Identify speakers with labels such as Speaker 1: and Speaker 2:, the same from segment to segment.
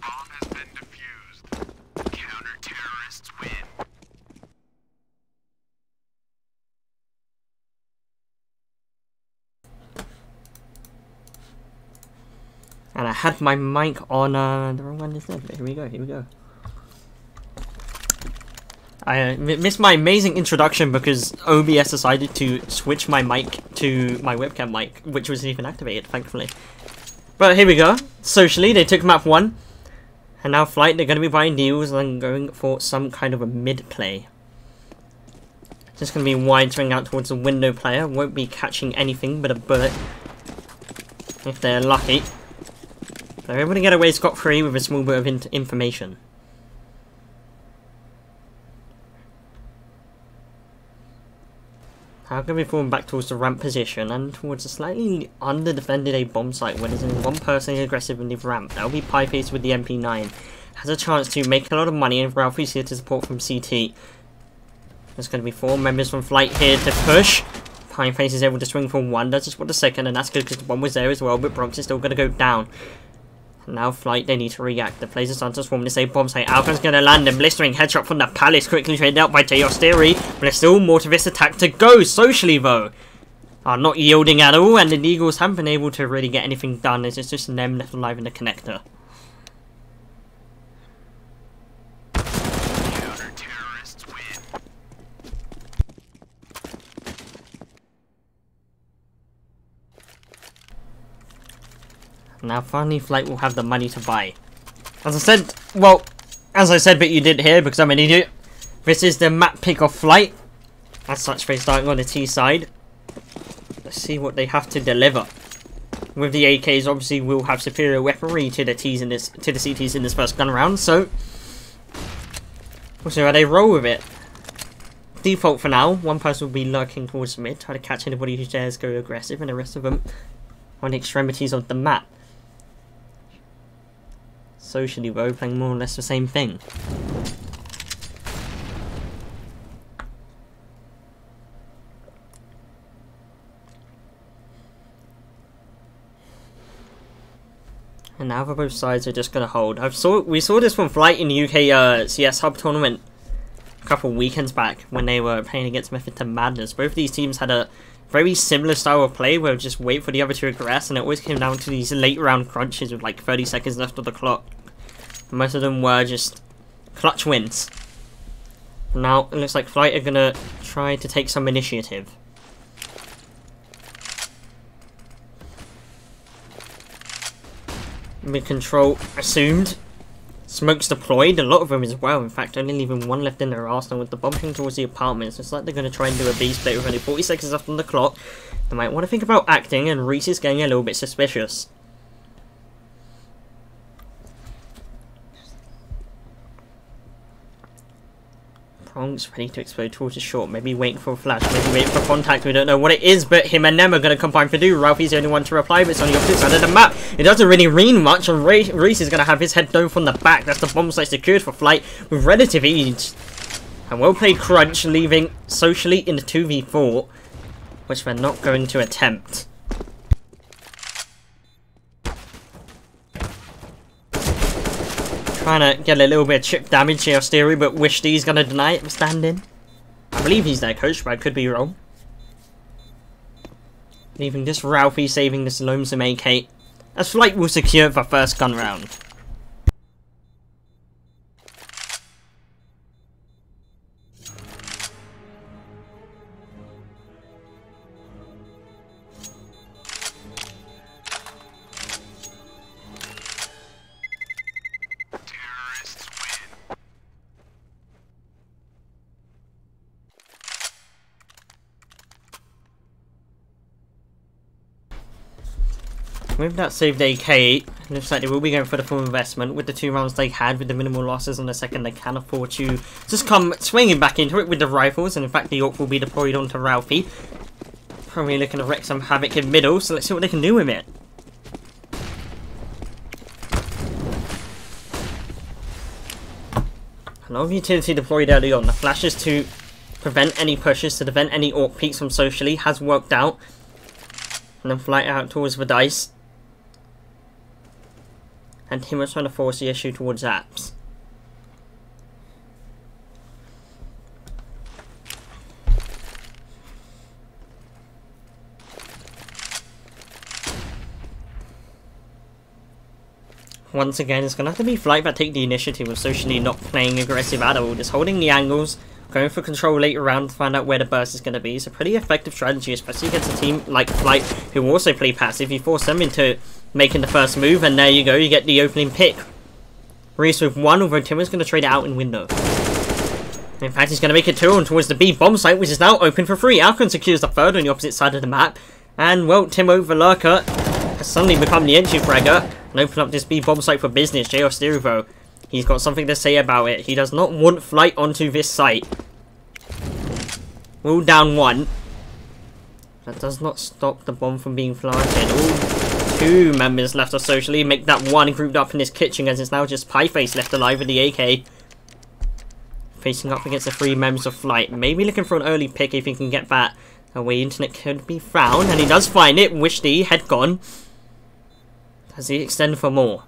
Speaker 1: has been defused. Counter-terrorists win.
Speaker 2: And I had my mic on the wrong one instead. Here we go, here we go. I missed my amazing introduction because OBS decided to switch my mic to my webcam mic, which wasn't even activated, thankfully. But here we go. Socially, they took map 1. And now Flight, they're going to be buying deals and going for some kind of a mid-play. Just going to be wide swing out towards the window player. Won't be catching anything but a bullet. If they're lucky. They're able to get away scot-free with a small bit of information. How can we fall back towards the ramp position and towards a slightly under-defended A bomb site where there's only one person aggressive in the ramp? That'll be Pieface with the MP9. Has a chance to make a lot of money and Ralphie's here to support from CT. There's going to be 4 members from Flight here to push. Pieface is able to swing for 1, does just for the second, and that's good because the bomb was there as well, but Bronx is still going to go down. Now Flight, they need to react. The players are starting to swarm this A bomb site. Alcon's going to land a blistering headshot from the Palace, quickly traded out by Chaos Theory, but there's still more to this attack to go. Socially though, are not yielding at all, and the Eagles haven't been able to really get anything done. It's just them left alive in the connector.
Speaker 1: Counter-terrorists win.
Speaker 2: Now finally Flight will have the money to buy. As I said, well, as I said but you didn't hear because I'm an idiot, this is the map pick of Flight. As such, they're starting on the T side. Let's see what they have to deliver. With the AKs, obviously we'll have superior weaponry to the T's in this, to the CTs in this first gun round, so we'll see how they roll with it. Default for now, one person will be lurking towards mid, try to catch anybody who dares go aggressive, and the rest of them on the extremities of the map. Socially though, playing more or less the same thing. And now for both sides are just gonna hold. We saw this from Flight in the UK CS Hub tournament a couple weekends back when they were playing against Method to Madness. Both of these teams had a very similar style of play where just wait for the other to aggress, and it always came down to these late round crunches with like 30 seconds left on the clock. Most of them were just clutch wins. Now it looks like Flight are gonna try to take some initiative. Mid control assumed. Smokes deployed, a lot of them as well. In fact, only leaving one left in their arsenal with the bumping towards the apartments. It's like they're going to try and do a B split with only 40 seconds left on the clock. They might want to think about acting, and Reese is getting a little bit suspicious. Bronx ready to explode towards the short. Maybe waiting for a flash, maybe waiting for contact. We don't know what it is, but him and them are going to combine for do. Ralphie's the only one to reply, but it's only opposite side of the map. It doesn't really mean much, and Reese is going to have his head dove from the back. That's the bomb site secured for Flight with relative ease. And well played Crunch, leaving Socially in the 2v4, which they're not going to attempt. Trying to get a little bit of chip damage here, Theory, but Wishty's going to deny it for standing. I believe he's their coach, but I could be wrong. Leaving just Ralphie saving this lonesome AK, as Flight will secure the first gun round. With that saved AK, looks like they will be going for the full investment. With the 2 rounds they had, with the minimal losses on the second, they can afford to just come swinging back into it with the rifles. And in fact, the York will be deployed onto Ralphie. Probably looking to wreak some havoc in middle, so let's see what they can do with it. A lot of utility deployed early on. The flashes to prevent any pushes, to prevent any AWP peeks from Socially has worked out. And then Flight out towards the dice. And Tim was trying to force the issue towards Apps. Once again, it's going to have to be Flight that take the initiative with Socially not playing aggressive at all, just holding the angles, going for control later round to find out where the burst is going to be. It's a pretty effective strategy, especially against a team like Flight, who also play passive. You force them into making the first move, and there you go, you get the opening pick. Reese with 1, although Tim is going to trade it out in window. In fact, he's going to make it 2 on towards the B bomb site, which is now open for 3. Alcon secures the 3rd on the opposite side of the map, and, well, Timo the Lurker has suddenly become the entry fragger and open up this B bomb site for business. J. Osterovo, he's got something to say about it. He does not want Flight onto this site. All down 1. That does not stop the bomb from being planted. All 2 members left of Socially make that 1 grouped up in his kitchen, as it's now just Pieface left alive with the AK. Facing up against the 3 members of Flight. Maybe looking for an early pick if he can get that away internet could be found, and he does find it. Wishty, head gone. Does he extend for more?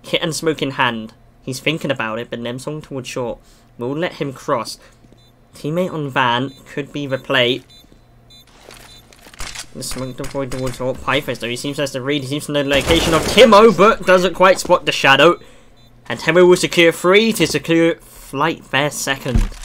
Speaker 2: Hit and smoke in hand. He's thinking about it, but Nemsong towards short. We'll let him cross. Teammate on van could be the play. The smoke deployed towards short. Pieface though, he seems to have to read. He seems to know the location of Timo, but doesn't quite spot the shadow. And Timo will secure 3 to secure Flight their 2nd.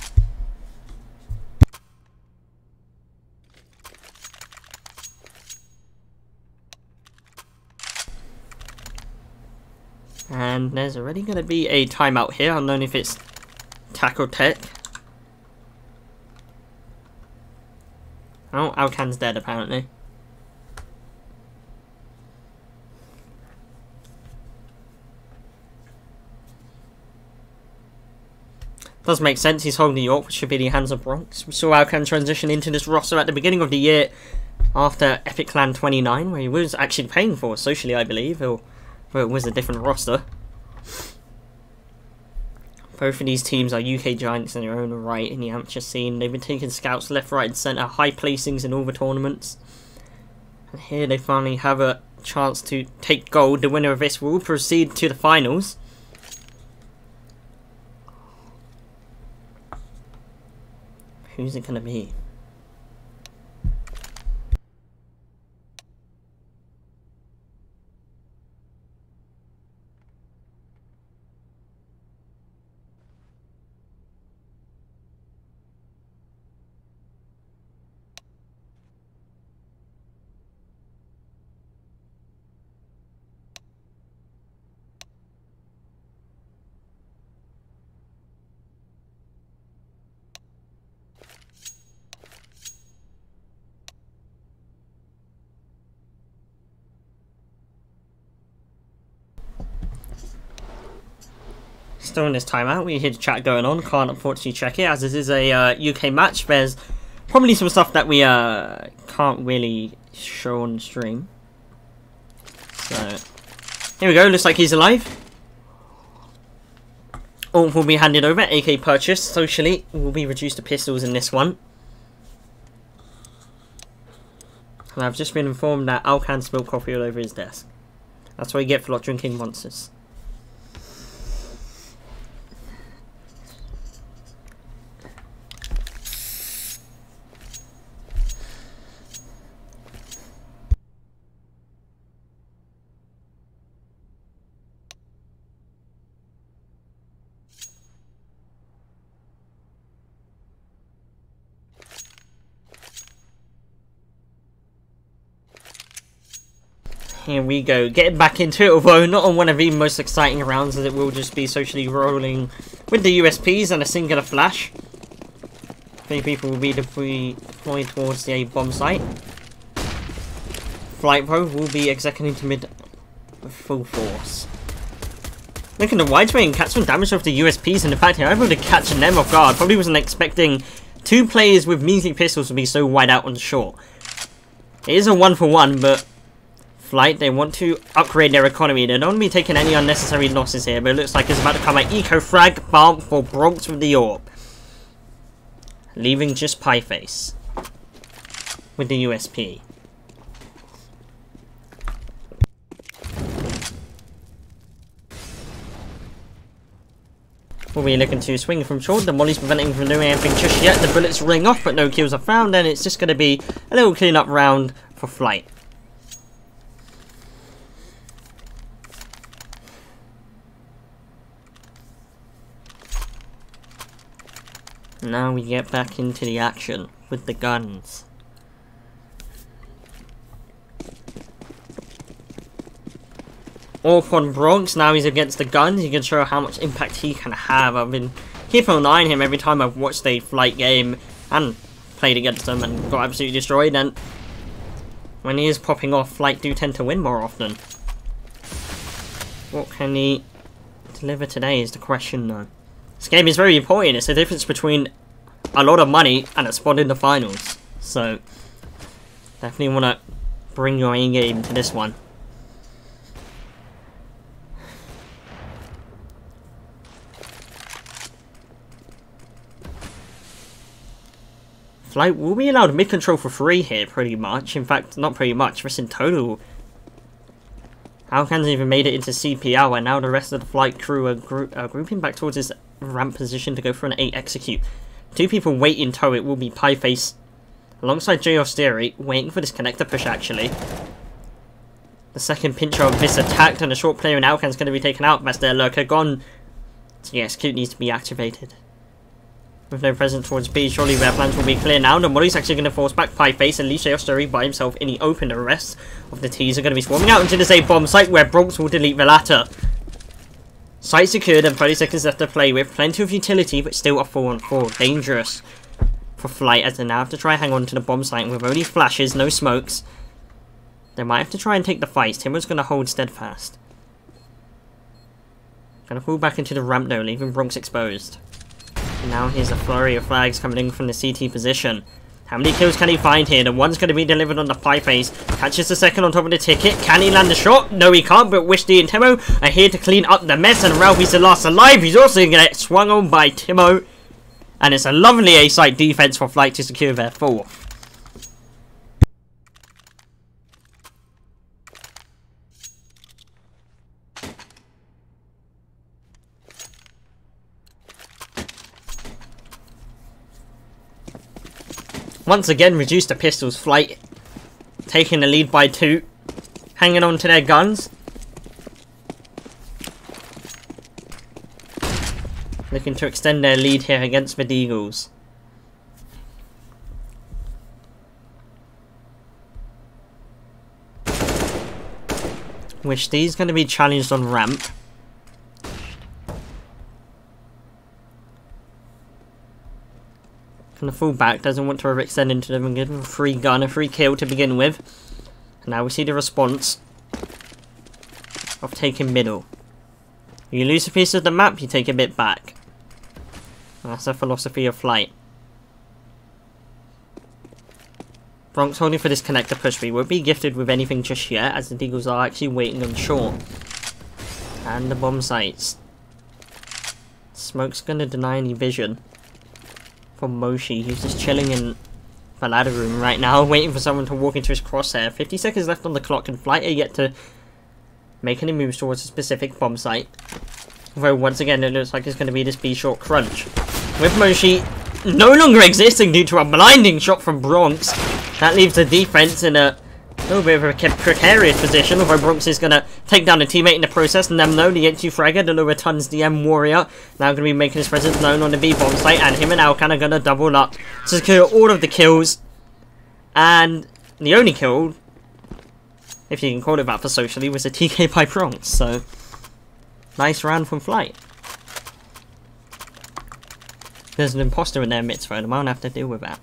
Speaker 2: And there's already going to be a timeout here. Unknown if it's Tackle Tech. Oh, Alcan's dead apparently. Does make sense, he's holding New York, which should be the hands of Bronx. We saw Alcan transition into this roster at the beginning of the year after Epic Clan 29, where he was actually paying for Socially, I believe, or it was a different roster. Both of these teams are UK giants in their own right in the amateur scene. They've been taking scouts left, right and centre, high placings in all the tournaments. And here they finally have a chance to take gold. The winner of this will proceed to the finals. Who's it going to be? Still in this timeout, we hear the chat going on, can't unfortunately check it, as this is a UK match. There's probably some stuff that we can't really show on stream. So, here we go, looks like he's alive. All will be handed over, AK purchased. Socially will be reduced to pistols in this one. And I've just been informed that Alcan spilled coffee all over his desk. That's what you get for not drinking monsters. Here we go, getting back into it, although not on one of the most exciting rounds, as it will just be Socially rolling with the USPs and a singular flash. 3 people will be deployed towards the bomb site. Flight Pro will be executing to mid with full force. Look at the widespread and catch some damage off the USPs, and in fact, I'm able to catch them off guard. Probably wasn't expecting 2 players with measly pistols to be so wide out on short. It is a 1-for-1, but Flight, they want to upgrade their economy. They don't want to be taking any unnecessary losses here, but it looks like it's about to come an eco-frag bomb for Bronx with the AWP. Leaving just Pieface with the USP. We'll be looking to swing from short. The Molly's preventing from doing anything just yet. The bullets ring off, but no kills are found, and it's just going to be a little clean-up round for Flight. Now we get back into the action with the guns. Off on Bronx, now he's against the guns. You can show how much impact he can have. I've been keeping an eye on him every time I've watched a Flight game and played against him and got absolutely destroyed. And when he is popping off, Flight do tend to win more often. What can he deliver today is the question though. This game is very important. It's the difference between a lot of money and a spot in the finals. So, definitely want to bring your A game to this one. Flight will be allowed mid-control for free here, pretty much. In fact, not pretty much, just in total. Alcan's even made it into CPL, and now the rest of the Flight crew are grouping back towards his ramp position to go for an 8 execute. 2 people wait in tow. It will be Pieface alongside J Austerity, waiting for this connector push actually. The second pincher of this attacked, and a short player in Alcan's going to be taken out. That's their lurker gone. So yeah, execute needs to be activated. With no presence towards B, surely their plans will be clear now. The Molly's actually going to force back Pieface and leave J Austerity by himself in the open. The rest of the T's are going to be swarming out into this A bomb site where Bronx will delete the latter. Site secured and 30 seconds left to play with. Plenty of utility, but still a 4-on-4. Dangerous for Flight as they now have to try and hang on to the bomb site with only flashes, no smokes. They might have to try and take the fight. Timber's going to hold steadfast. Going to fall back into the ramp though, leaving Bronx exposed. And now here's a flurry of flags coming in from the CT position. How many kills can he find here? The one's going to be delivered on the Pieface. Catches the second on top of the ticket. Can he land the shot? No, he can't, but Wishdy and Timo are here to clean up the mess, and Ralphie's the last alive. He's also going to get swung on by Timo. And it's a lovely A-site defense for Flight to secure their 4th. Once again, reduced to pistols. Flight taking the lead by 2. Hanging on to their guns. Looking to extend their lead here against the Deagles. Wishdy's going to be challenged on ramp. Gonna fall back, doesn't want to overextend into them and give them a free gun, a free kill to begin with. And now we see the response of taking middle. You lose a piece of the map, you take a bit back. That's the philosophy of Flight. Bronx holding for this connector push. We won't be gifted with anything just yet, as the Deagles are actually waiting on short. And the bomb sites. Smoke's gonna deny any vision from Moshi, who's just chilling in the ladder room right now, waiting for someone to walk into his crosshair. 50 seconds left on the clock, and Flight are yet to make any moves towards a specific bomb site. Although once again it looks like it's going to be this B-short crunch. With Moshi no longer existing due to a blinding shot from Bronx, that leaves the defense in a little bit of a precarious position, although Bronx is going to take down a teammate in the process. And them know the H2 Fragger, the lower tons DM Warrior, now going to be making his presence known on the B bomb site, and him and Alcan are going to double up to secure all of the kills. And the only kill, if you can call it that for socially, was a TK by Bronx. So nice round from Flight. There's an imposter in their midst, though, and I won't have to deal with that.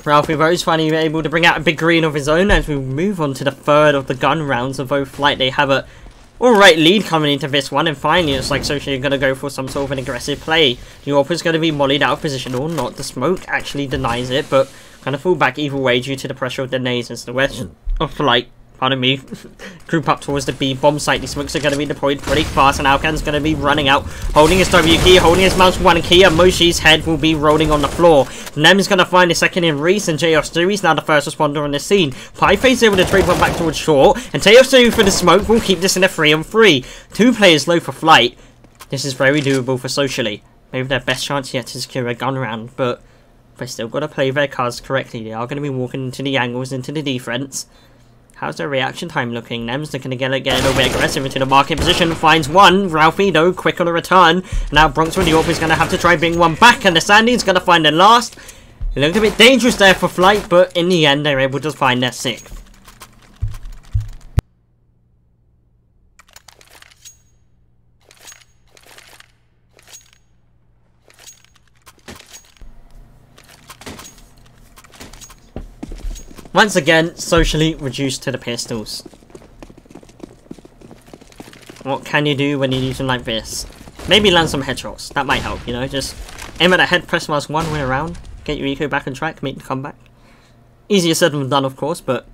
Speaker 2: Ralphie Rose finally able to bring out a big green of his own as we move on to the 3rd of the gun rounds of both Flight. They have a alright lead coming into this one, and finally it's like Sochi are going to go for some sort of an aggressive play. The AWP's going to be mollied out of position or not. The smoke actually denies it, but kind of fall back either way due to the pressure of the nades as the rest of Flight pardon me, group up towards the B bomb site. These smokes are going to be deployed pretty fast, and Alkan's going to be running out, holding his W key, holding his mouse 1 key, and Moshi's head will be rolling on the floor. Nem's going to find a second in Reese, and JR is now the first responder on the scene. Pieface able to trade one back towards short, and JR for the smoke will keep this in a 3-on-3. 2 players low for flight. This is very doable for Socially. Maybe their best chance yet to secure a gun round, but they still got to play their cards correctly. They are going to be walking into the angles, into the defense. How's their reaction time looking? Nem's looking to get a little bit aggressive into the market position. Finds one. Ralphie, though, quick on the return. Now Bronx with the AWP is going to have to try bring one back. And the Sandy's going to find the last. It looked a bit dangerous there for flight, but in the end, they're able to find their 6th. Once again, Socially reduced to the pistols. What can you do when you're using like this? Maybe land some headshots. That might help, you know? Just aim at a head, press mouse 1, win around, get your eco back on track, make the comeback. Easier said than done, of course, but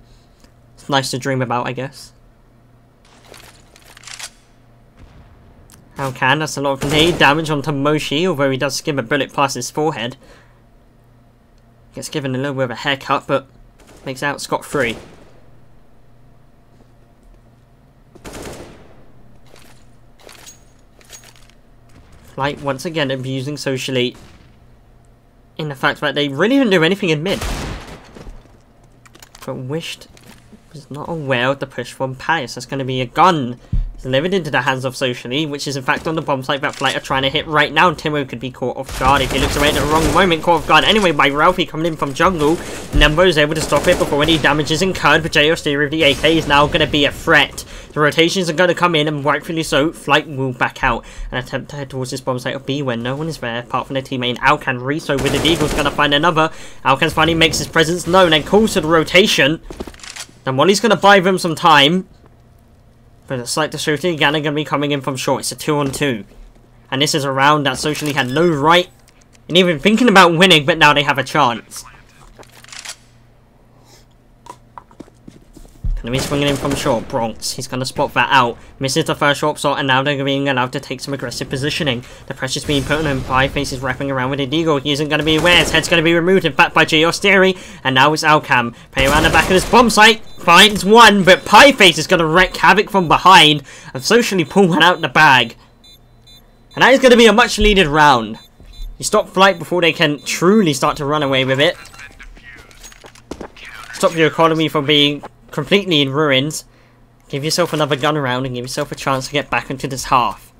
Speaker 2: it's nice to dream about, I guess. Alkan, that's a lot of grenade damage onto Moshi, although he does skim a bullet past his forehead. Gets given a little bit of a haircut, but makes out scot-free. Flight once again abusing Socially in the fact that they really didn't do anything in mid. But Wished was not aware of the push from Paris. That's going to be a gun delivered into the hands of Socially, which is in fact on the bomb site that Flight are trying to hit right now. Timo could be caught off guard if he looks away at the wrong moment. Caught off guard anyway by Ralphie coming in from jungle. Nembo is able to stop it before any damage is incurred, but JO Theory of the AK is now going to be a threat. The rotations are going to come in, and rightfully so, Flight will back out and attempt to head towards this bomb site of B when no one is there apart from their teammate Alkan. Riso with the Deagle's going to find another. Alkan finally makes his presence known and calls to the rotation. Then Molly's going to buy them some time. But it's like the shooting again are going to be coming in from short. It's a 2-on-2. And this is a round that Socially had no right in even thinking about winning, but now they have a chance. Going to be swinging in from short. Bronx, he's going to spot that out. Misses the first short shot, and now they're being allowed to take some aggressive positioning. The pressure's being put on him. Pieface is wrapping around with a Deagle. He isn't going to be aware. His head's going to be removed, in fact, by Geos Theory. And now it's Alcam. Playing around the back of this bomb site. Finds one, but Pieface is going to wreak havoc from behind and Socially pull one out the bag. And that is going to be a much needed round. You stop Flight before they can truly start to run away with it. Stop your economy from being completely in ruins. Give yourself another gun round and give yourself a chance to get back into this half.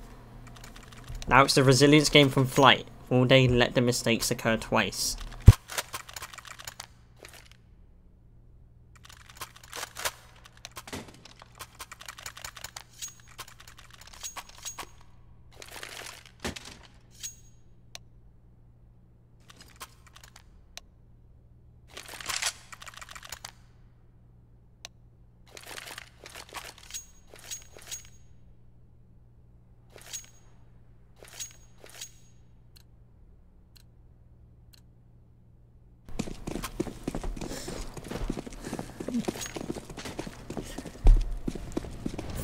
Speaker 2: Now it's the resilience game from Flight. Will they let the mistakes occur twice?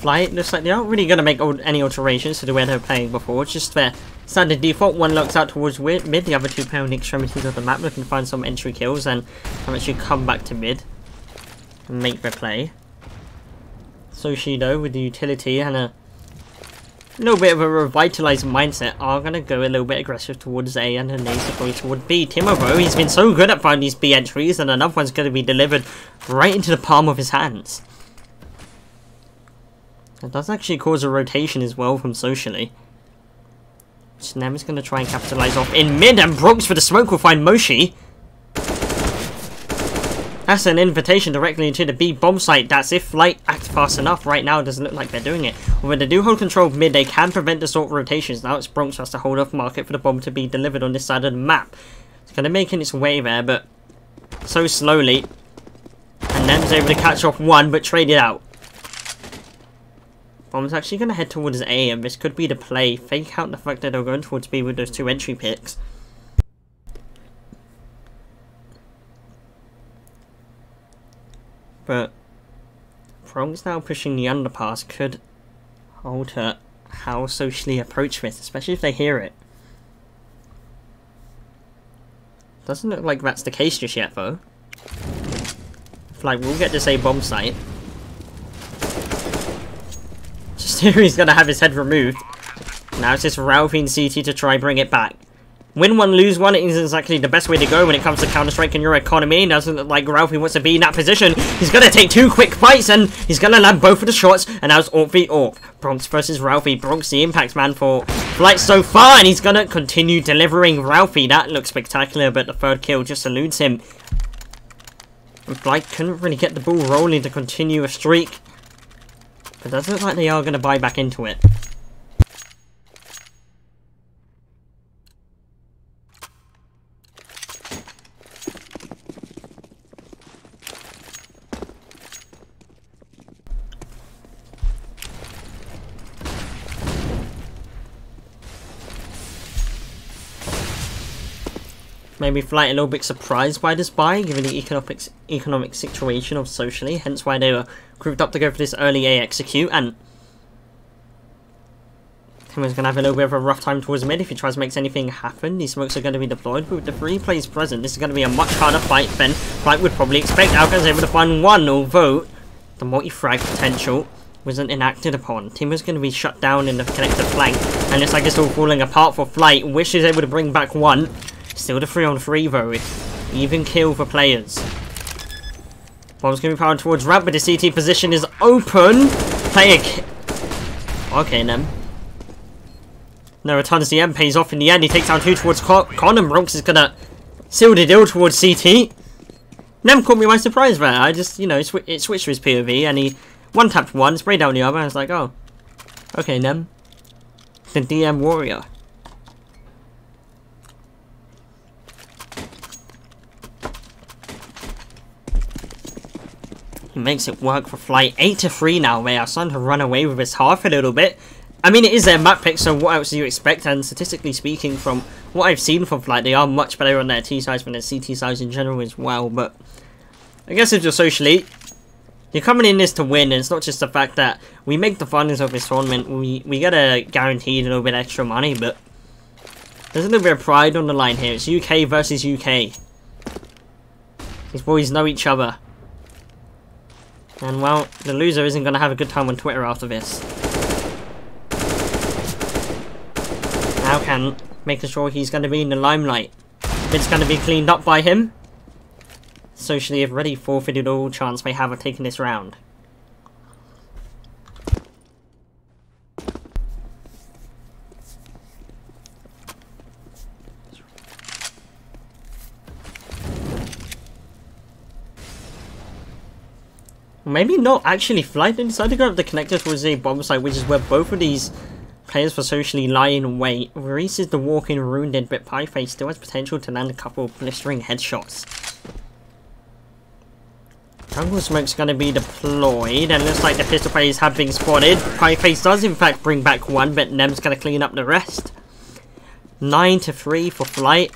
Speaker 2: Flight looks like they aren't really going to make any alterations to the way they were playing before. It's just their standard default. One looks out towards mid, the other two play on the extremities of the map, looking to find some entry kills, and actually come back to mid and make their play. Soshido with the utility and a little bit of a revitalized mindset are going to go a little bit aggressive towards A, and then A's going toward B. Timo, he's been so good at finding these B entries, and another one's going to be delivered right into the palm of his hands. That does actually cause a rotation as well from Socially. Which Nem is going to try and capitalize off in mid, and Bronx for the smoke will find Moshi. That's an invitation directly into the B bomb site. That's if Flight act fast enough. Right now it doesn't look like they're doing it. When they do hold control of mid, they can prevent the sort of rotations. Now it's Bronx has to hold off market for the bomb to be delivered on this side of the map. It's going to make its way there, but so slowly. And Nem's able to catch off one, but trade it out. Bomb's actually going to head towards A, and this could be the play. Fake out the fact that they're going towards B with those two entry picks. But Bronx now pushing the underpass could alter how socially approach this, especially if they hear it. Doesn't look like that's the case just yet, though. Like, we'll get this A bomb site. Just here he's gonna have his head removed. Now it's just Ralphie and CT to try bring it back. Win one, lose one isn't exactly the best way to go when it comes to Counter-Strike in your economy. It doesn't look like Ralphie wants to be in that position. He's gonna take 2 quick fights and he's gonna land both of the shots. And now it's AWP v AWP. Bronx versus Ralphie. Bronx the impact man for Flight so far. And he's gonna continue delivering Ralphie. That looks spectacular, but the third kill just eludes him. And Flight couldn't really get the ball rolling to continue a streak. But it doesn't look like they are gonna buy back into it. Maybe Flight a little bit surprised by this buy, given the economic situation of Socially, hence why they were grouped up to go for this early A execute, and Timur's going to have a little bit of a rough time towards mid if he tries to make anything happen. These smokes are going to be deployed, but with the 3 plays present, this is going to be a much harder fight than Flight would probably expect. Alkan's able to find 1, although the multi-frag potential wasn't enacted upon. Timur's going to be shut down in the connected flank, and it's like it's all falling apart for Flight. Wish is able to bring back 1. Still the 3-on-3 though, even kill for players. Bomb's going to be powered towards ramp, but the CT position is open. Okay, then. No, returns the M, pays off in the end. He takes down 2 towards Con, and Bronx is going to seal the deal towards CT. Nem caught me by surprise there. I just, you know, it switched to his POV, and he one-tapped one, sprayed down the other, and I was like, oh. Okay, Nem. The DM warrior. He makes it work for Flight. 8-3 now. They are starting to run away with this half a little bit. I mean, it is their map pick, so what else do you expect? And statistically speaking, from what I've seen from Flight, they are much better on their T size than their CT size in general as well. But I guess if you're Socially, you're coming in this to win, and it's not just the fact that we make the finals of this tournament. We get a guaranteed a little bit extra money, but there's a little bit of pride on the line here. It's UK versus UK. These boys know each other. And, well, the loser isn't going to have a good time on Twitter after this. Alkan making sure he's going to be in the limelight. It's going to be cleaned up by him. Socially have already forfeited all chance they have of taking this round. Maybe not actually. Flight decided to go up the connector towards the bomb site, which is where both of these players for Socially lie in wait. Reese is the walking wounded, but Pieface still has potential to land a couple of blistering headshots. Jungle Smoke's going to be deployed, and looks like the pistol players have been spotted. Pieface does in fact bring back 1, but Nem's going to clean up the rest. 9-3 for Flight.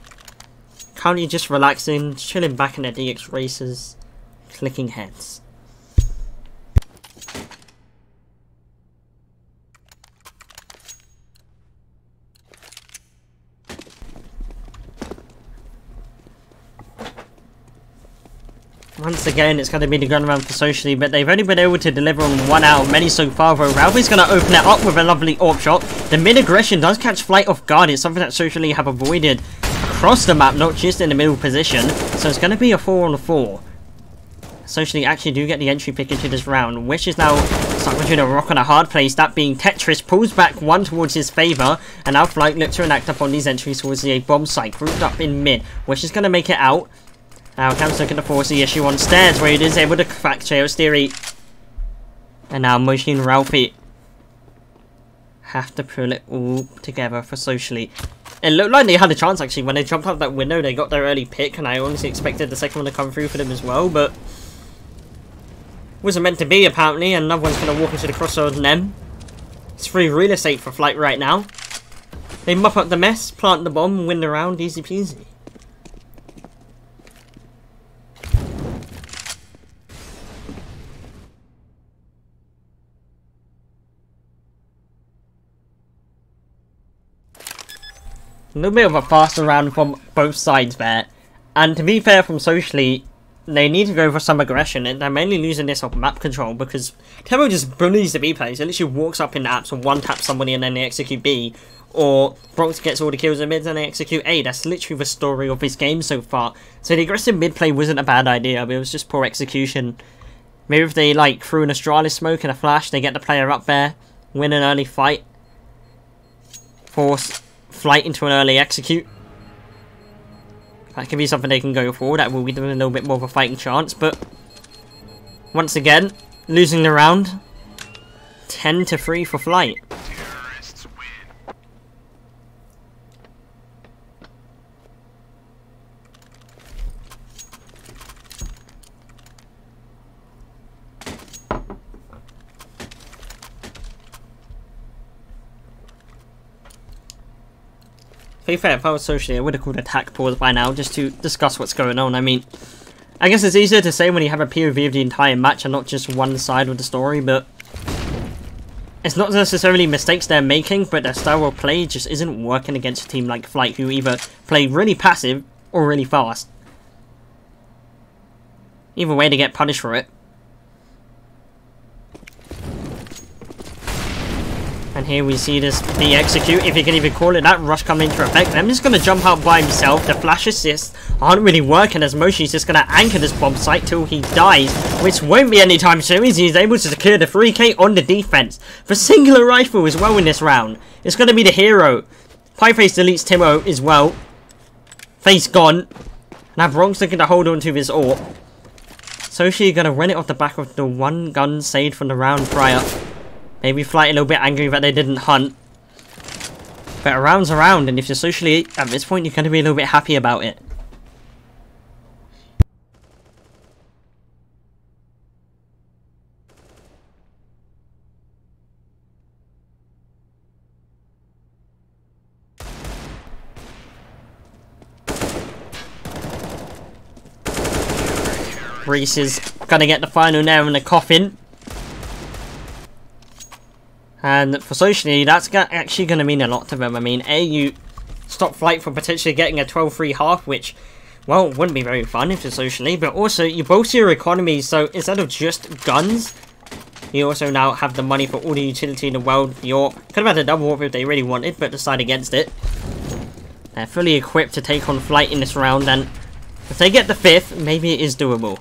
Speaker 2: Currently just relaxing, chilling back in their DX races, clicking heads. Once again, it's going to be the gun round for Socially, but they've only been able to deliver on 1 out of many so far, though Ralphie's going to open it up with a lovely AWP shot. The mid-aggression does catch Flight off guard. It's something that Socially have avoided across the map, not just in the middle position. So it's going to be a 4-on-4. Socially actually do get the entry pick into this round. Wish is now stuck between a rock and a hard place, that being Tetris. Pulls back 1 towards his favour, and now Flight looks to enact upon these entries towards the bomb site, grouped up in mid. Wish is going to make it out. Now Cam's looking to force the issue on stairs, where he is able to crack Chaos Theory. And now Moshi and Ralphie have to pull it all together for Socially. It looked like they had a chance actually when they jumped out that window. They got their early pick, and I honestly expected the second one to come through for them as well, but wasn't meant to be apparently. And another one's going to walk into the crossroads and them. It's free real estate for Flight right now. They mop up the mess, plant the bomb, win the round, easy peasy. A little bit of a faster round from both sides there. And to be fair, from Socially, they need to go for some aggression, and they're mainly losing this off map control because Temo just bullies the B players. He literally walks up in the apps and one-taps somebody and then they execute B. Or Bronx gets all the kills in mid and they execute A. That's literally the story of his game so far. So the aggressive mid play wasn't a bad idea, but it was just poor execution. Maybe if they like threw an Astralis smoke and a flash, they get the player up there, win an early fight, force flight into an early execute. That could be something they can go for. That will give them a little bit more of a fighting chance. But once again, losing the round, 10-3 for Flight.
Speaker 1: Terrorists win.
Speaker 2: To be fair, if I was Socially, I would have called attack pause by now just to discuss what's going on. I mean, I guess it's easier to say when you have a POV of the entire match and not just one side of the story, but it's not necessarily mistakes they're making, but their style of play just isn't working against a team like Flight, who either play really passive or really fast. Either way, they get punished for it. And here we see this B execute, if you can even call it that, rush coming into effect. And I'm just going to jump out by himself. The flash assists aren't really working as Moshi's just going to anchor this bomb site till he dies, which won't be anytime soon as he's able to secure the 3k on the defense. The singular rifle as well in this round. It's going to be the hero. Pieface deletes Timo as well. Face gone. Now Bronx looking to hold on to his AWP. Soshi going to run it off the back of the one gun saved from the round prior. Maybe Flight a little bit angry that they didn't hunt. But a round's a round, and if you're Socially at this point, you're going to be a little bit happy about it. Reese is going to get the final nail in the coffin. And for Socially, that's actually going to mean a lot to them. I mean, A, you stop Flight from potentially getting a 12-3 half, which, well, wouldn't be very fun if you're Socially. But also, you bolster your economy, so instead of just guns, you also now have the money for all the utility in the world. You could have had a double AWP if they really wanted, but decided against it. They're fully equipped to take on Flight in this round, and if they get the 5th, maybe it is doable.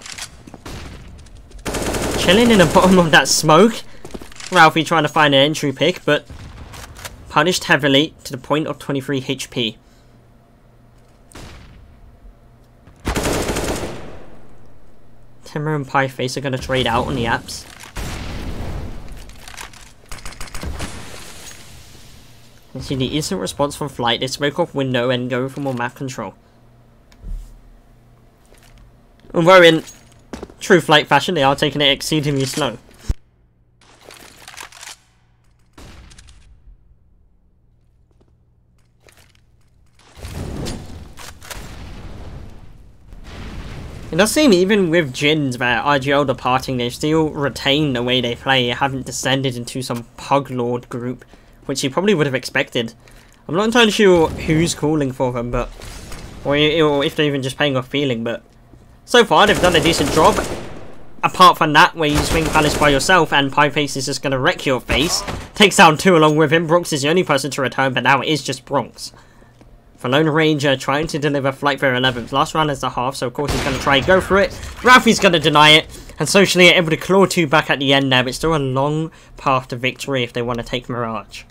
Speaker 2: Chilling in the bottom of that smoke. Ralphie trying to find an entry pick, but punished heavily to the point of 23 HP. Timber and Pieface are going to trade out on the apps. You see the instant response from Flight. They smoke off window and go for more map control. Although in true Flight fashion, they are taking it exceedingly slow. It does seem even with Jins that IGL departing, they still retain the way they play. They haven't descended into some Pug Lord group, which you probably would have expected. I'm not entirely sure who's calling for them, but or if they're even just playing off feeling, but so far they've done a decent job. Apart from that, where you swing Palace by yourself and Pieface is just going to wreck your face. Takes down 2 along with him. Bronx is the only person to return, but now it is just Bronx. For Lone Ranger, trying to deliver Flight for 11th. Last round is the half, so of course he's going to try and go for it. Ralphie's going to deny it. And Socially able to claw 2 back at the end there, but it's still a long path to victory if they want to take Mirage.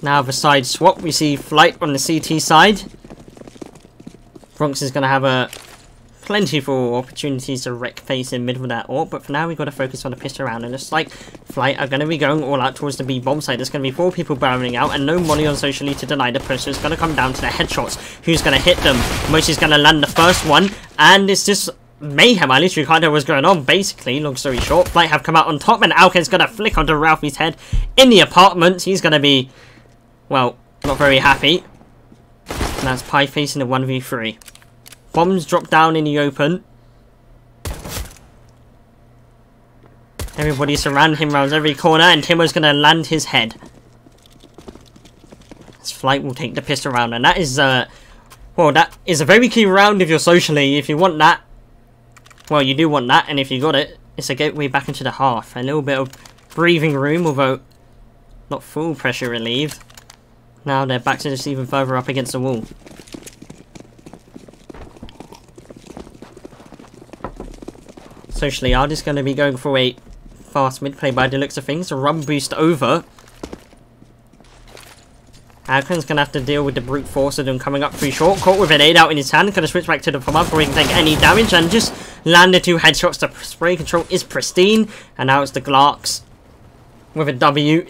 Speaker 2: Now the side swap, we see Flight on the CT side. Bronx is going to have a plentiful opportunities to wreck face in mid with that AWP, but for now we've got to focus on the pistol round, and it's like Flight are going to be going all out towards the B bomb site. There's going to be 4 people barreling out and no money on Socially to deny the push, so it's going to come down to the headshots. Who's going to hit them? Moshi's going to land the first one, and it's just mayhem. At least Ricardo was going on, basically. Long story short, Flight have come out on top, and Alken's going to flick onto Ralphie's head in the apartment. He's going to be, well, not very happy. And that's Pieface in a 1v3. Bombs drop down in the open. Everybody surround him around every corner, and Timo's going to land his head. This Flight will take the pistol round, and that is, well, that is a very key round if you're socially. If you want that, well, you do want that, and if you got it, it's a gateway back into the hearth. A little bit of breathing room, although not full pressure relieved. Now they're back to just even further up against the wall. Socially, are just going to be going for a fast mid-play by the looks of things. A run boost over. Alken's going to have to deal with the brute force of them coming up through short. Caught with an 8 out in his hand. Going to switch back to the Puma before he can take any damage. And just landed 2 headshots. The spray control is pristine. And now it's the Glarks with a W.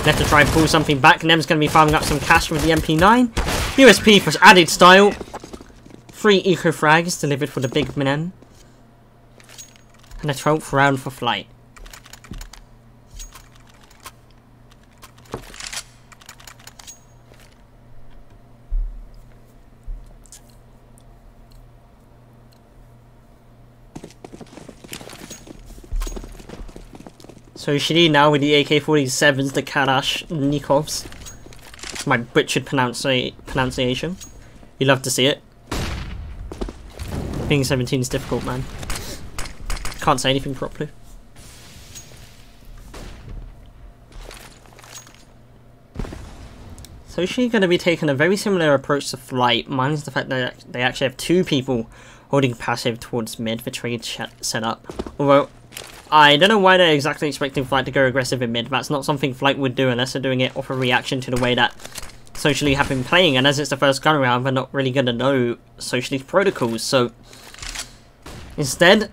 Speaker 2: Left to try and pull something back. Nem's going to be farming up some cash with the MP9. USP for added style. 3 eco frags delivered for the big men. And a 12th round for Flight. So Shidi now with the AK-47s, the Kalashnikovs. It's my butchered pronunciation. You love to see it. Being 17 is difficult, man. Can't say anything properly. So she's going to be taking a very similar approach to Flight, minus the fact that they actually have 2 people holding passive towards mid for trade setup. Although, I don't know why they're exactly expecting Flight to go aggressive in mid. That's not something Flight would do unless they're doing it off a reaction to the way that Socially have been playing. And as it's the first gun round, they're not really going to know Socially's protocols. So, instead,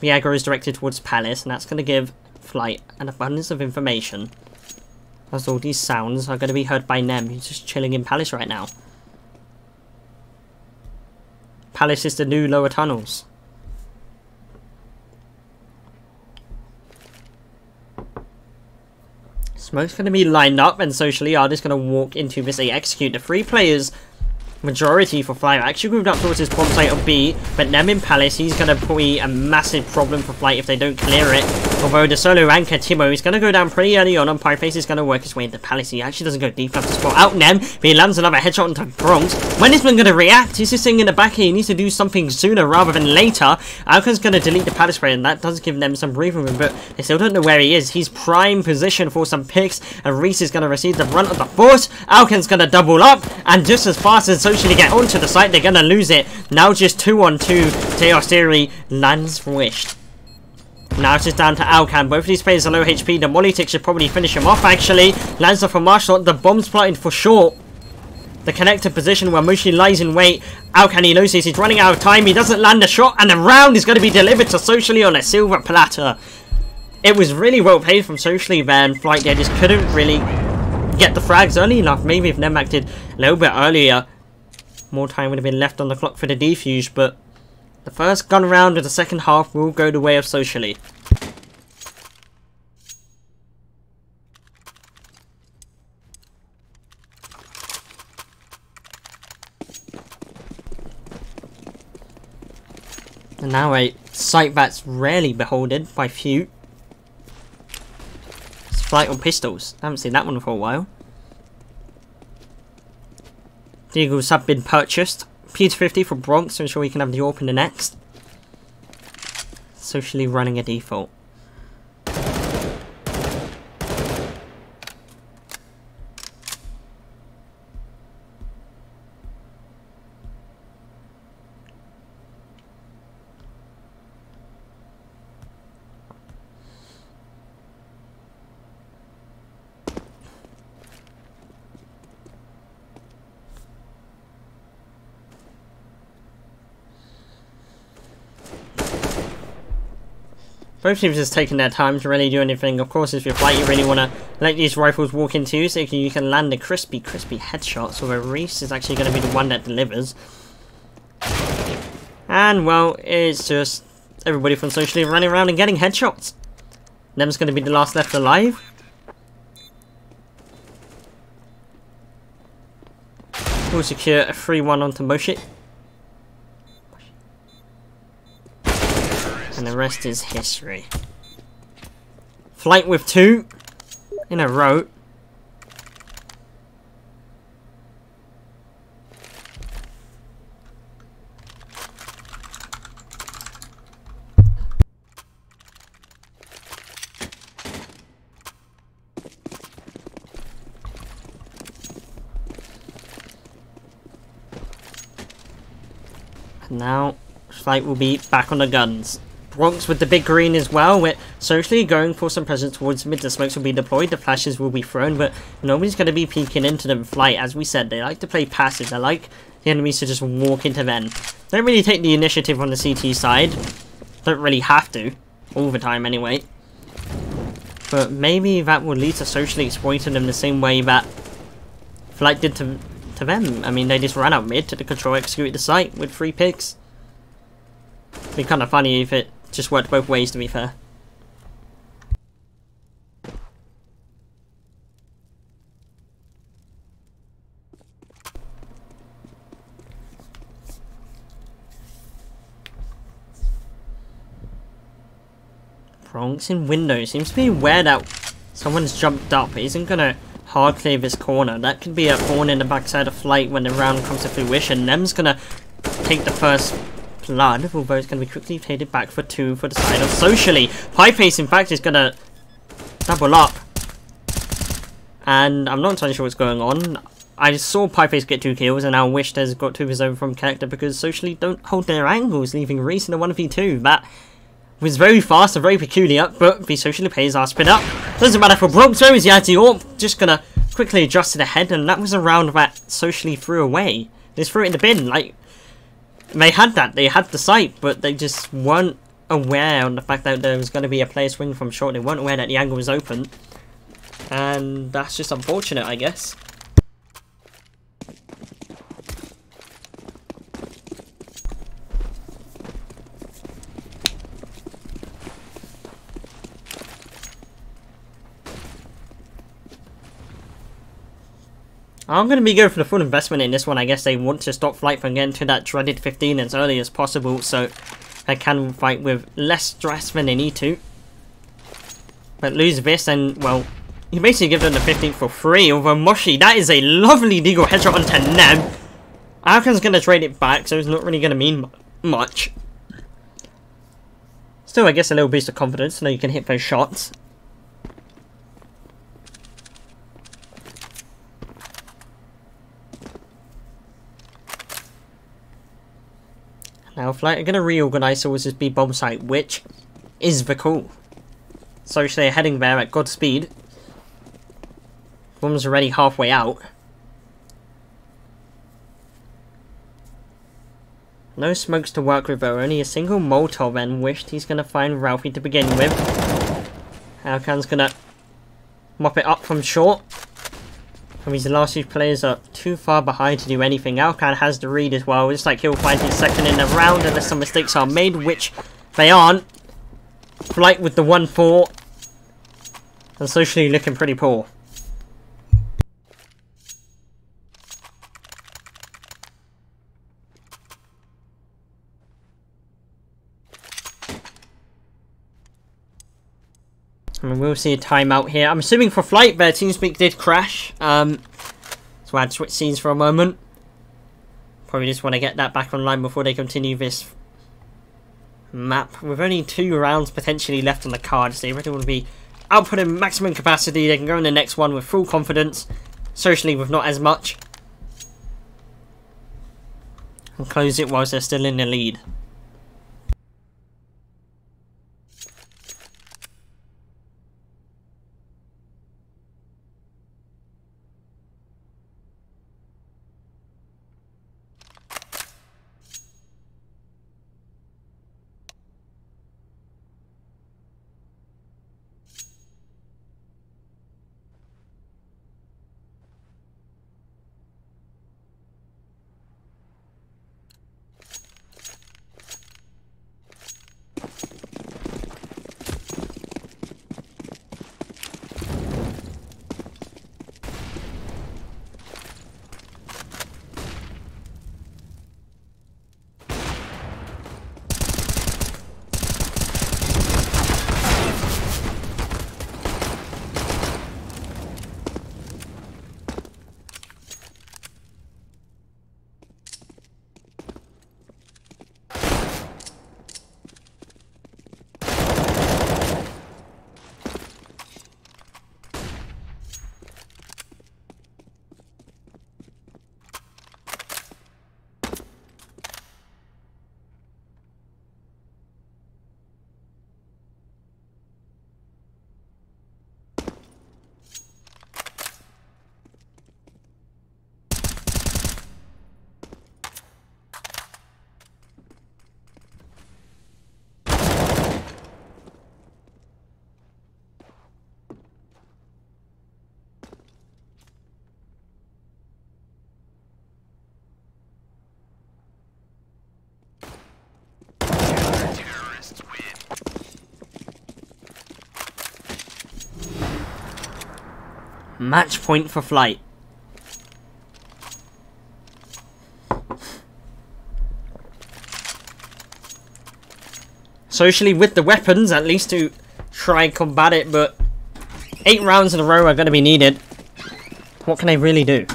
Speaker 2: the aggro is directed towards Palace, and that's going to give Flight an abundance of information. As all these sounds are going to be heard by Nem, who's just chilling in Palace right now. Palace is the new lower tunnels. Smoke's going to be lined up, and Socially are just going to walk into this. They execute the 3 players. Majority for Flight actually moved up towards his bomb site of B, but Nem in Palace, he's going to be a massive problem for Flight if they don't clear it. Although the solo anchor Timo is going to go down pretty early on, and Pieface is going to work his way into Palace. He actually doesn't go deep enough to spot out Nem, but he lands another headshot into Bronx. When is man going to react? He's just sitting in the back here. He needs to do something sooner rather than later. Alken's going to delete the Palace spray, and that does give them some breathing room, but they still don't know where he is. He's prime position for some picks, and Reese is going to receive the brunt of the force. Alken's going to double up, and just as fast as Socially get onto the site, they're going to lose it. Now just 2-on-2. Chaos Theory lands wished. Now it's just down to Alkan. Both of these players are low HP. The Molly tick should probably finish him off, actually. Lands off a martial shot. The bomb's plotted for short. The connected position where Moshi lies in wait. Alkan, he knows this. He's running out of time. He doesn't land a shot, and the round is going to be delivered to Socially on a silver platter. It was really well played from Socially there, and Flight there just couldn't really get the frags early enough. Maybe if Nem acted a little bit earlier, more time would have been left on the clock for the defuse, but the first gun round of the second half will go the way of Socially. And now a sight that's rarely beholden by few. It's Flight on pistols. I haven't seen that one for a while. The Eagles have been purchased. P250 for Bronx to ensure we can have the AWP in the next. Socially running a default. Both teams has taken their time to really do anything. Of course, if you're Flight, you really want to let these rifles walk into you so you can land the crispy headshots, although Reese is actually going to be the one that delivers. And, well, it's just everybody from Socially running around and getting headshots. Them's going to be the last left alive. We'll secure a 3-1 onto Moshi. And the rest is history. Flight with 2 in a row. Now, Flight will be back on the guns. Bronx with the big green as well. We're Socially going for some presence towards mid. The smokes will be deployed, the flashes will be thrown, but nobody's going to be peeking into them. Flight, as we said, they like to play passive. They like the enemies to just walk into them. Don't really take the initiative on the CT side. Don't really have to. All the time, anyway. But maybe that will lead to Socially exploiting them the same way that Flight did to them. I mean, they just ran out mid to the control, executed the site with 3 picks. It'd be kind of funny if it just worked both ways, to be fair. Bronx in window. Seems to be aware that someone's jumped up. He isn't gonna hard clear this corner. That could be a thorn in the backside of Flight when the round comes to fruition. Them's gonna take the first blood, although it's gonna be quickly faded back for 2 for the side of Socially. Pieface, in fact, is gonna double up. And I'm not entirely sure what's going on. I saw Pieface get 2 kills, and I wish there's got 2 of his own from character because Socially don't hold their angles, leaving Reese in a 1v2. That was very fast and very peculiar, but the Socially pays our spin up. Doesn't matter for Bronx, where is Yati Orp? Just gonna quickly adjust to the head, and that was a round that Socially threw away. They just threw it in the bin. Like, they had that, they had the sight, but they just weren't aware on the fact that there was going to be a player swing from short. They weren't aware that the angle was open. And that's just unfortunate, I guess. I'm going to be going for the full investment in this one. I guess they want to stop Flight from getting to that dreaded 15 as early as possible, so they can fight with less stress than they need to. But lose this and, well, you basically give them the 15th for free over Moshi. That is a lovely legal headshot onto Nem. Alkan's going to trade it back, so it's not really going to mean much. Still, I guess a little boost of confidence, so you can hit those shots. Now, Flight are going to reorganize towards this B bomb site, which is the call. So they're heading there at Godspeed. Bomb's already halfway out. No smokes to work with though, only a single Molotov, and wished he's going to find Ralphie to begin with. Alkan's going to mop it up from short. From his last 2 players are too far behind to do anything. Alkan has the read as well. Looks like he'll find his second in the round unless some mistakes are made, which they aren't. Flight with the 1-4. And Socially looking pretty poor. And we'll see a timeout here. I'm assuming for Flight, their TeamSpeak did crash. So I had to switch scenes for a moment. Probably just want to get that back online before they continue this map. With only 2 rounds potentially left on the card, so they really want to be outputting maximum capacity. They can go in the next one with full confidence. Socially with not as much. And close it whilst they're still in the lead. Match point for Flight. Socially with the weapons, at least to try and combat it, but 8 rounds in a row are going to be needed. What can they really do?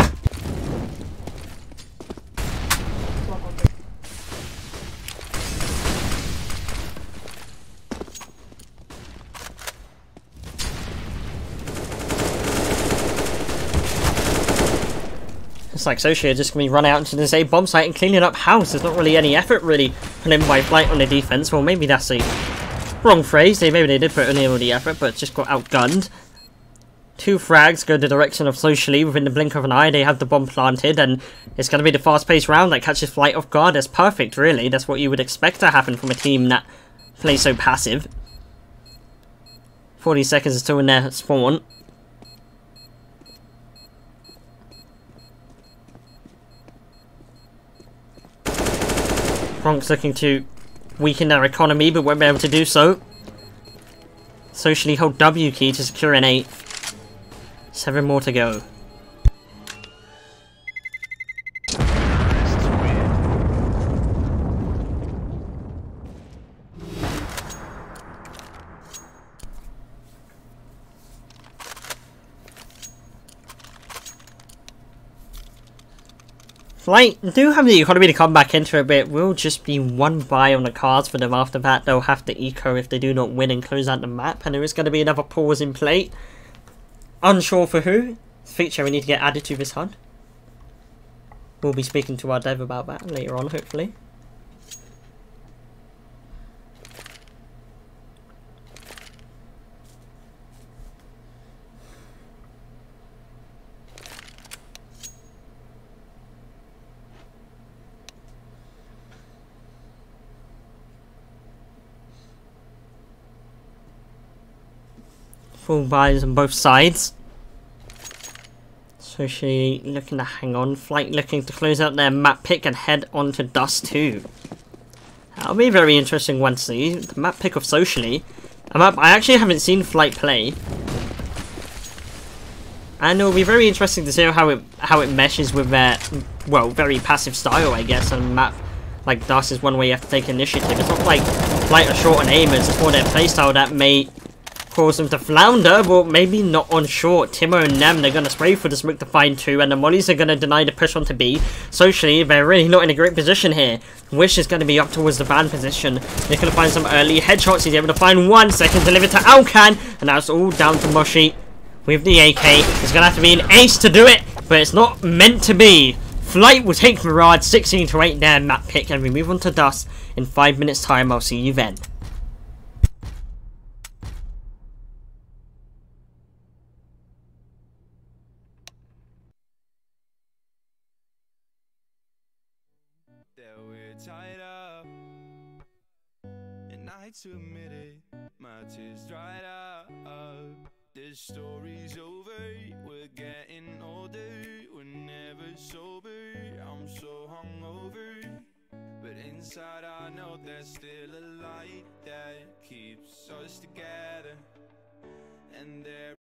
Speaker 2: It's like Soshi are just going to be run out into this A bomb site and cleaning up house. There's not really any effort really put in by Flight on the defense. Well, maybe that's the wrong phrase. Maybe they did put in all the effort, but just got outgunned. 2 frags go the direction of Socially within the blink of an eye. They have the bomb planted, and it's going to be the fast-paced round that catches Flight off guard. That's perfect, really. That's what you would expect to happen from a team that plays so passive. 40 seconds is still in their spawn. Bronx looking to weaken their economy, but won't be able to do so. Socially hold W key to secure an 8. 7 more to go.
Speaker 1: Terrorists win.
Speaker 2: Flight do have the economy to come back into a bit. Will just be 1 buy on the cards for them. After that, they'll have to eco if they do not win and close out the map. And there is going to be another pause in play. Unsure for who. Feature we need to get added to this HUD. We'll be speaking to our dev about that later on, hopefully. Full buys on both sides. So she looking to hang on. Flight looking to close out their map pick and head on to Dust 2. That'll be a very interesting one to see. The map pick of Socially. A map I actually haven't seen Flight play. And it'll be very interesting to see how it meshes with their, well, very passive style, I guess. And a map like Dust is one where you have to take initiative. It's not like Flight are short on aimers. It's more their playstyle that may cause them to flounder, but maybe not on short. Timo and Nem, they're going to spray for the smoke to find 2, and the mollies are going to deny the push onto B. Socially, they're really not in a great position here. Wish is going to be up towards the van position. They're going to find some early headshots. He's able to find 1 second delivered to Alcan, and that's all down to Moshi with the AK. It's going to have to be an ace to do it, but it's not meant to be. Flight will take Mirage 16-8 there, map pick, and we move on to Dust in 5 minutes time. I'll see you then.
Speaker 3: That we're tied up, and I hate to admit it, my tears dried up. This story's over, we're getting older, we're never sober. I'm so hungover, but inside I know there's still a light that keeps us together, and there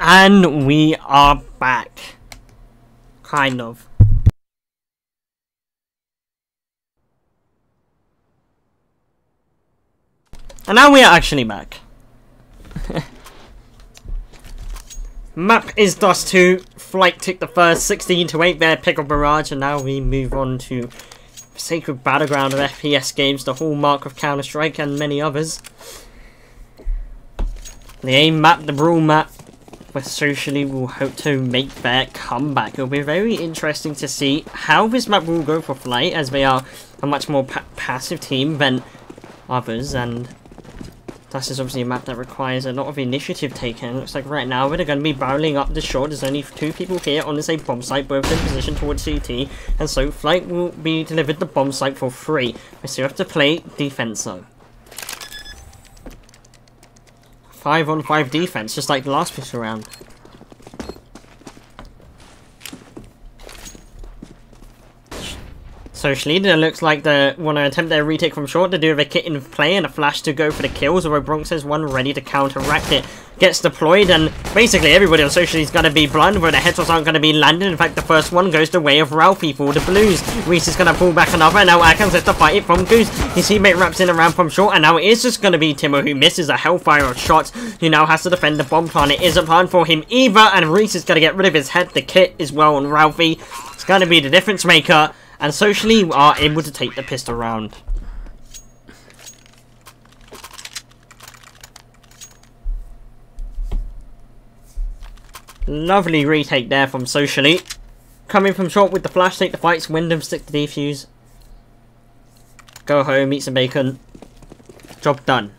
Speaker 2: And we are back. Kind of. And now we are actually back. Map is Dust 2. Flight took the first 16-8 there, pick up Barrage, and now we move on to Sacred Battleground of FPS games, the hallmark of Counter-Strike and many others. The aim map, the brawl map, where Socially will hope to make their comeback. It'll be very interesting to see how this map will go for Flight, as they are a much more passive team than others, and this is obviously a map that requires a lot of initiative taken. It looks like right now they're going to be barreling up the short. There's only 2 people here on this bomb site, both in position towards CT, and so Flight will be delivered the bomb site for free. We still have to play defense though. 5-on-5 defense, just like the last pistol round. Socially, it looks like they want to attempt their retake from short to do with a kit in play and a flash to go for the kills, although Bronx has one ready to counteract it. Gets deployed, and basically everybody on Socially is going to be blind, where the headshots aren't going to be landed. In fact, the first one goes the way of Ralphie for the Blues. Reese is going to pull back another, and now Akans has to fight it from Goose. His teammate wraps in around from short, and now it is just going to be Timo who misses a hellfire of shots, who now has to defend the bomb plant. It isn't planned for him either, and Reese is going to get rid of his head. The kit as well on Ralphie. It's going to be the difference maker. And Socially are able to take the pistol round. Lovely retake there from Socially. Coming from short with the flash, take the fights. Wyndham stick the defuse. Go home, eat some bacon. Job done.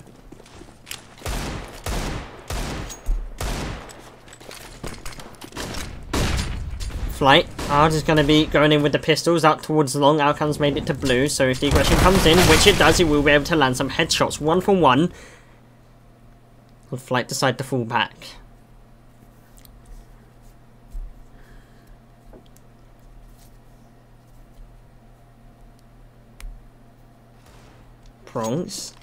Speaker 2: Flight are just going to be going in with the pistols out towards long. Alcan's made it to blue, so if the aggression comes in, which it does, it will be able to land some headshots. 1 for 1. Will Flight decide to fall back? Bronx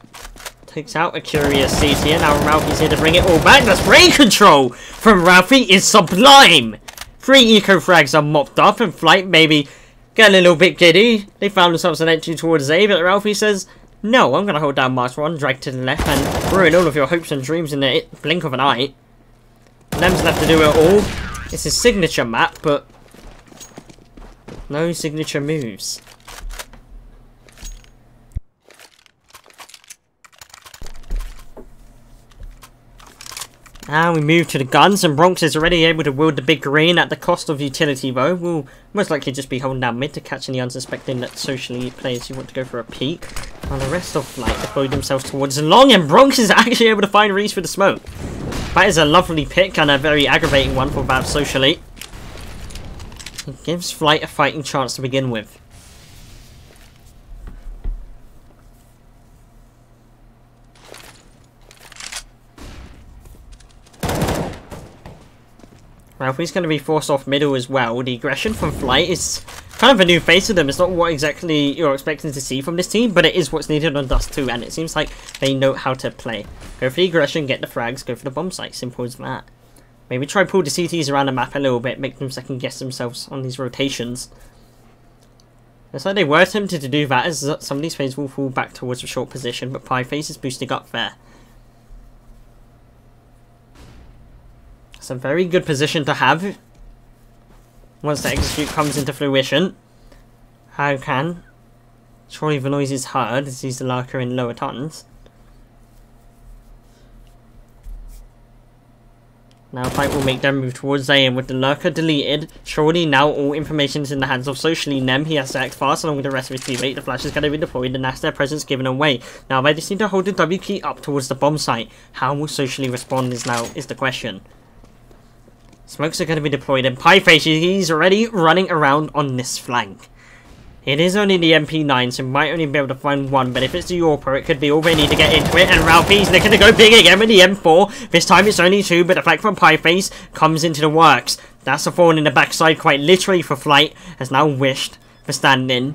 Speaker 2: takes out a curious CT, and now Ralphie's here to bring it all back. The spray control from Ralphie is sublime. 3 eco frags are mopped up, and Flight maybe get a little bit giddy. They found themselves an entry towards A, but Ralphie says, no, I'm going to hold down Mark 1, drag to the left, and ruin all of your hopes and dreams in the blink of an eye. Lem's left to do it all. It's his signature map, but no signature moves. Now we move to the guns, and Bronx is already able to wield the big green at the cost of utility though. Will most likely just be holding down mid to catch any unsuspecting that Socially players who want to go for a peek. While the rest of Flight deploy themselves towards long, and Bronx is actually able to find Reese with the smoke. That is a lovely pick and a very aggravating one for Bab Socially. It gives Flight a fighting chance to begin with. Ralphie's going to be forced off middle as well. The aggression from Flight is kind of a new face to them. It's not what exactly you're expecting to see from this team, but it is what's needed on Dust 2, and it seems like they know how to play. Go for the aggression, get the frags, go for the bomb site. Simple as that. Maybe try pull the CTs around the map a little bit, make them second guess themselves on these rotations. Looks like they were tempted to do that, as some of these players will fall back towards a short position, but Pieface is boosting up there. It's a very good position to have once the execute comes into fruition. How can? Surely the noise is heard as he's the lurker in lower tons. Now Fight will make their move towards A, and with the lurker deleted, surely now all information is in the hands of Socially Nem. He has to act fast along with the rest of his teammate. The flash is going to be deployed, and that's their presence given away. Now they just need to hold the W key up towards the bomb site. How will Socially respond is the question. Smokes are going to be deployed, and Pieface, he's already running around on this flank. It is only the MP9, so might only be able to find one, but if it's the Yorper, it could be all they need to get into it, and Ralphie's looking to go big again with the M4. This time it's only 2, but the flank from Pieface comes into the works. That's a thorn in the backside, quite literally for Flight, has now wished for standing.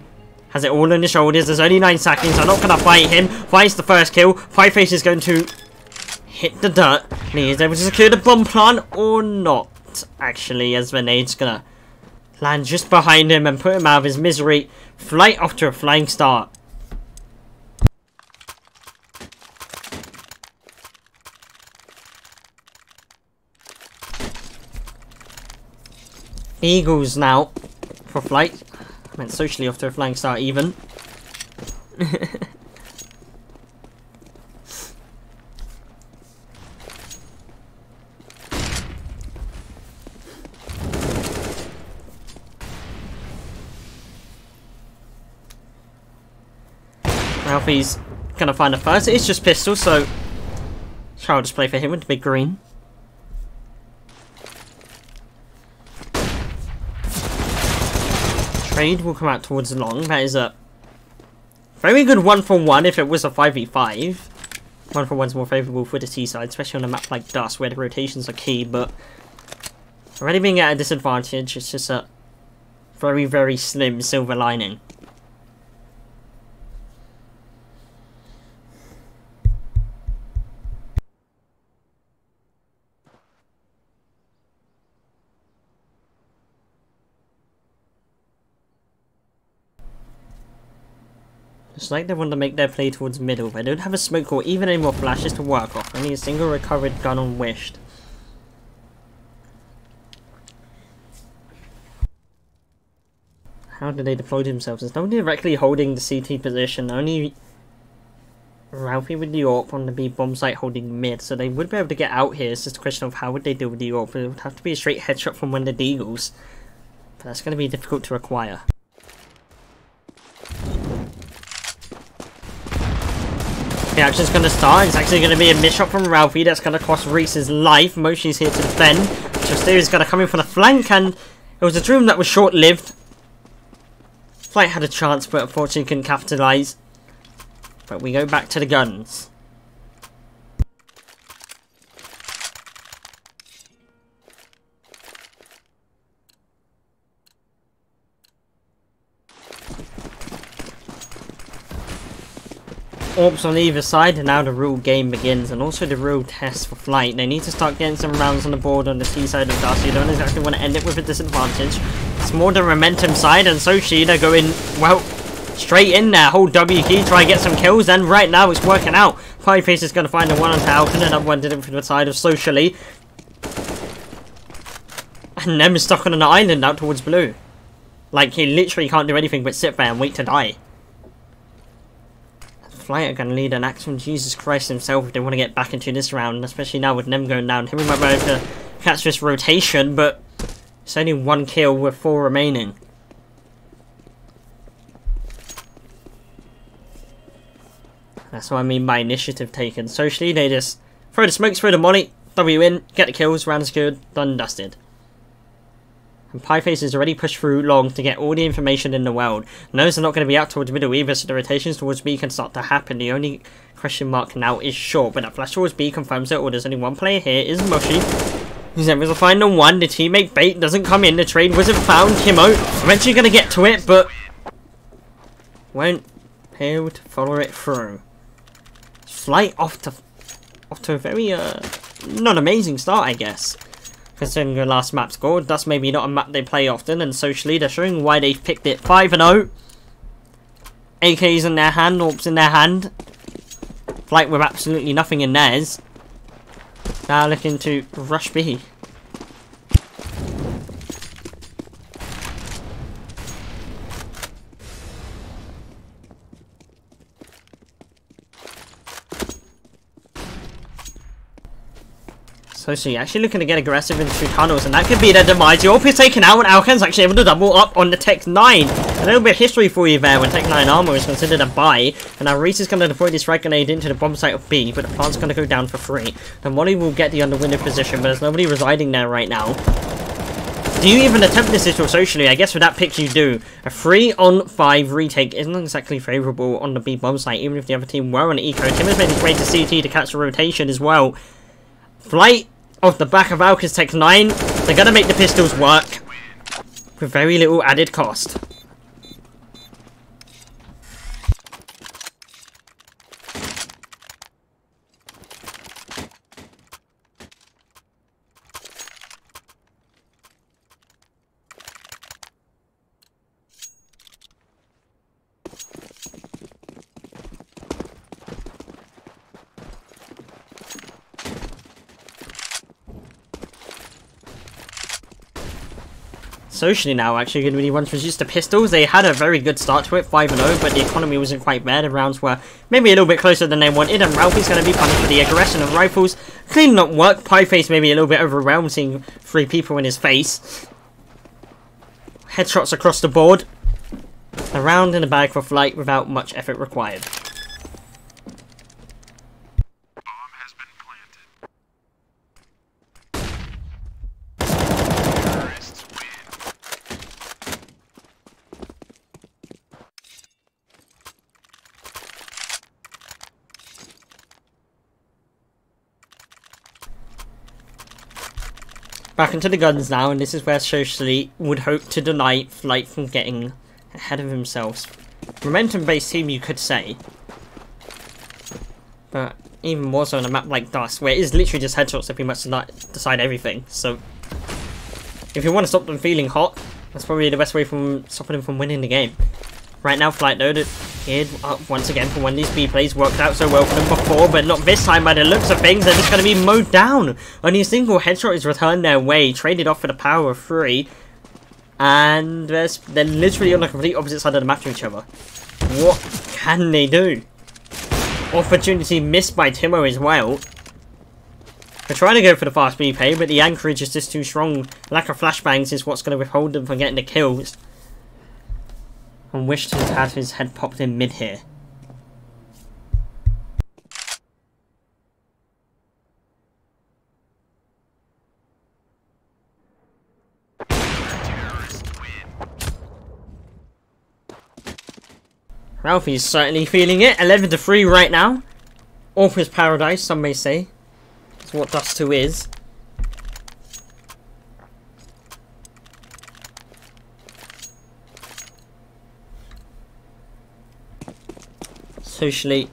Speaker 2: Has it all on his shoulders. There's only 9 seconds. I'm not going to fight him. Fights the first kill. Pieface is going to hit the dirt. And he is able to secure the bomb plant or not, actually, as Rene's gonna land just behind him and put him out of his misery. Flight off to a flying start. Eagles now for flight. I meant socially off to a flying start even. Ralphie's gonna find a first. It's just pistol, so I'll just play for him with the big green. Trade will come out towards long. That is a very good 1-for-1 if it was a 5v5. 1-for-1's more favourable for the T-side, especially on a map like Dust where the rotations are key, but already being at a disadvantage, it's just a very, very slim silver lining. It's like they want to make their play towards middle. They don't have a smoke or even any more flashes to work off. Only a single recovered gun on Wished. How did they deploy themselves? There's no one directly holding the CT position. Only Ralphie with the AWP on the B bomb site holding mid. So they would be able to get out here. It's just a question of how would they deal with the AWP. It would have to be a straight headshot from one of the Deagles. But that's going to be difficult to acquire. The action's going to start. It's actually going to be a miss shot from Ralphie. That's going to cost Reese's life. Moshi's here to defend. Justeeri's going to come in from the flank, and it was a dream that was short-lived. Flight had a chance, but unfortunately couldn't capitalise. But we go back to the guns. AWPs on either side, and now the real game begins, and also the real test for Flight. They need to start getting some rounds on the board on the T side of Dust. You don't exactly want to end it with a disadvantage. It's more the momentum side, and so Sheena going, well, straight in there. Hold W key, try and get some kills, and right now it's working out. Pieface is going to find a one on Falcon, another one did it for the side of Socially. And them is stuck on an island out towards blue. Like, he literally can't do anything but sit there and wait to die. Flight are going to lead an action. Jesus Christ himself if they want to get back into this round, especially now with Nem going down. Him might be able to catch this rotation, but it's only one kill with 4 remaining. That's what I mean by initiative taken. Socially, they just throw the smokes, throw the molly, W in, get the kills, round is good, done, dusted. And Pieface has already pushed through long to get all the information in the world. Knows they're not going to be out towards middle either, so the rotations towards B can start to happen. The only question mark now is short, but that flash towards B confirms it, or there's only one player here, is Moshi. He's able to find the one, the teammate bait doesn't come in, the trade wasn't found. Kimo eventually going to get to it, but won't be able to follow it through. Flight off to a very, not amazing start, I guess. Considering the last map scored, that's maybe not a map they play often, and socially they're showing why they've picked it. 5-0. AKs in their hand, AWPs in their hand. Flight with absolutely nothing in theirs. Now looking to rush B. So actually looking to get aggressive into tunnels, and that could be their demise. The AWP is taken out, and Alkan's actually able to double up on the Tech 9. A little bit of history for you there when Tech 9 armor is considered a buy. And now Reese is going to deploy this frag grenade into the bomb site of B, but the plant's going to go down for free. The Molly will get the underwindow position, but there's nobody residing there right now. Do you even attempt this issue socially? I guess with that pick you do. A 3-on-5 retake isn't exactly favourable on the B bomb site, even if the other team were on Eco. Tim has made his way to CT to catch the rotation as well. Flight off the back of Alka's Tech 9. They're going to make the pistols work with very little added cost. Socially now, actually, going to be ones reduced to pistols. They had a very good start to it, 5-0, but the economy wasn't quite there. The rounds were maybe a little bit closer than they wanted, and Ralphie's going to be punished for the aggression of rifles. Clearly not work. Pieface maybe a little bit overwhelmed seeing 3 people in his face. Headshots across the board. A round in the bag for Flight without much effort required.
Speaker 1: Bomb has been planted. Terrorists win.
Speaker 2: Back into the guns now, and this is where Socially would hope to deny Flight from getting ahead of himself. Momentum-based team, you could say. But even more so on a map like Dust, where it is literally just headshots that pretty much decide everything. So, if you want to stop them feeling hot, that's probably the best way from stopping them from winning the game. Right now, Flight though, geared up once again for when these B plays worked out so well for them before, but not this time by the looks of things. They're just going to be mowed down. Only a single headshot is returned their way, traded off for the power of 3. And they're literally on the complete opposite side of the map to each other. What can they do? Opportunity missed by Timo as well. They're trying to go for the fast B play, but the anchorage is just too strong. Lack of flashbangs is what's going to withhold them from getting the kills. And Wish to have his head popped in mid here. Ralphie's certainly feeling it. 11-3 right now. Orpheus Paradise, some may say. That's what Dust 2 is. Socially,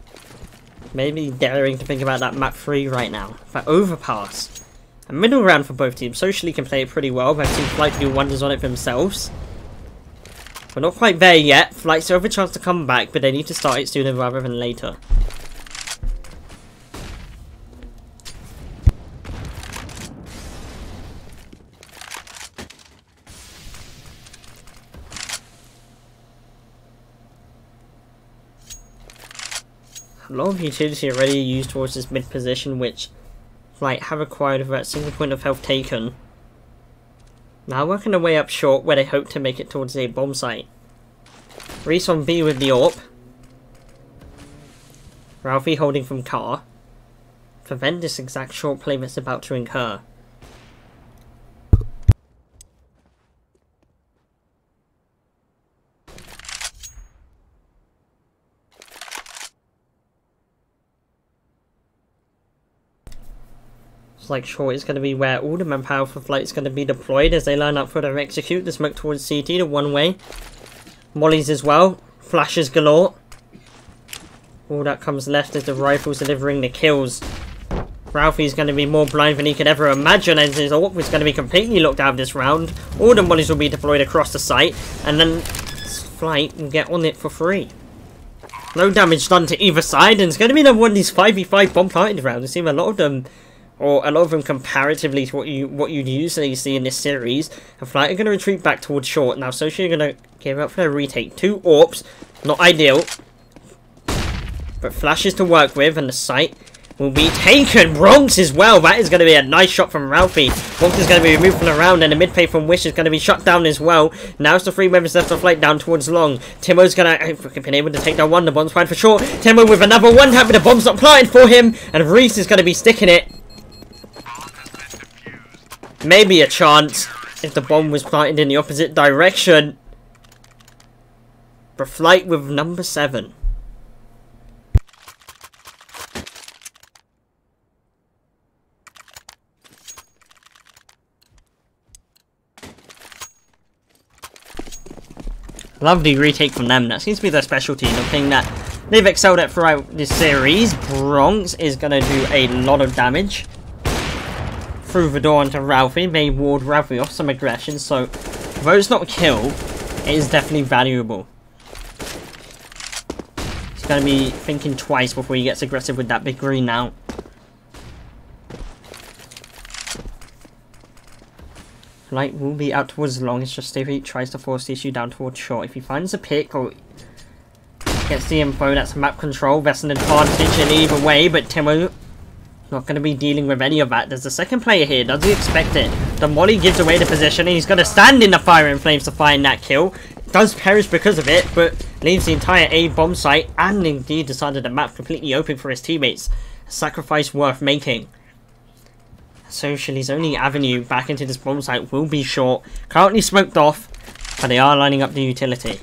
Speaker 2: maybe daring to think about that map 3 right now. That overpass. A middle ground for both teams. Socially can play it pretty well, but Team Flight can do wonders on it themselves. We're not quite there yet. Flight still have a chance to come back, but they need to start it sooner rather than later. A lot of utility already used towards this mid position, which Flight have acquired with that single point of health taken. Now working their way up short, where they hope to make it towards a bomb site. Reese on B with the AWP. Ralphie holding from car. Prevent this exact short play that's about to incur. Like short is going to be where all the manpower for Flight is going to be deployed as they line up for their execute. The smoke towards CT, the one way. Mollies as well. Flashes galore. All that comes left is the rifles delivering the kills. Ralphie's going to be more blind than he could ever imagine as his AWP is going to be completely locked out of this round. All the mollies will be deployed across the site and then Flight will get on it for free. No damage done to either side, and it's going to be another one of these 5v5 bomb planted rounds. We've seen a lot of them, or a lot of them comparatively to what you'd usually see in this series. And Flight are going to retreat back towards short. Now Sochi are going to give up for their retake. 2 AWPs, not ideal, but flashes to work with, and the site will be taken. Bronx as well. That is going to be a nice shot from Ralphie. Bronx is going to be removed from the round, and the mid play from Wish is going to be shut down as well. Now it's the 3 members left of Flight down towards long. Timo's going to have been able to take that one. The bomb's fine for sure. Timo with another one tap, but the bomb's not planted for him, and Reese is going to be sticking it. Maybe a chance if the bomb was planted in the opposite direction. But Flight with number 7. Lovely retake from them. That seems to be their specialty. The thing that they've excelled at throughout this series. Bronx is going to do a lot of damage through the door onto Ralphie. May ward Ralphie off some aggression. So, though it's not a kill, it is definitely valuable. He's going to be thinking twice before he gets aggressive with that big green now. Flight will be out towards long. It's just if he tries to force the issue down towards short. If he finds a pick or gets the info, that's map control. That's an advantage in either way, but Timo not going to be dealing with any of that. There's a second player here. Does he expect it? The molly gives away the position, and he's going to stand in the fire and flames to find that kill. Does perish because of it, but leaves the entire A bomb site, and indeed decided the map completely open for his teammates. A sacrifice worth making. Socially's only avenue back into this bomb site will be short. Currently smoked off, but they are lining up the utility.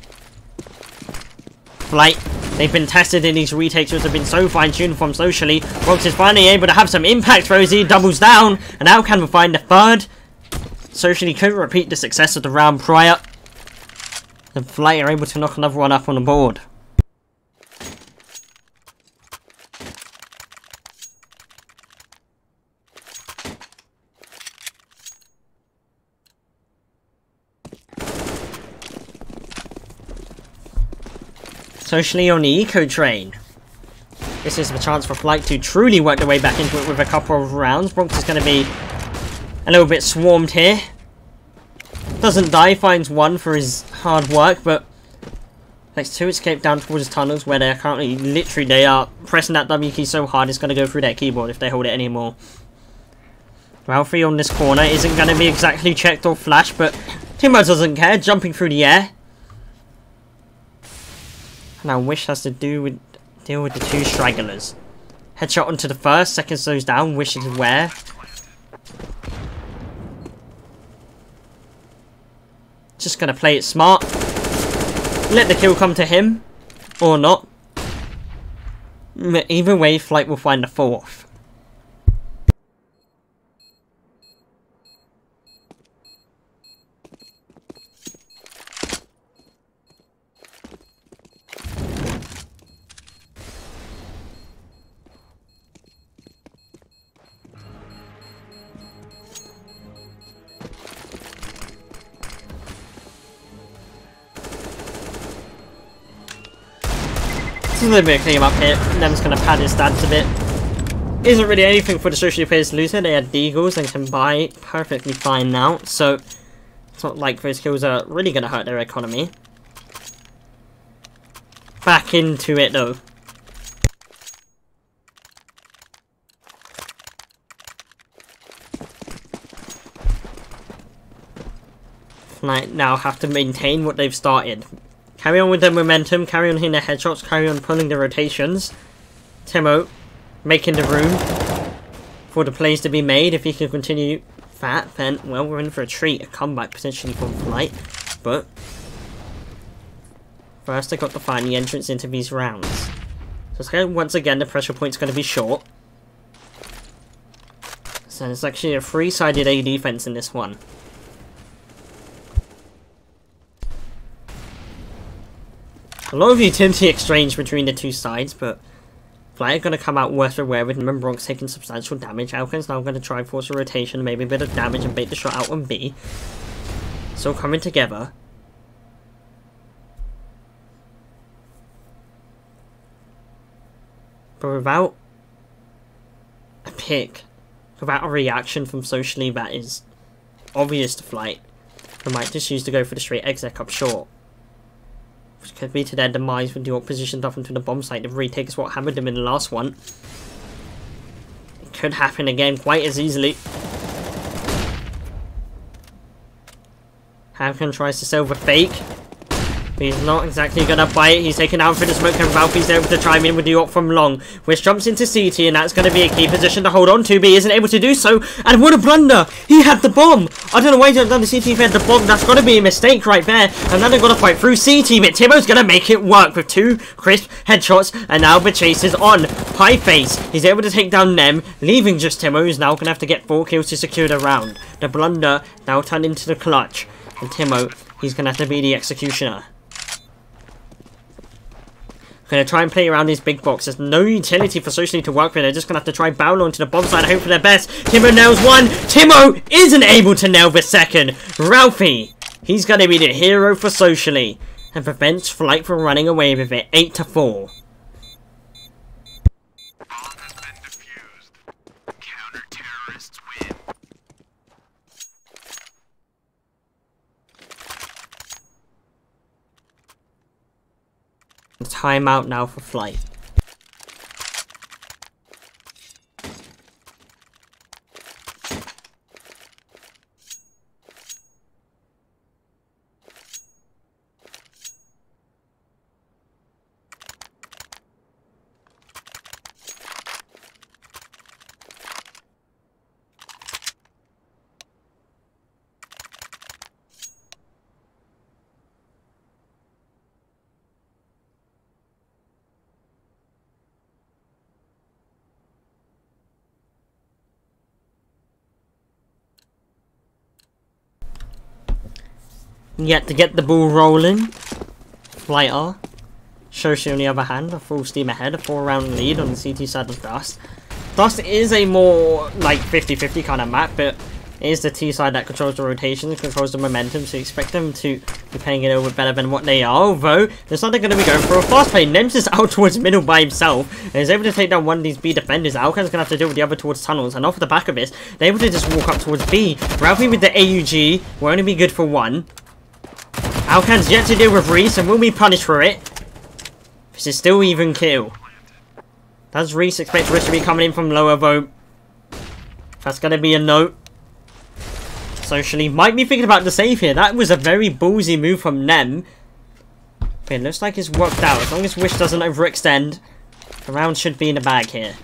Speaker 2: Flight. They've been tested in these retakes, which have been so fine-tuned from Socially. Bronx is finally able to have some impact. Rosie doubles down, and now can we find the third. Socially couldn't repeat the success of the round prior. The Flight are able to knock another one up on the board. Socially on the eco train. This is the chance for Flight to truly work their way back into it with a couple of rounds. Bronx is going to be a little bit swarmed here. Doesn't die, finds one for his hard work, but makes two escape down towards the tunnels where they're currently, literally, they are pressing that W key so hard it's going to go through their keyboard if they hold it anymore. Ralphie on this corner isn't going to be exactly checked or flashed, but Timo doesn't care, jumping through the air. Now Wish has to deal with the two stragglers. Headshot onto the first, second slows down, Wish is aware. Just gonna play it smart. Let the kill come to him. Or not. Either way, Flight will find the fourth. A little bit of clean up here. Nem's going to pad his stats a bit. Isn't really anything for the socially players to lose here. They had deagles and can buy perfectly fine now. So it's not like those kills are really going to hurt their economy. Back into it though. Flight now have to maintain what they've started. Carry on with their momentum, carry on hitting their headshots, carry on pulling the rotations. Timo making the room for the plays to be made. If he can continue that, then, well, we're in for a treat. A comeback potentially from Flight. But first, I got to find the entrance into these rounds. So once again, the pressure point's going to be short. So it's actually a three-sided A defense in this one. A lot of utility exchange between the two sides, but Flight are going to come out worse for wear with him and Bronx taking substantial damage. Alkin's now going to try force a rotation, maybe a bit of damage and bait the shot out on B. Still coming together. But without a pick, without a reaction from Socially that is obvious to Flight, they might just choose to go for the straight exec up short. Which could be to their demise with the AWP positioned up into the bomb site. The retake is what hammered them in the last one. It could happen again quite as easily. Havkan tries to sell the fake. But he's not exactly gonna buy it. He's taken out for the smoke and Valky's able to chime in with the AWP from long. Wish jumps into CT and that's gonna be a key position to hold on to, but he isn't able to do so. And what a blunder! He had the bomb! I don't know why he didn't done the CT if he had the bomb. That's gotta be a mistake right there. And then they've got to fight through CT, but Timo's gonna make it work with two crisp headshots. And now the chase is on. Pie face. He's able to take down Nem, leaving just Timo, who's now gonna have to get 4 kills to secure the round. The blunder now turned into the clutch. And Timo, he's gonna have to be the executioner. Gonna try and play around these big box. There's no utility for Socially to work with. They're just gonna have to try barrel onto the bomb side and hope for their best. Timo nails one. Timo isn't able to nail the second. Ralphie, he's gonna be the hero for Socially and prevents Flight from running away with it. 8-4.
Speaker 1: Bomb has been defused. Counter-terrorists win.
Speaker 2: Timeout now for Flight. Yet to get the ball rolling, Flight are. Shoshi on the other hand, a full steam ahead, a 4-round lead on the CT side of Dust. Dust is a more like 50-50 kind of map, but it is the T side that controls the rotations, controls the momentum, so you expect them to be playing it a little bit better than what they are, although they're not going to be going for a fast play. Nems is out towards middle by himself, and is able to take down one of these B defenders. Alkan's going to have to deal with the other towards tunnels, and off the back of this, they're able to just walk up towards B. Ralphie with the AUG will only be good for one. Alkan's yet to deal with Reese and will be punished for it. This is still even kill. Does Reese expect Reese to be coming in from lower though? That's going to be a no. Socially might be thinking about the save here. That was a very ballsy move from Nem. But it looks like it's worked out. As long as Wish doesn't overextend, the round should be in the bag here.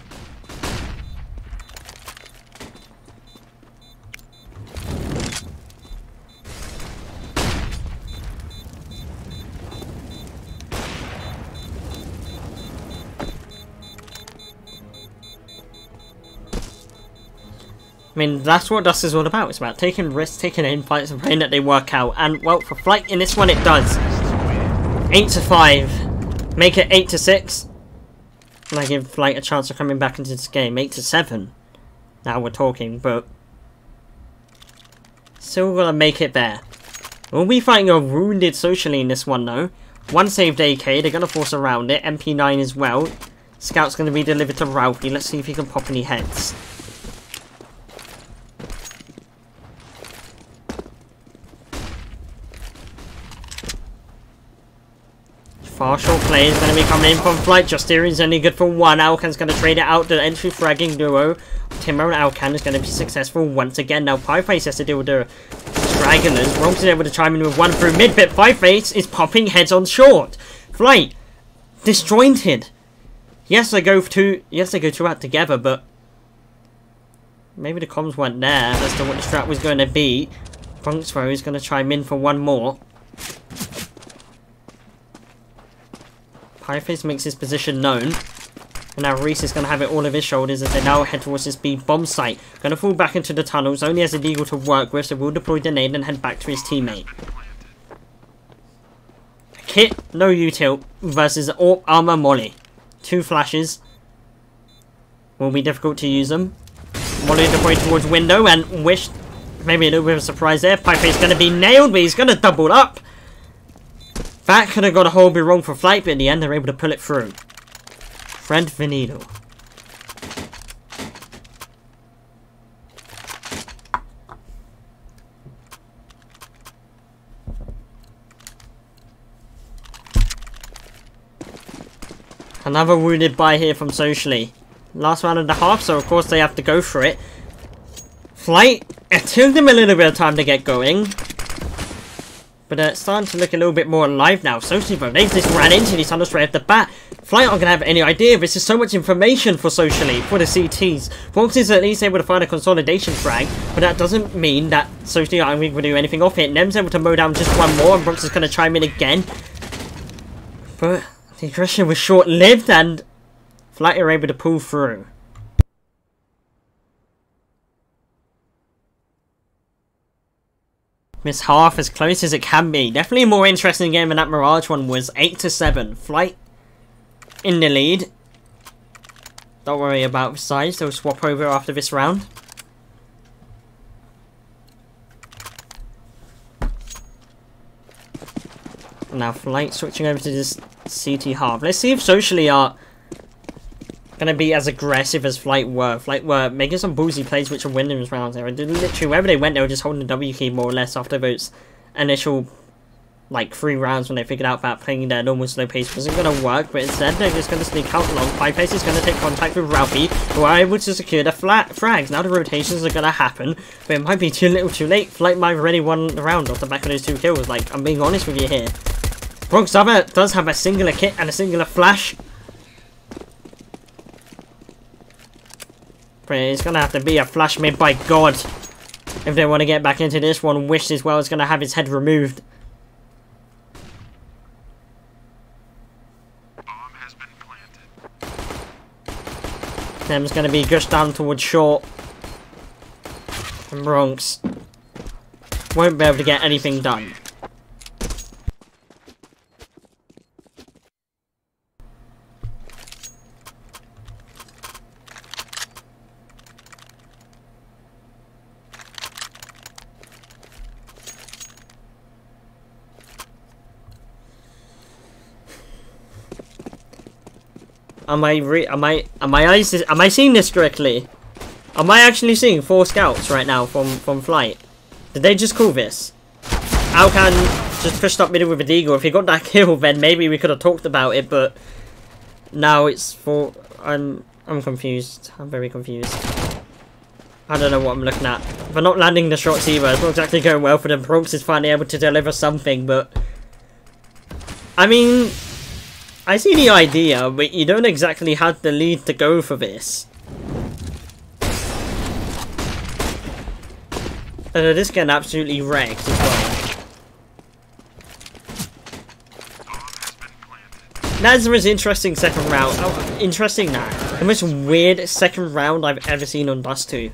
Speaker 2: I mean, that's what Dust is all about. It's about taking risks, taking in fights, and praying that they work out. And, well, for Flight in this one, it does. 8-5. Make it 8-6. And I give Flight a chance of coming back into this game. 8-7. Now we're talking, but still gonna make it there. We'll be fighting a wounded Socially in this one, though. One saved AK. They're gonna force around it. MP9 as well. Scout's gonna be delivered to Ralphie. Let's see if he can pop any heads. Far short play is going to be coming in from Flight. Justerian's only good for one. Alkan's going to trade it out. The entry fragging duo, Timber and Alkan, is going to be successful once again. Now, Pieface has to deal with the Stragglers. Ronks is able to chime in with one through mid, but Pieface is popping heads on short. Flight, disjointed. Yes, they go two out together, but maybe the comms weren't there as to what the strat was going to be. Bronx, though, is going to chime in for one more. Pieface makes his position known. And now Reese is going to have it all of his shoulders as they now head towards this B bomb site. Going to fall back into the tunnels. Only has a Deagle to work with, so will deploy the nade and head back to his teammate. Kit, no util, versus AWP Armor Molly. 2 flashes. Will be difficult to use them. Molly deployed towards window and Wish. Maybe a little bit of a surprise there. Pieface going to be nailed, but he's going to double up. That could have got a whole bit wrong for Flight, but in the end they're able to pull it through. Fred Venido. Another wounded buy here from Socially. Last round and a half, so of course they have to go for it. Flight, it took them a little bit of time to get going. But it's starting to look a little bit more alive now. Socially, though, they just ran into these tunnels straight off the bat. Flight aren't going to have any idea. This is so much information for Socially, for the CTs. Fox is at least able to find a consolidation frag, but that doesn't mean that Socially aren't going to do anything off it. Nem's able to mow down just one more, and Bronx is going to chime in again. But the aggression was short-lived, and Flight are able to pull through. Miss half as close as it can be. Definitely a more interesting game than that Mirage one was. 8-7. Flight in the lead. Don't worry about size. They'll swap over after this round. Now Flight switching over to this CT half. Let's see if Socially are gonna be as aggressive as Flight were. Flight were making some ballsy plays which are winning those rounds there. And literally wherever they went, they were just holding the W key more or less after those initial like 3 rounds when they figured out that playing their normal slow pace wasn't going to work, but instead they're just going to sneak out long. Pieface is going to take contact with Ralphie, who are able to secure the frags. Now the rotations are going to happen, but it might be too little too late. Flight might have already won the round off the back of those 2 kills. Like, I'm being honest with you here. Bronx does have a singular kit and a singular flash, but it's going to have to be a flash made by God if they want to get back into this one. Wish as well is going to have his head removed. Them's going to be just down towards short. And Bronx won't be able to get anything done. Am I seeing this correctly? Am I actually seeing 4 scouts right now from flight? Did they just call this? Alcan just pushed up middle with a deagle. If he got that kill, then maybe we could have talked about it, but now it's 4. I'm confused. I'm very confused. I don't know what I'm looking at. They're not landing the shots either. It's not exactly going well for them. Bronx is finally able to deliver something, but I mean, I see the idea, but you don't exactly have the lead to go for this. And this getting absolutely wrecked as well. That's the most interesting second round. Oh, interesting that. The most weird second round I've ever seen on Dust 2.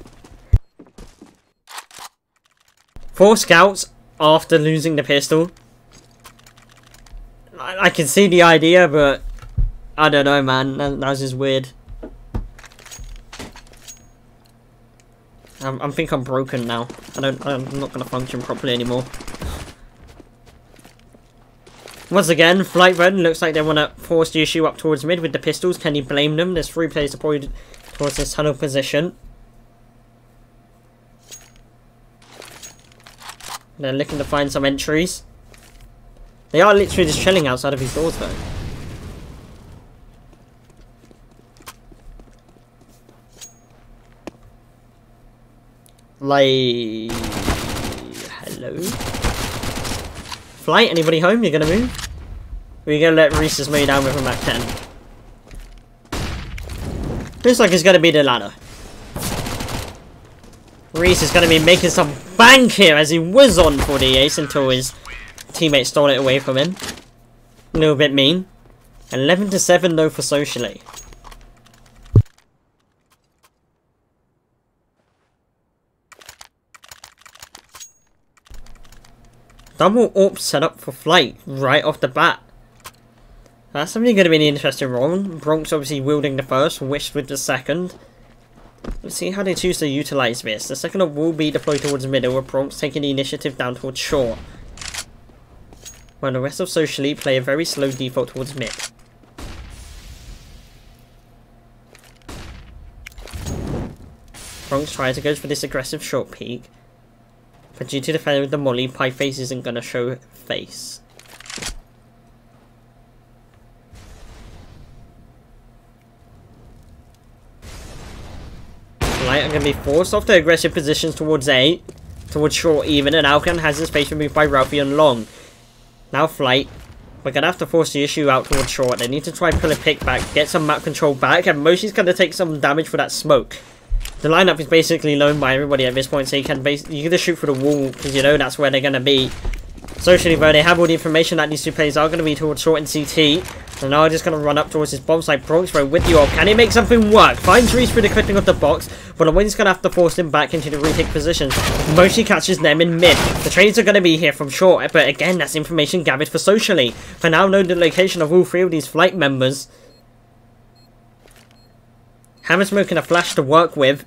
Speaker 2: 4 scouts after losing the pistol. I can see the idea, but I don't know, man. That's just weird. I think I'm broken now. I'm not gonna function properly anymore. Once again, Flight Red looks like they want to force the issue up towards mid with the pistols. Can you blame them? There's 3 players deployed towards this tunnel position. They're looking to find some entries. They are literally just chilling outside of his doors, though. Like, hello? Flight, anybody home? You're gonna move? Or are you gonna let Reese's mow you down with a Mac 10? Looks like it's gonna be the latter. Reese is gonna be making some bank here as he was on for the ace until his teammate stole it away from him. A little bit mean. 11-7 though for Socially. Double AWP set up for Flight right off the bat. That's something going to be an interesting round. Bronx obviously wielding the first, Wish with the second. Let's see how they choose to utilise this. The second AWP will be deployed towards the middle, with Bronx taking the initiative down towards short. While the rest of Socially play a very slow default towards mid. Bronx tries to go for this aggressive short peek. But due to the failure of the molly, Pieface isn't going to show face. Light are going to be forced off their aggressive positions towards A. Towards short even, and Alcan has his face removed by Ralphie and long. Now Flight. We're going to have to force the issue out towards short. They need to try and pull a pick back, get some map control back, and Moshi's going to take some damage for that smoke. The lineup is basically known by everybody at this point, so you can just shoot for the wall, because you know that's where they're going to be. Socially though, they have all the information that these 2 players are going to be towards short and CT. And now just going to run up towards his bomb site. Bronx with the AWP. Can he make something work? Finds Reese through the clipping of the box, but the wind's going to have to force him back into the retake position. Moshi catches them in mid. The trades are going to be here from short, but again, that's information gathered for Socially. For now, know the location of all 3 of these Flight members. Hammer Smoke and a flash to work with.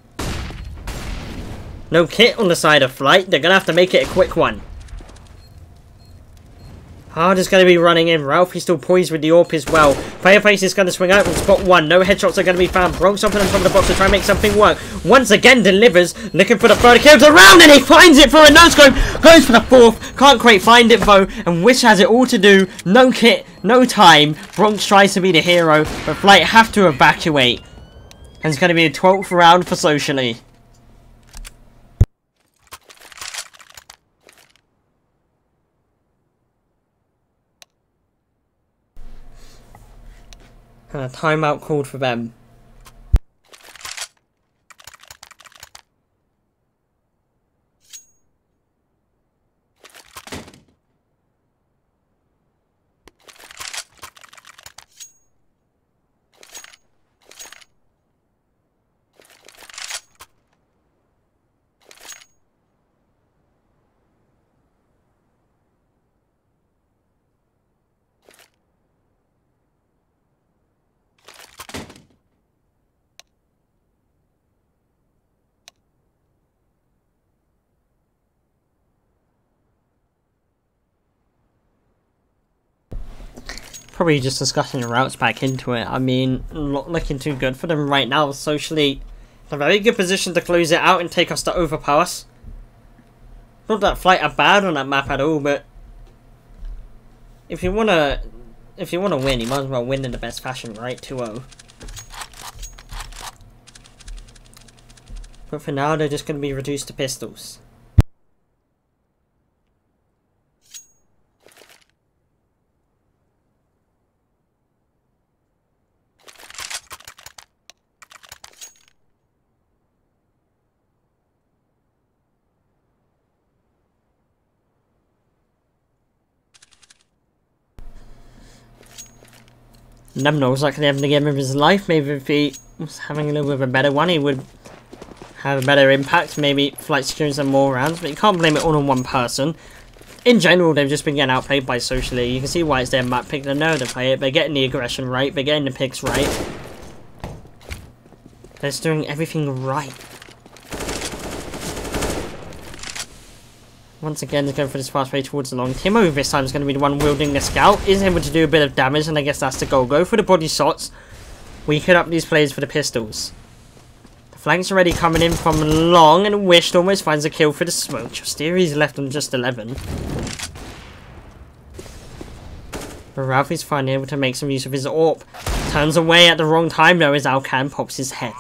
Speaker 2: No kit on the side of Flight. They're going to have to make it a quick one. Hard is going to be running in. Ralphie's still poised with the AWP as well. Fireface is going to swing out from spot 1. No headshots are going to be found. Bronx up on top of the box to try and make something work. Once again delivers. Looking for the third kill to round, and he finds it for a no-scope. Goes for the 4th. Can't quite find it though. And Wish has it all to do. No kit, no time. Bronx tries to be the hero, but Flight have to evacuate. And it's going to be a 12th round for Socially. And a timeout called for them. Probably just discussing the routes back into it. I mean, not looking too good for them right now. Socially, in a very good position to close it out and take us to overpass. Not that Flight are bad on that map at all, but if you wanna win, you might as well win in the best fashion, right? 2-0. But for now, they're just gonna be reduced to pistols. Never knows, like having the game of his life. Maybe if he was having a little bit of a better one, he would have a better impact. Maybe Flight securing some more rounds, but you can't blame it all on one person. In general, they've just been getting outplayed by Socially. You can see why it's their map pick. They know how to play it. They're getting the aggression right. They're getting the picks right. They're just doing everything right. Once again, they're going for this fast way towards the long. Timo this time is going to be the one wielding the scout. Is able to do a bit of damage, and I guess that's the goal. Go for the body shots. We could up these players for the pistols. The flank's already coming in from long, and Wished almost finds a kill for the smoke. Justeri's left on just 11. But Ralphie's finally able to make some use of his AWP. Turns away at the wrong time though as Alcan pops his head.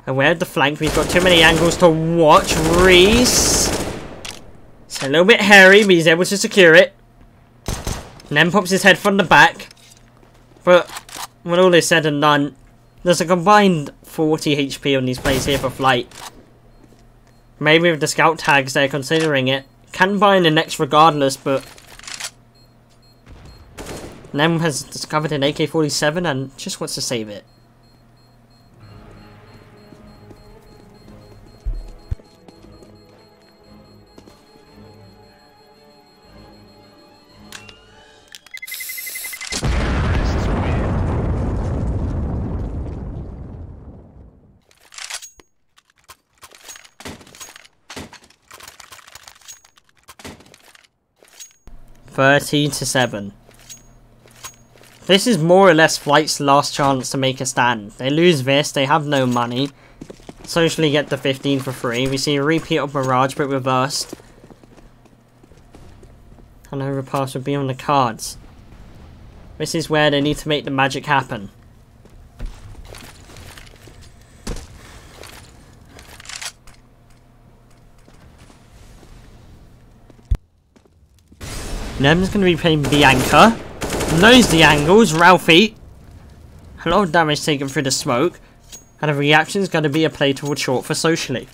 Speaker 2: Aware of the flank, we've got too many angles to watch. Reese. It's a little bit hairy, but he's able to secure it. And then pops his head from the back. But when all is said and done, there's a combined 40 HP on these players here for Flight. Maybe with the scout tags they're considering it. Can buy in the next regardless, but Nem has discovered an AK-47 and just wants to save it. (13-7). This is more or less Flight's last chance to make a stand. They lose this, they have no money. Socially get the 15 for free. We see a repeat of Mirage but reversed. An overpass would be on the cards. This is where they need to make the magic happen. Nem's going to be playing Bianca. Knows the angles. Ralphie. A lot of damage taken through the smoke. And a reaction is going to be a play towards short for Socially.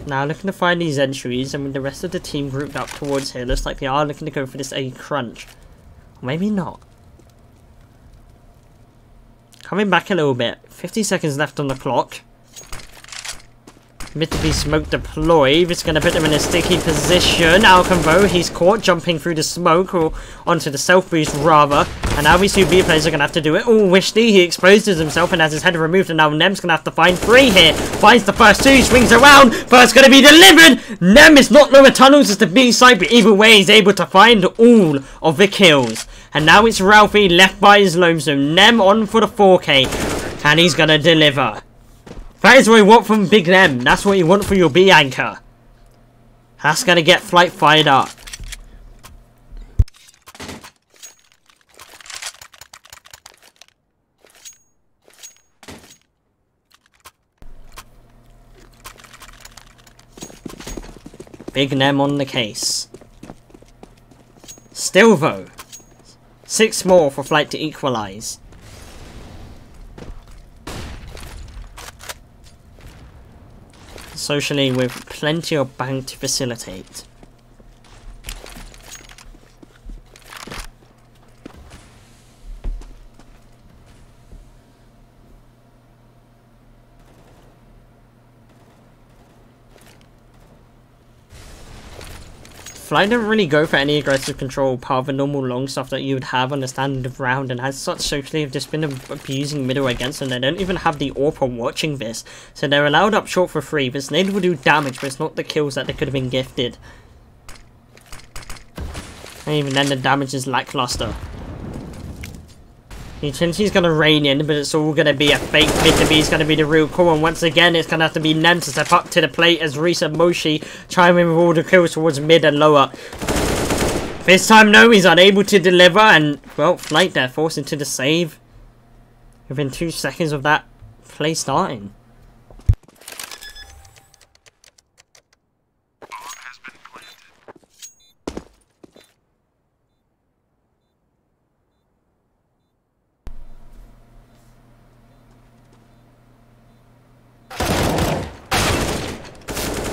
Speaker 2: Now looking to find these entries, and with the rest of the team grouped up towards here, looks like they are looking to go for this A crunch. Or maybe not. Coming back a little bit. 50 seconds left on the clock. Admittedly, smoke deployed. It's going to put him in a sticky position. Alconvo, he's caught jumping through the smoke, or onto the self boost rather. And now these two B players are going to have to do it. Oh, Wishley, he exposes himself and has his head removed. And now Nem's going to have to find 3 here. Finds the first 2, swings around. First going to be delivered. Nem is not lower tunnels, it's the B side, but either way, he's able to find all of the kills. And now it's Ralphie left by his lonesome. Nem on for the 4K. And he's going to deliver. That is what you want from Big Nem. That's what you want for your B anchor. That's going to get Flight fired up. Big Nem on the case. Still though, 6 more for Flight to equalise. Socially with plenty of bank to facilitate. Flight didn't really go for any aggressive control part of the normal long stuff that you would have on the standard round, and as such Socially have just been abusing middle against them. They don't even have the AWP watching this, so they're allowed up short for free. This nade will do damage, but it's not the kills that they could have been gifted. And even then the damage is lackluster. The Utility's going to rain in, but it's all going to be a fake. Mid to B is going to be the real call, and once again it's going to have to be Nem to step up to the plate as Risa Moshi trying with all the kills towards mid and lower. This time no, he's unable to deliver, and well, Flight there forced into the save within 2 seconds of that play starting.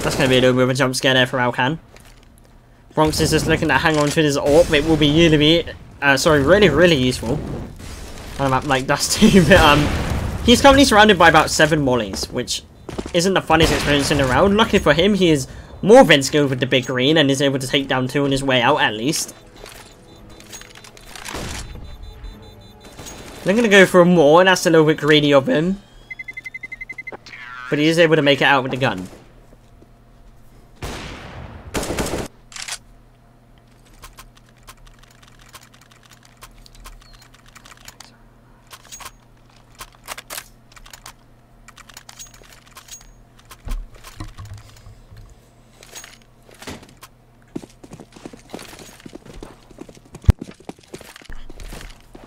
Speaker 2: That's going to be a little bit of a jump scare there for Alcan. Bronx is just looking to hang on to his AWP. It will be really useful on a map like Dusty. But he's currently surrounded by about 7 mollies, which isn't the funniest experience in the round. Luckily for him, he is more than skilled with the big green and is able to take down 2 on his way out at least. They're going to go for more, and that's a little bit greedy of him. But he is able to make it out with the gun.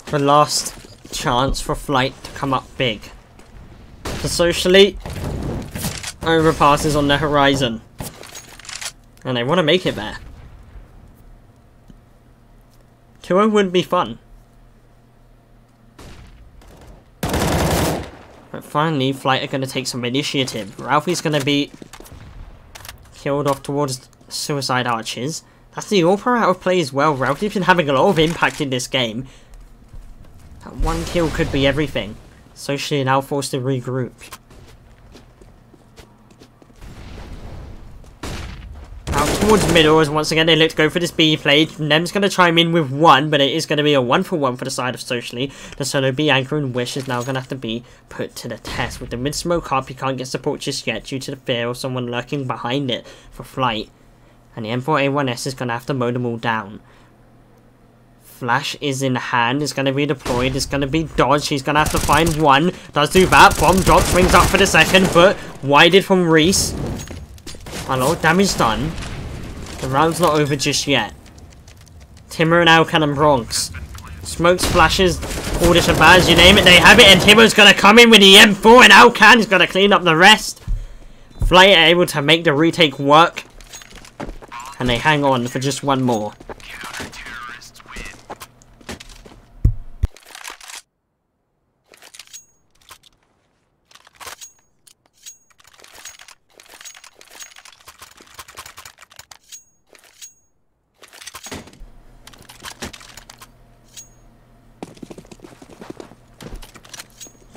Speaker 2: The last chance for Flight to come up big. So Socially, overpasses on the horizon. And they want to make it there. 2-0 would be fun. But finally, Flight are going to take some initiative. Ralphie's going to be killed off towards Suicide Arches. That's the AWP out of play as well. Ralphie's been having a lot of impact in this game. That 1 kill could be everything. Socially now forced to regroup. Out towards middle as once again they look to go for this B play. Nem's going to chime in with 1, but it is going to be a 1-for-1 for the side of Socially. The solo B anchor and Wish is now going to have to be put to the test. With the mid smoke up, he can't get support just yet due to the fear of someone lurking behind it for Flight. And the M4A1S is going to have to mow them all down. Flash is in hand, it's going to be deployed, it's going to be dodged, he's going to have to find 1, does do that, bomb drop, swings up for the second, but wided from Reese. A lot of damage done. The round's not over just yet. Timur and Alcan and Bronx. Smokes, flashes, all the Shabazz, you name it, they have it, and Timur's going to come in with the M4, and Alcan is going to clean up the rest. Flight are able to make the retake work, and they hang on for just 1 more.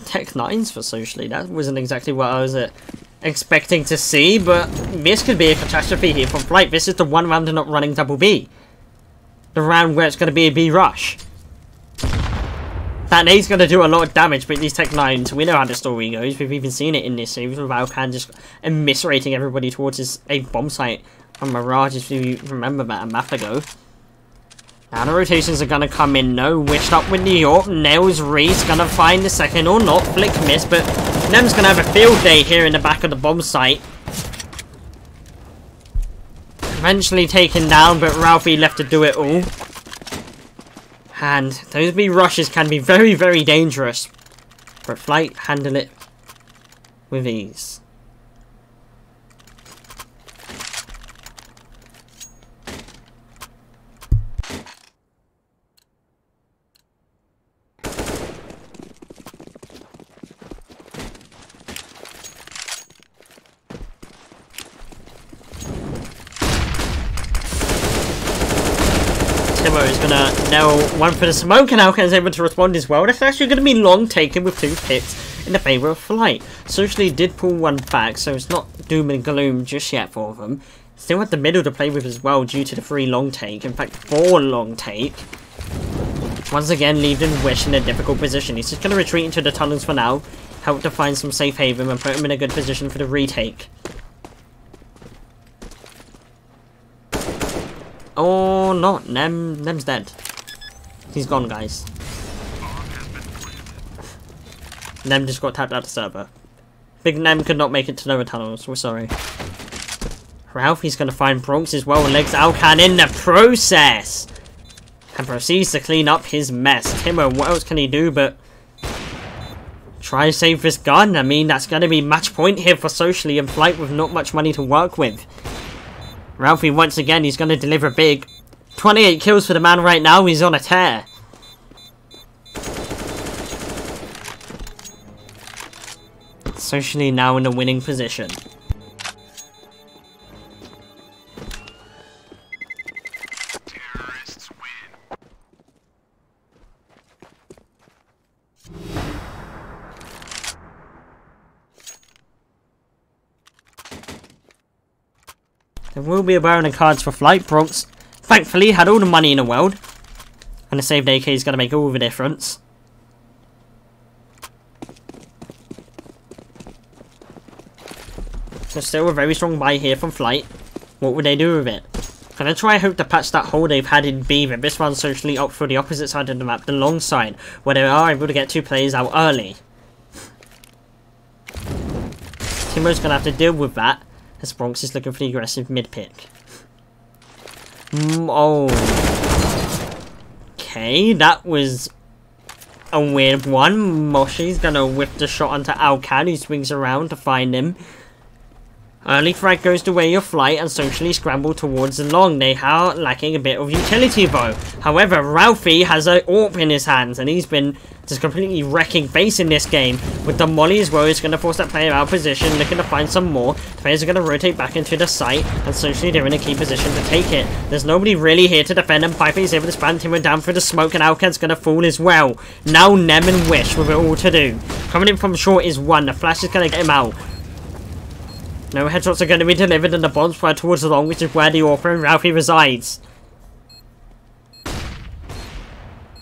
Speaker 2: Tech 9s for Socially, that wasn't exactly what I was expecting to see, but this could be a catastrophe here from Flight. This is the one round they're not running double B. The round where it's going to be a B rush. That A's going to do a lot of damage, but these Tech 9s, we know how the story goes. We've even seen it in this series with Alcan just eviscerating everybody towards his A bomb site on Mirage, if you remember that a map ago. Now the rotations are going to come in, no. Wished up with New York. Nails Reese going to find the second or not. Flick miss, but Nem's going to have a field day here in the back of the bomb site. Eventually taken down, but Ralphie left to do it all. And those B rushes can be very, very dangerous. But Flight handle it with ease. Is gonna nail one for the smoke, and Alcan's able to respond as well. That's actually gonna be long taken with 2 picks in the favour of Flight. Socially did pull one back, so it's not doom and gloom just yet for them. Still had the middle to play with as well due to the 3 long take. In fact, 4 long take. Once again, leaving Wish in a difficult position. He's just gonna retreat into the tunnels for now, help to find some safe haven and put him in a good position for the retake. Oh, not Nem's dead. He's gone, guys. Nem just got tapped out the server. Big Nem could not make it to lower tunnels. We're sorry. Ralphie's gonna find Bronx as well and legs Alcan in the process. And proceeds to clean up his mess. Timo, what else can he do but try to save this gun? I mean, that's gonna be match point here for Socially and Flight with not much money to work with. Ralphie, once again, he's going to deliver big. 28 kills for the man right now. He's on a tear. Socially now in a winning position.
Speaker 1: Terrorists win.
Speaker 2: There will be a Baron and cards for Flight. Bronx, thankfully, had all the money in the world. And the saved AK is going to make all the difference. So still a very strong buy here from Flight. What would they do with it? Gonna try hope to patch that hole they've had in B, but this one's Socially up for the opposite side of the map, the long side, where they are able to get 2 players out early. Timo's gonna have to deal with that. As Bronx is looking for the aggressive mid-pick. Oh. Okay, that was a weird one. Moshi's gonna whip the shot onto Alcan, who swings around to find him. Early frag goes the way of Flight and Socially scramble towards the long. They are lacking a bit of utility though. However, Ralphie has an AWP in his hands and he's been just completely wrecking base in this game. With the molly as well, it's going to force that player out of position, looking to find some more. The players are going to rotate back into the site and Socially they're in a key position to take it. There's nobody really here to defend and Piper is able to spam Timo down through the smoke and Alcan's going to fall as well. Now Nem and Wish with it all to do. Coming in from short is one. The flash is going to get him out. No headshots are going to be delivered and the bombs fire towards the long, which is where the Orphan and Ralphie resides.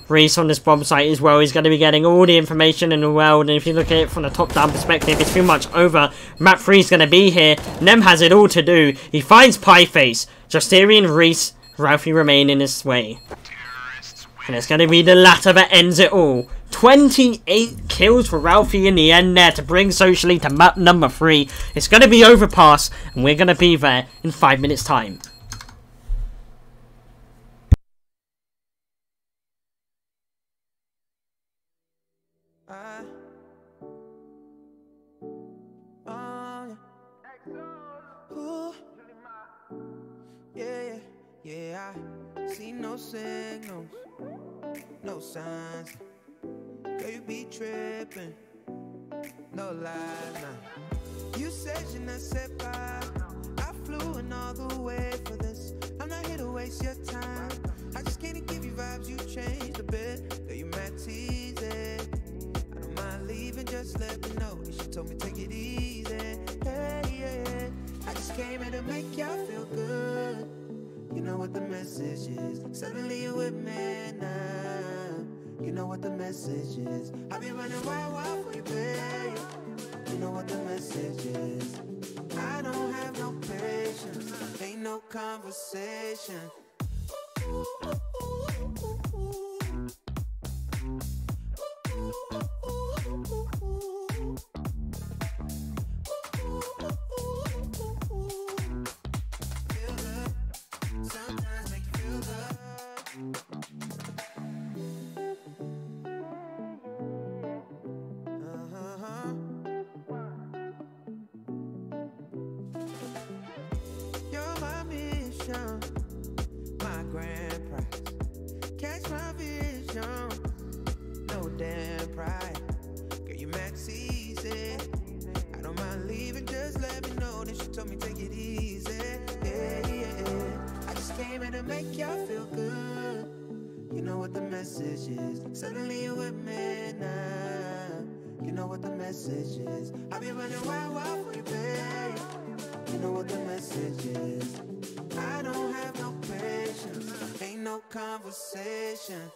Speaker 2: Reese on this bomb site as well. He's going to be getting all the information in the world, and if you look at it from the top-down perspective, it's pretty much over. Map 3 is going to be here. Nem has it all to do. He finds Pieface. Justirian, Reese, Ralphie remain in his way. And it's going to be the latter that ends it all. 28 kills for Ralphie in the end there to bring Socially to map number 3. It's going to be overpass, and we're going to be there in 5 minutes' time.
Speaker 3: Yeah, I see no signals, no signs. Girl, you be tripping, no lies, nah. You said you're not set by. I flew in all the way for this. I'm not here to waste your time. I just can't give you vibes, you changed a bit. Girl, you mad teasing. I don't mind leaving, just let me know. You should told me take it easy. Hey.
Speaker 4: just came here to make y'all feel good. You know what the message is. Suddenly you're with me now. You know what the message is. I'll be running wild for you, babe. You know what the message is. I don't have no patience. Ain't no conversation. You're my mission, my grand prize. Catch my vision, no damn pride. Girl, you max easy. I don't mind leaving, just let me know. Then she told me take it easy. Yeah, yeah. I just came here to make y'all feel good. You know what the message is. Suddenly you're with me now. You know what the message is. I'll be running wild for you, babe. You know what the message is. I don't have no patience. Ain't no conversation.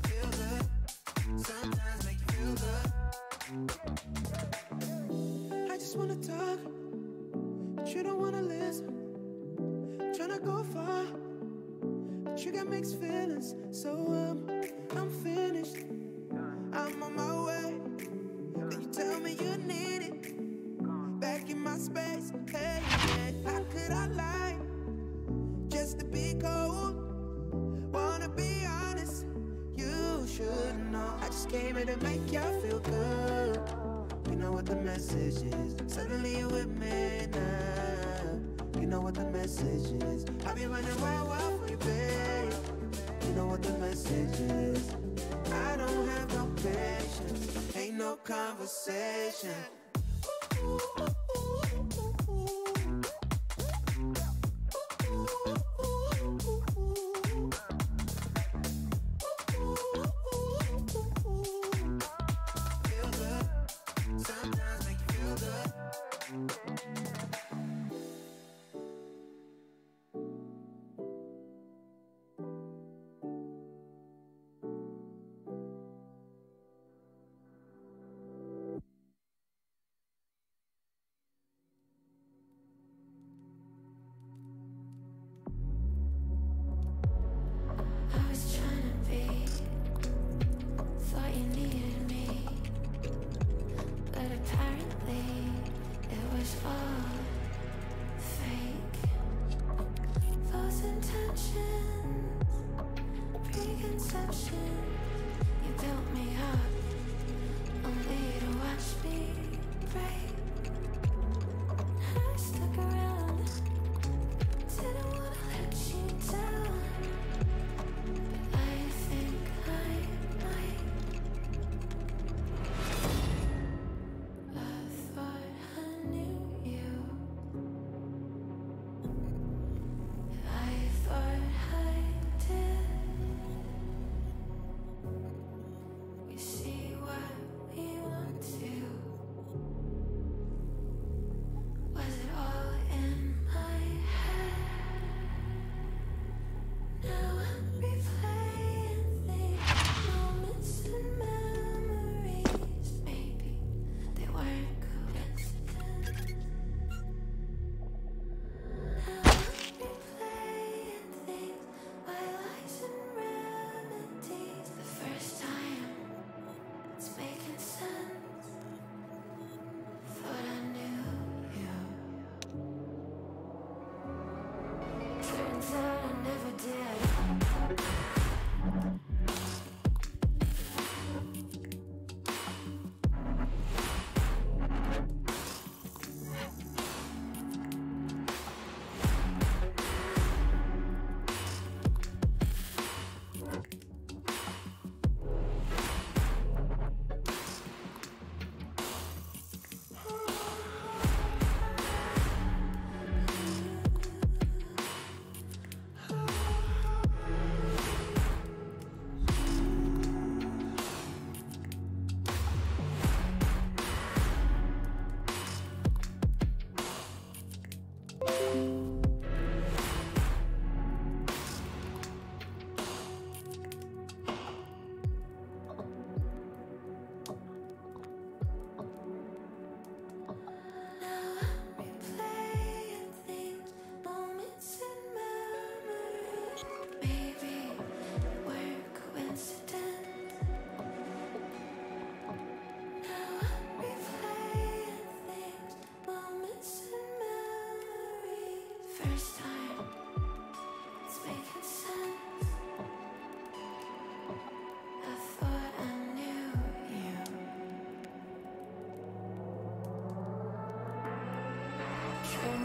Speaker 4: Feel good. Sometimes make you feel good. I just wanna talk, but you don't wanna listen. Tryna go far, but you got mixed feelings. So I'm finished. I'm on my way. Then you tell me you need it. Back in my space. Hey, yeah. How could I lie? Just to be cold. Wanna be honest. You should know. I just came here to make y'all feel good. You know what the message is. Suddenly you're with me now. You know what the message is. I'll be running wild for you, babe. You know what the message is. I don't have no patience. Ain't no conversation. Feel good. Sometimes make you feel good.
Speaker 5: I was trying to be, thought you needed me, but apparently it was all fake. False intentions, preconception. You built me up, only to watch me break. I stuck around, didn't wanna let you down. I think I might. I thought I knew you. I thought I did.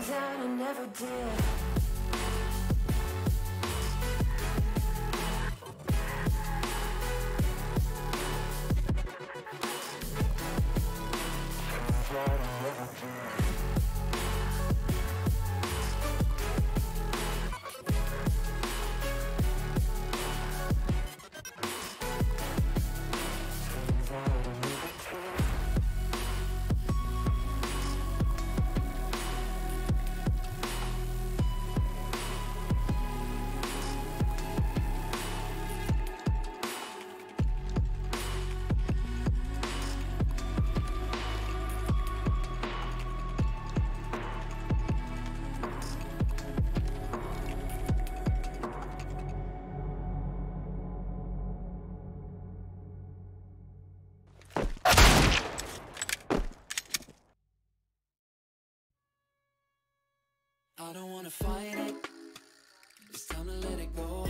Speaker 5: things that I never did.
Speaker 3: I don't wanna fight it. It's time to let it go.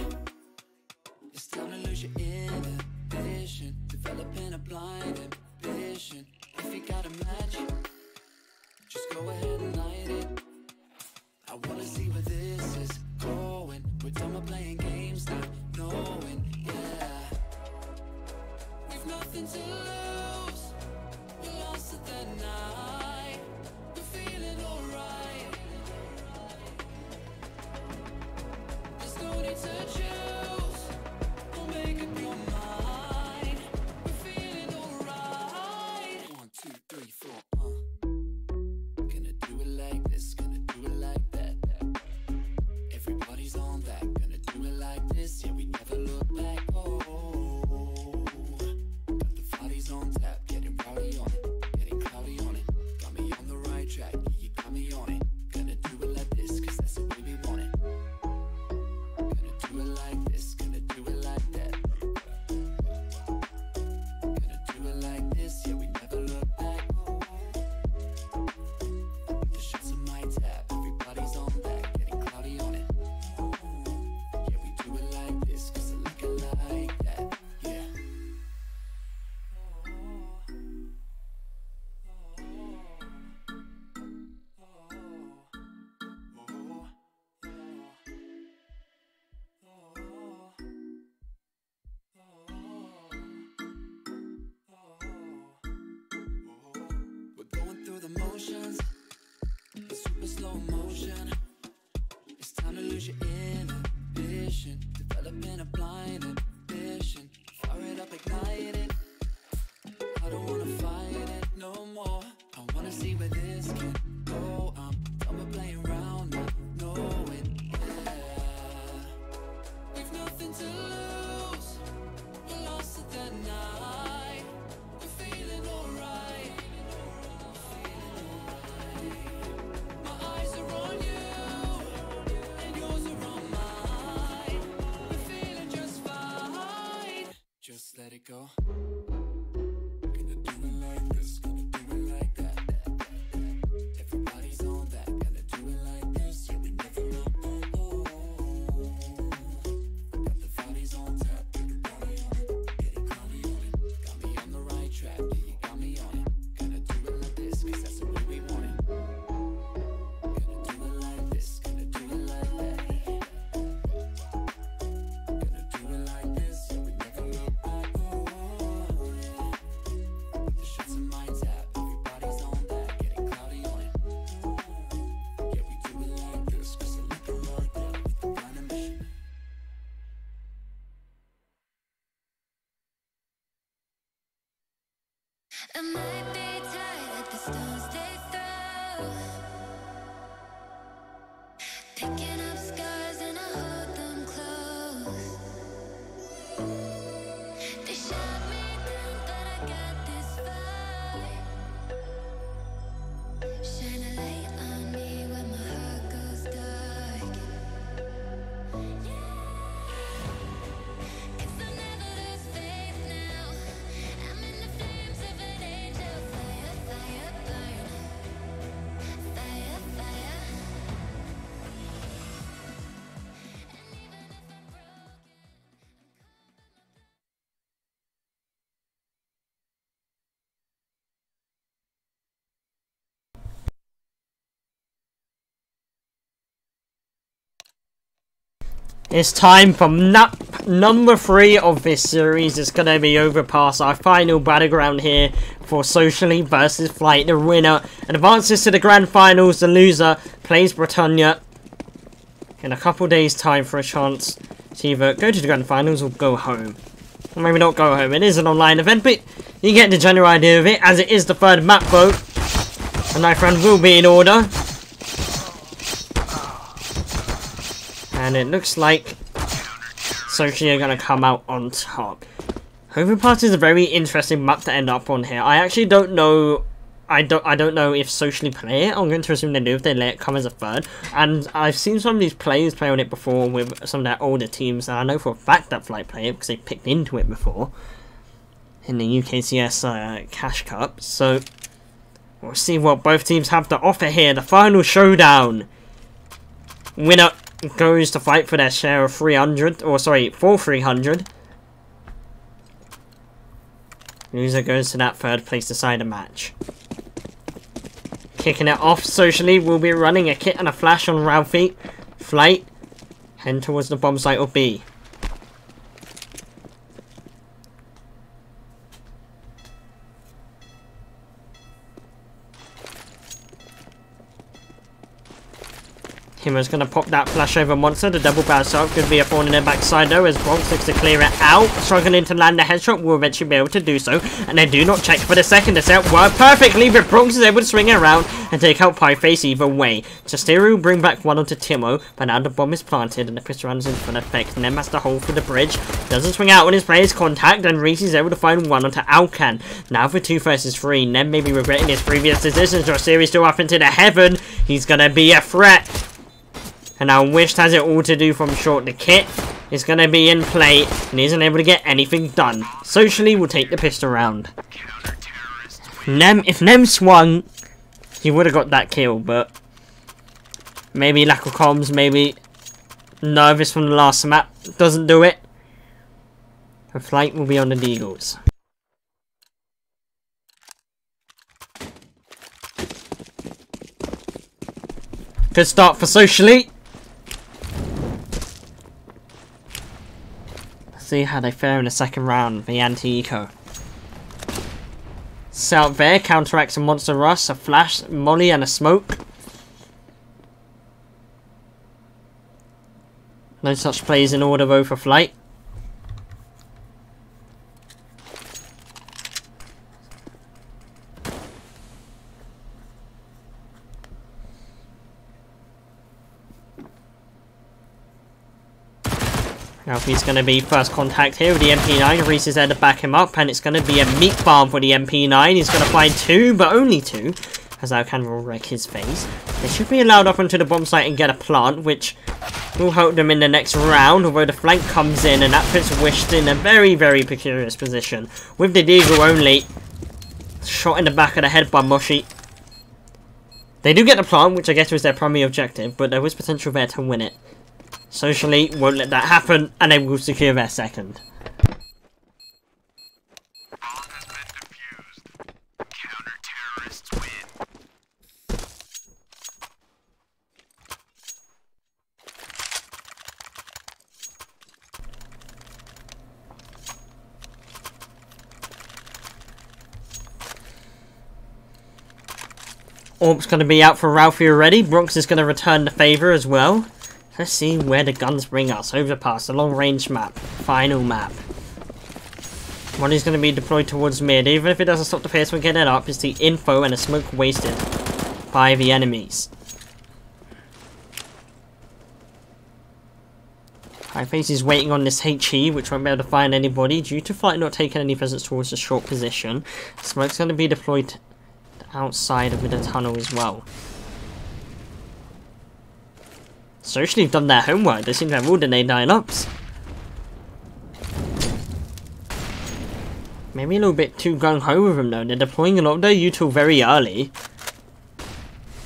Speaker 3: It's time to lose your inhibition, developing a blind ambition. If you got a match, just go ahead and light it. I wanna see where this is going. We're done with playing games, not knowing, yeah. We've nothing to lose. We're lost at the night. We're feeling alright. There's no need to choose. Don't make up your mind. We're feeling alright. 1, 2, 3, 4. Gonna do it like this. Gonna do it like that. Everybody's on that. Gonna do it like this. Yeah, we never look back. Oh, got the bodies on tap. Getting rowdy on it. Getting cloudy on it. Got me on the right track. Yeah, you got me on it. Gonna do it like this, cause that's the way we want it. Gonna do it like this, gonna do it like that. Gonna do it like this, yeah, we never look back. The shots on my tab, everybody's on that. Getting cloudy on it. Yeah, we do it like this, cause I like it like that. Yeah. We're going through the motions, in super slow motion. It's time to lose your inhibition, developing a blind ambition. Fire it up, ignite it. I don't wanna fight it no more. I wanna see where this can go. I'm done with playing around, not knowing, yeah. We've nothing to lose. We're lost at the night. We're feeling alright. My eyes are on you, and yours are on mine. We're feeling just fine. Just let it go. Gonna do it like this, gonna do it like that. Everybody's on that, gonna do it like this. Yeah, we never look back. Oh, got the bodies on tap, getting rowdy on it, getting cloudy on it. Got me on the right track, yeah, you got me on it. Gonna do it like this, cause that's the way we want it. Gonna do it like this, gonna do it like that. Gonna do it like this, yeah, we never look back. Oh, yeah. The shots in my tab, everybody's on that, getting cloudy on it. Yeah, we do it like this, cause I like it like that, with the blind ambition.
Speaker 5: I might be tired at the stones they throw, picking up scars and I hold them close. They shot me down, but I got this far. Shine a light on me when my heart goes dark. Cause I'll never lose faith now. I'm in the flames of an angel fire.
Speaker 2: It's time for map number 3 of this series. It's going to be over past our final battleground here for Socially versus Flight. The winner advances to the grand finals. The loser plays Britannia in a couple days' time for a chance to either go to the grand finals or go home. Or maybe not go home. It is an online event, but you get the general idea of it, as it is the 3rd map vote. The 9th round will be in order. And it looks like Socially are going to come out on top. Overpass is a very interesting map to end up on here. I actually don't know. I don't know if Socially play it. I'm going to assume they do if they let it come as a 3rd. And I've seen some of these players play on it before with some of their older teams. And I know for a fact that Flight play it because they picked into it before in the UKCS Cash Cup. So we'll see what both teams have to offer here. The final showdown. Winner goes to fight for their share of 300, or sorry, for 300. Loser goes to that 3rd place decider match. Kicking it off, Socially will be running a kit and a flash on Ralphie. Flight, head towards the bomb site of B. Himo's going to pop that flash over Monster. The double barrel shot could be a thorn in their backside though, as Bronx looks to clear it out. Struggling to land the headshot, will eventually be able to do so. And they do not check for the second. The set worked perfectly, but Bronx is able to swing it around and take out Pieface either way. Justeria will bring back one onto Timo, but now the bomb is planted and the pistol runs in full effect. Nem has to hold for the bridge. Doesn't swing out when his player's contact, and Reese is able to find one onto Alcan. Now for 2 versus 3. Nem may be regretting his previous decisions. Justeria still up into the heaven. He's going to be a threat. And now Wished has it all to do from short. The kit is going to be in play and isn't able to get anything done. Socially will take the pistol round. If Nem swung, he would have got that kill, but maybe lack of comms, maybe nervous from the last map doesn't do it. A Flight will be on the Deagles. Good start for Socially. See how they fare in the 2nd round, the anti-eco. Out there, counteracts a Monster Rush, a flash, molly and a smoke. No such plays in order though for Flight. Now if he's going to be first contact here with the MP9, Reese is there to back him up, and it's going to be a meat farm for the MP9. He's going to find 2, but only 2, as Alcan will wreck his face. They should be allowed up onto the bomb site and get a plant, which will help them in the next round, although the flank comes in, and that puts Wished in a very, very precarious position. With the Deagle only, shot in the back of the head by Moshi. They do get the plant, which I guess was their primary objective, but there was potential there to win it. Socially won't let that happen, and they will secure their 2nd.
Speaker 1: Bomb has been defused. Counter-terrorists win.
Speaker 2: Orb's going to be out for Ralphie already. Bronx is going to return the favour as well. Let's see where the guns bring us. Overpass, the long range map. Final map. One is going to be deployed towards mid. Even if it doesn't stop the pace from getting it up, it's the info and the smoke wasted by the enemies. Pieface is waiting on this HE, which won't be able to find anybody due to Flight not taking any presence towards the short position. Smoke's going to be deployed outside of the tunnel as well. Socially have done their homework. They seem to have all the nade 9-ups. Maybe a little bit too gung-ho with them though. They're deploying a lot of their util very early.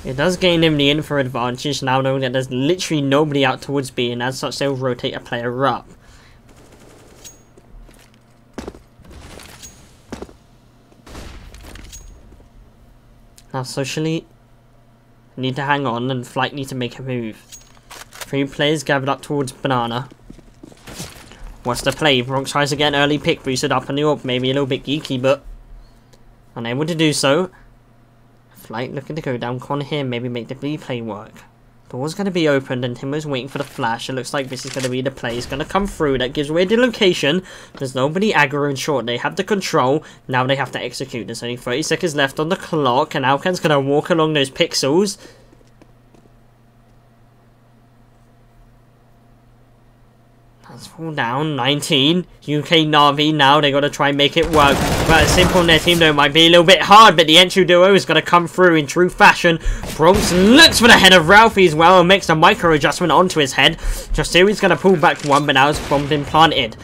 Speaker 2: It does gain them the info advantage now knowing that there's literally nobody out towards B, and as such they'll rotate a player up. Now Socially need to hang on, and Flight need to make a move. 3 players gathered up towards Banana. What's the play? Bronx tries to get an early pick, boosted up on the AWP, maybe a little bit geeky, but unable to do so. Flight looking to go down corner here, maybe make the B play work. Door's going to be opened and Timo's waiting for the flash. It looks like this is going to be the play. It's going to come through. That gives away the location. There's nobody aggro in short. They have the control. Now they have to execute. There's only 30 seconds left on the clock. And Alkan's going to walk along those pixels. That's fall down. 19. UK Na'Vi now. They got to try and make it work. But Simple on their team though might be a little bit hard. But the entry duo is going to come through in true fashion. Bronx looks for the head of Ralphie as well. And makes a micro adjustment onto his head. Justeeri's going to pull back one. But now his bomb's been planted.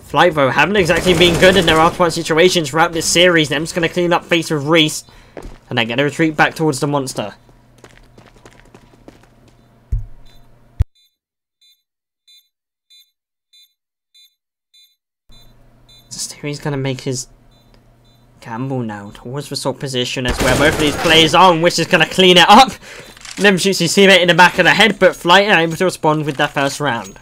Speaker 2: Flight though haven't exactly been good in their R1 situations throughout this series. Them's going to clean up face with Reese. And they're going to retreat back towards the monster. He's going to make his gamble now towards the sort position. That's where both of these players are, and Wish is going to clean it up. Then shoots his teammate in the back of the head, but Flight are able to respond with that first round.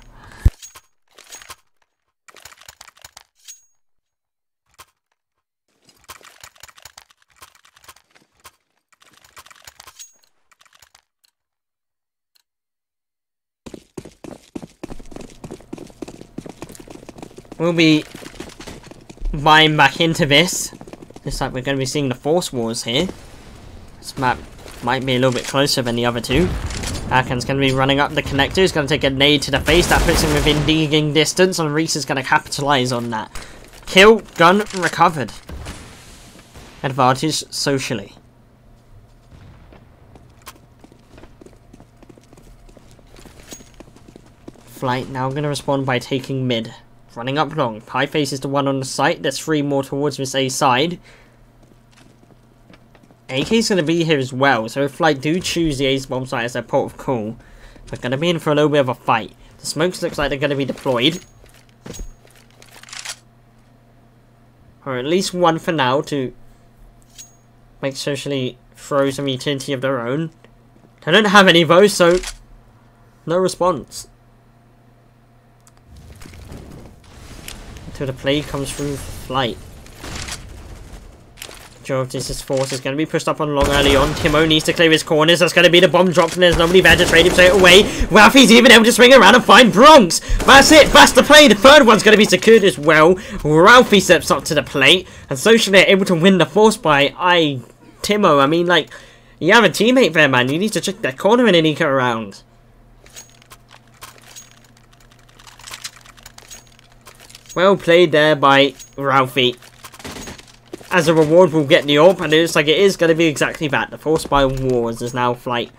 Speaker 2: We'll be buying back into this. Looks like we're going to be seeing the Force Wars here. This map might be a little bit closer than the other two. Alkan's going to be running up the connector. He's going to take a nade to the face. That puts him within digging distance, and Reese is going to capitalize on that. Kill, gun, recovered. Advantage socially. Flight now going to respond by taking mid. Running up long. Pieface is the one on the site. There's 3 more towards this A side. AK's going to be here as well. So if Flight do choose the Ace bomb site as their port of call, they're going to be in for a little bit of a fight. The smokes looks like they're going to be deployed. Or at least one for now to make socially throw some utility of their own. They don't have any of those, so no response. The play comes through Flight. Jotis' force is going to be pushed up on long early on. Timo needs to clear his corners. That's going to be the bomb drop, and there's nobody there to trade him straight away. Ralphie's even able to swing around and find Bronx. That's it. That's the play. The third one's going to be secured as well. Ralphie steps up to the plate, and socially they're able to win the force by Timo. I mean, like, you have a teammate there, man. You need to check that corner and eke it around. Well played there by Ralphie. As a reward, we'll get the AWP, and it looks like it is going to be exactly that. The Force by Wars is now Flight.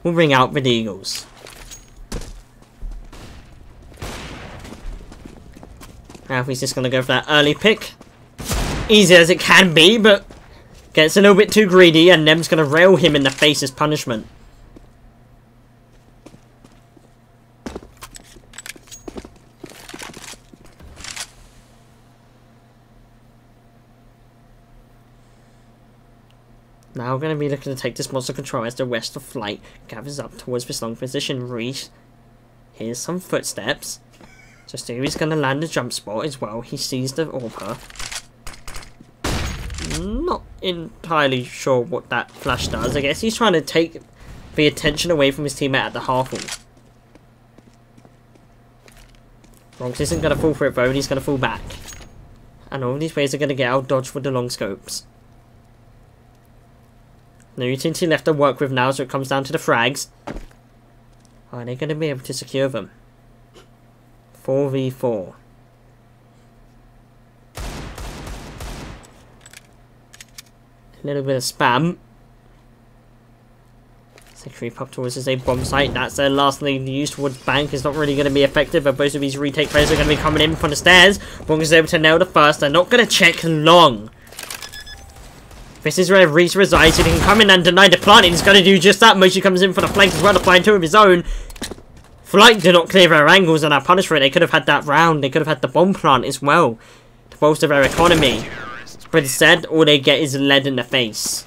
Speaker 2: We'll bring out the Eagles. Ralphie's just going to go for that early pick. Easy as it can be, but gets a little bit too greedy, and Nem's going to rail him in the face as punishment. Now we're going to be looking to take this monster control as the rest of Flight gathers up towards this long position. Reese. Here's some footsteps. Justeeri's going to land a jump spot as well. He sees the AWPer. Not entirely sure what that flash does. I guess he's trying to take the attention away from his teammate at the half wall. Bronx isn't going to fall for it though, and he's going to fall back. And all these players are going to get out dodged with the long scopes. No utility left to work with now, so it comes down to the frags. Are they going to be able to secure them? 4v4. A little bit of spam. So creep up towards a bomb site. That's their last thing used towards bank. It's not really going to be effective, but both of these retake players are going to be coming in from the stairs. Bronx is able to nail the first. They're not going to check long. This is where Reese resides, so he can come in and deny the plant. He's going to do just that. Moshi comes in for the flank as well, applying 2 of his own. Flight did not clear their angles and are punished for it. They could have had that round. They could have had the bomb plant as well to bolster their economy. But instead, all they get is lead in the face.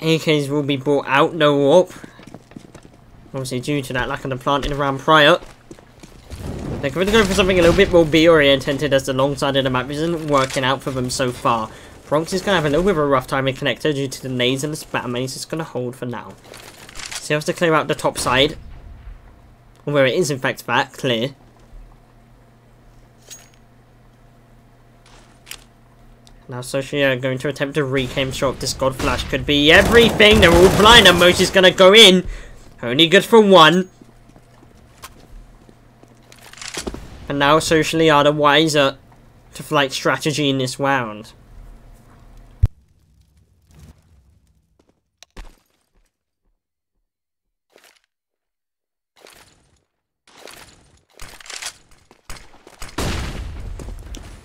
Speaker 2: AKs will be brought out, no warp. Obviously due to that lack of the planting around prior. They're going to go for something a little bit more B-oriented as the long side of the map isn't working out for them so far. Bronx is going to have a little bit of a rough time in connector due to the nades and the spam, and he's just going to hold for now. So he has to clear out the top side. Where it is in fact back, clear. Now Soshi are going to attempt to reclaim shot. This God Flash could be everything. They're all blind and Moshi's going to go in. Only good for one. And now Socially are the wiser to Flight strategy in this round.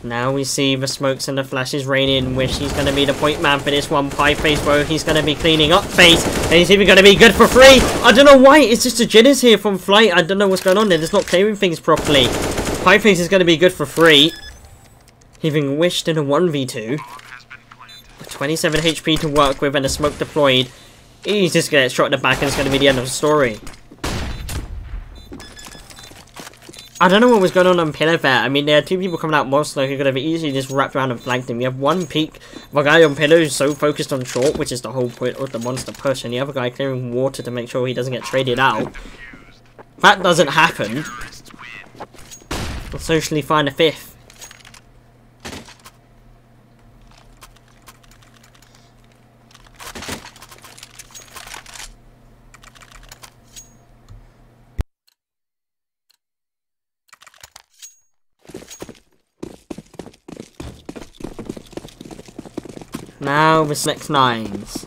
Speaker 2: Now we see the smokes and the flashes rain in. Wish he's going to be the point man for this one. Pie face, bro. He's going to be cleaning up face. And he's even going to be good for free. I don't know why. It's just a jitters here from Flight. I don't know what's going on there. It's not clearing things properly. Pie face is going to be good for free. Even wished in a 1v2. 27 HP to work with and a smoke deployed. He's just going to get shot in the back and it's going to be the end of the story. I don't know what was going on Pillar there. I mean, there are two people coming out more slow who could have easily just wrapped around and flanked him. We have one peek, the guy on Pillar who's so focused on short, which is the whole point of the monster push, and the other guy clearing water to make sure he doesn't get traded out. That doesn't happen. We'll Socially find a fifth. Now the next nines.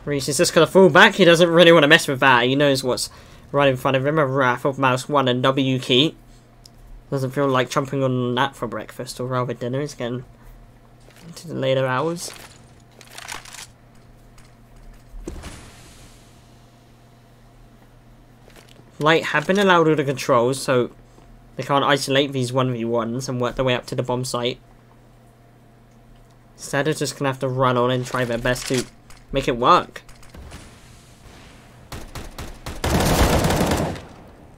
Speaker 2: Reese is just gonna fall back. He doesn't really want to mess with that. He knows what's right in front of him. A Wrath of Mouse 1 and W key. Doesn't feel like jumping on that for breakfast or rather dinner. It's getting into the later hours. Light have been allowed all the controls, so they can't isolate these 1v1s and work their way up to the bomb site. Instead, they're just going to have to run on and try their best to make it work.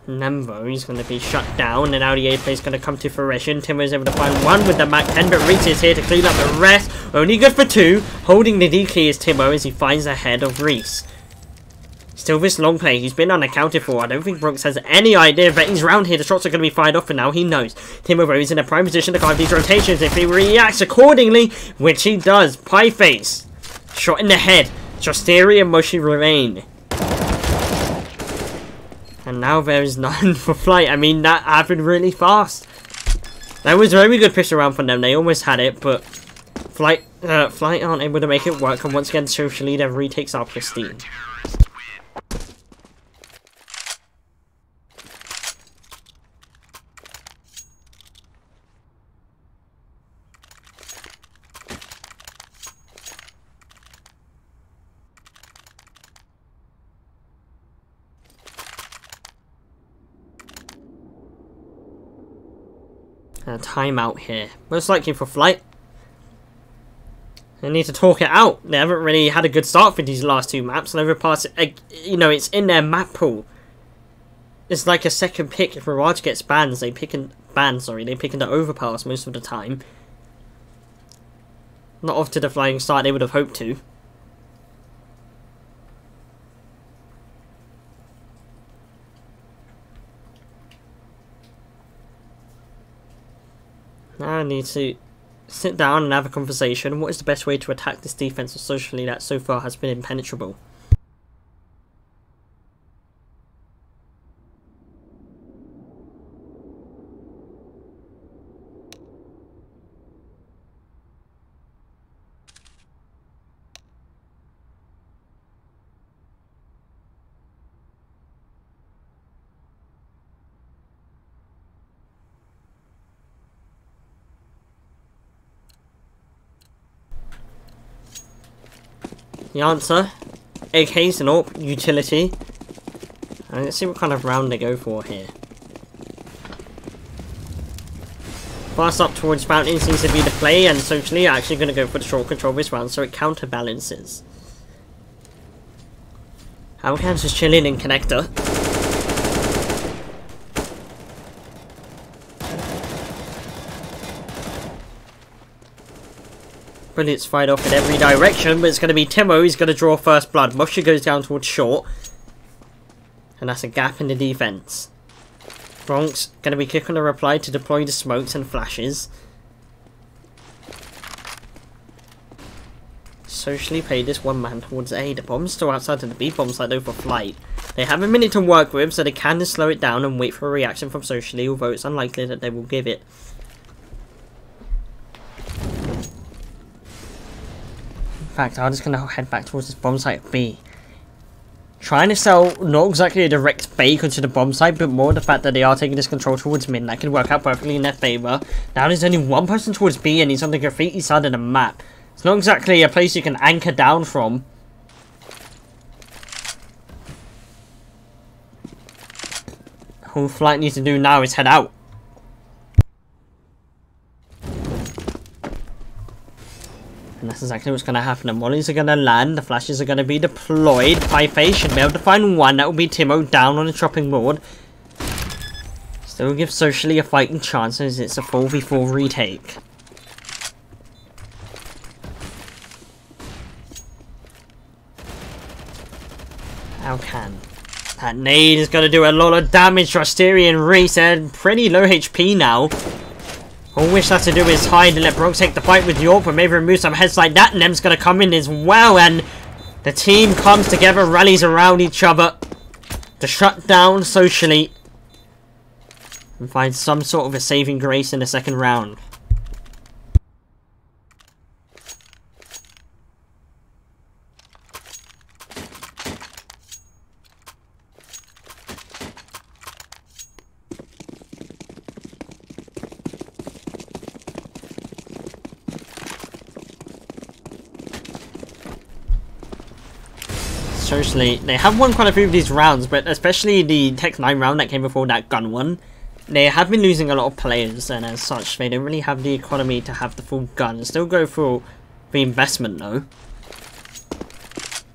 Speaker 2: Nembo, he's going to be shut down, and now the A play is going to come to fruition. Timber is able to find one with the Mac 10, but Reese is here to clean up the rest. Only good for two. Holding the D key is Timbo as he finds the head of Reese. Still this long play, he's been unaccounted for. I don't think Bronx has any idea that he's round here. The shots are going to be fired off, and now he knows. Timber is in a prime position to carve these rotations if he reacts accordingly, which he does. Pie face. Shot in the head. Josteri and Moshi remain. And now there is none for Flight. I mean, that happened really fast. That was a very good push around from them. They almost had it, but Flight aren't able to make it work. And once again, Socially, their retakes are pristine. A timeout here. Most likely for Flight. They need to talk it out. They haven't really had a good start for these last two maps. And overpass, you know, it's in their map pool. It's like a second pick. If Mirage gets banned, they pick in the overpass most of the time. Not off to the flying start they would have hoped to. Now I need to sit down and have a conversation. What is the best way to attack this defense of Socially that so far has been impenetrable? The answer, AKs and AWP, utility. And let's see what kind of round they go for here. Fast up towards Fountain seems to be the play, and Socially are actually going to go for the short control this round, so it counterbalances. Alcan's just chilling in connector. Bullets fired off in every direction, but it's going to be Timo who's going to draw first blood. Musha goes down towards short. And that's a gap in the defense. Bronx going to be quick on the reply to deploy the smokes and flashes. Socially paid this one man towards A. The bomb's still outside of the B bomb site though for flight. They have a minute to work with, so they can just slow it down and wait for a reaction from Socially, although it's unlikely that they will give it. In fact, I'm just going to head back towards this bomb site B. Trying to sell not exactly a direct bake onto the bomb site, but more the fact that they are taking this control towards mid. That could work out perfectly in their favour. Now there's only one person towards B and he's on the graffiti side of the map. It's not exactly a place you can anchor down from. All Flight needs to do now is head out. And that's exactly what's going to happen. The mollies are going to land, the flashes are going to be deployed. Pieface should be able to find one. That will be Timo down on the chopping board. Still give Socially a fighting chance as it's a 4v4 retake. Alcan. That nade is going to do a lot of damage to Asterian Reese, and pretty low HP now. All Wish has to do is hide and let Bronx take the fight with York, but maybe remove some heads like that. Nem's going to come in as well, and the team comes together, rallies around each other to shut down Socially and find some sort of a saving grace in the second round. Socially, they have won quite a few of these rounds, but especially the Tech 9 round that came before that gun one, they have been losing a lot of players, and as such, they don't really have the economy to have the full gun. Still go for the investment though.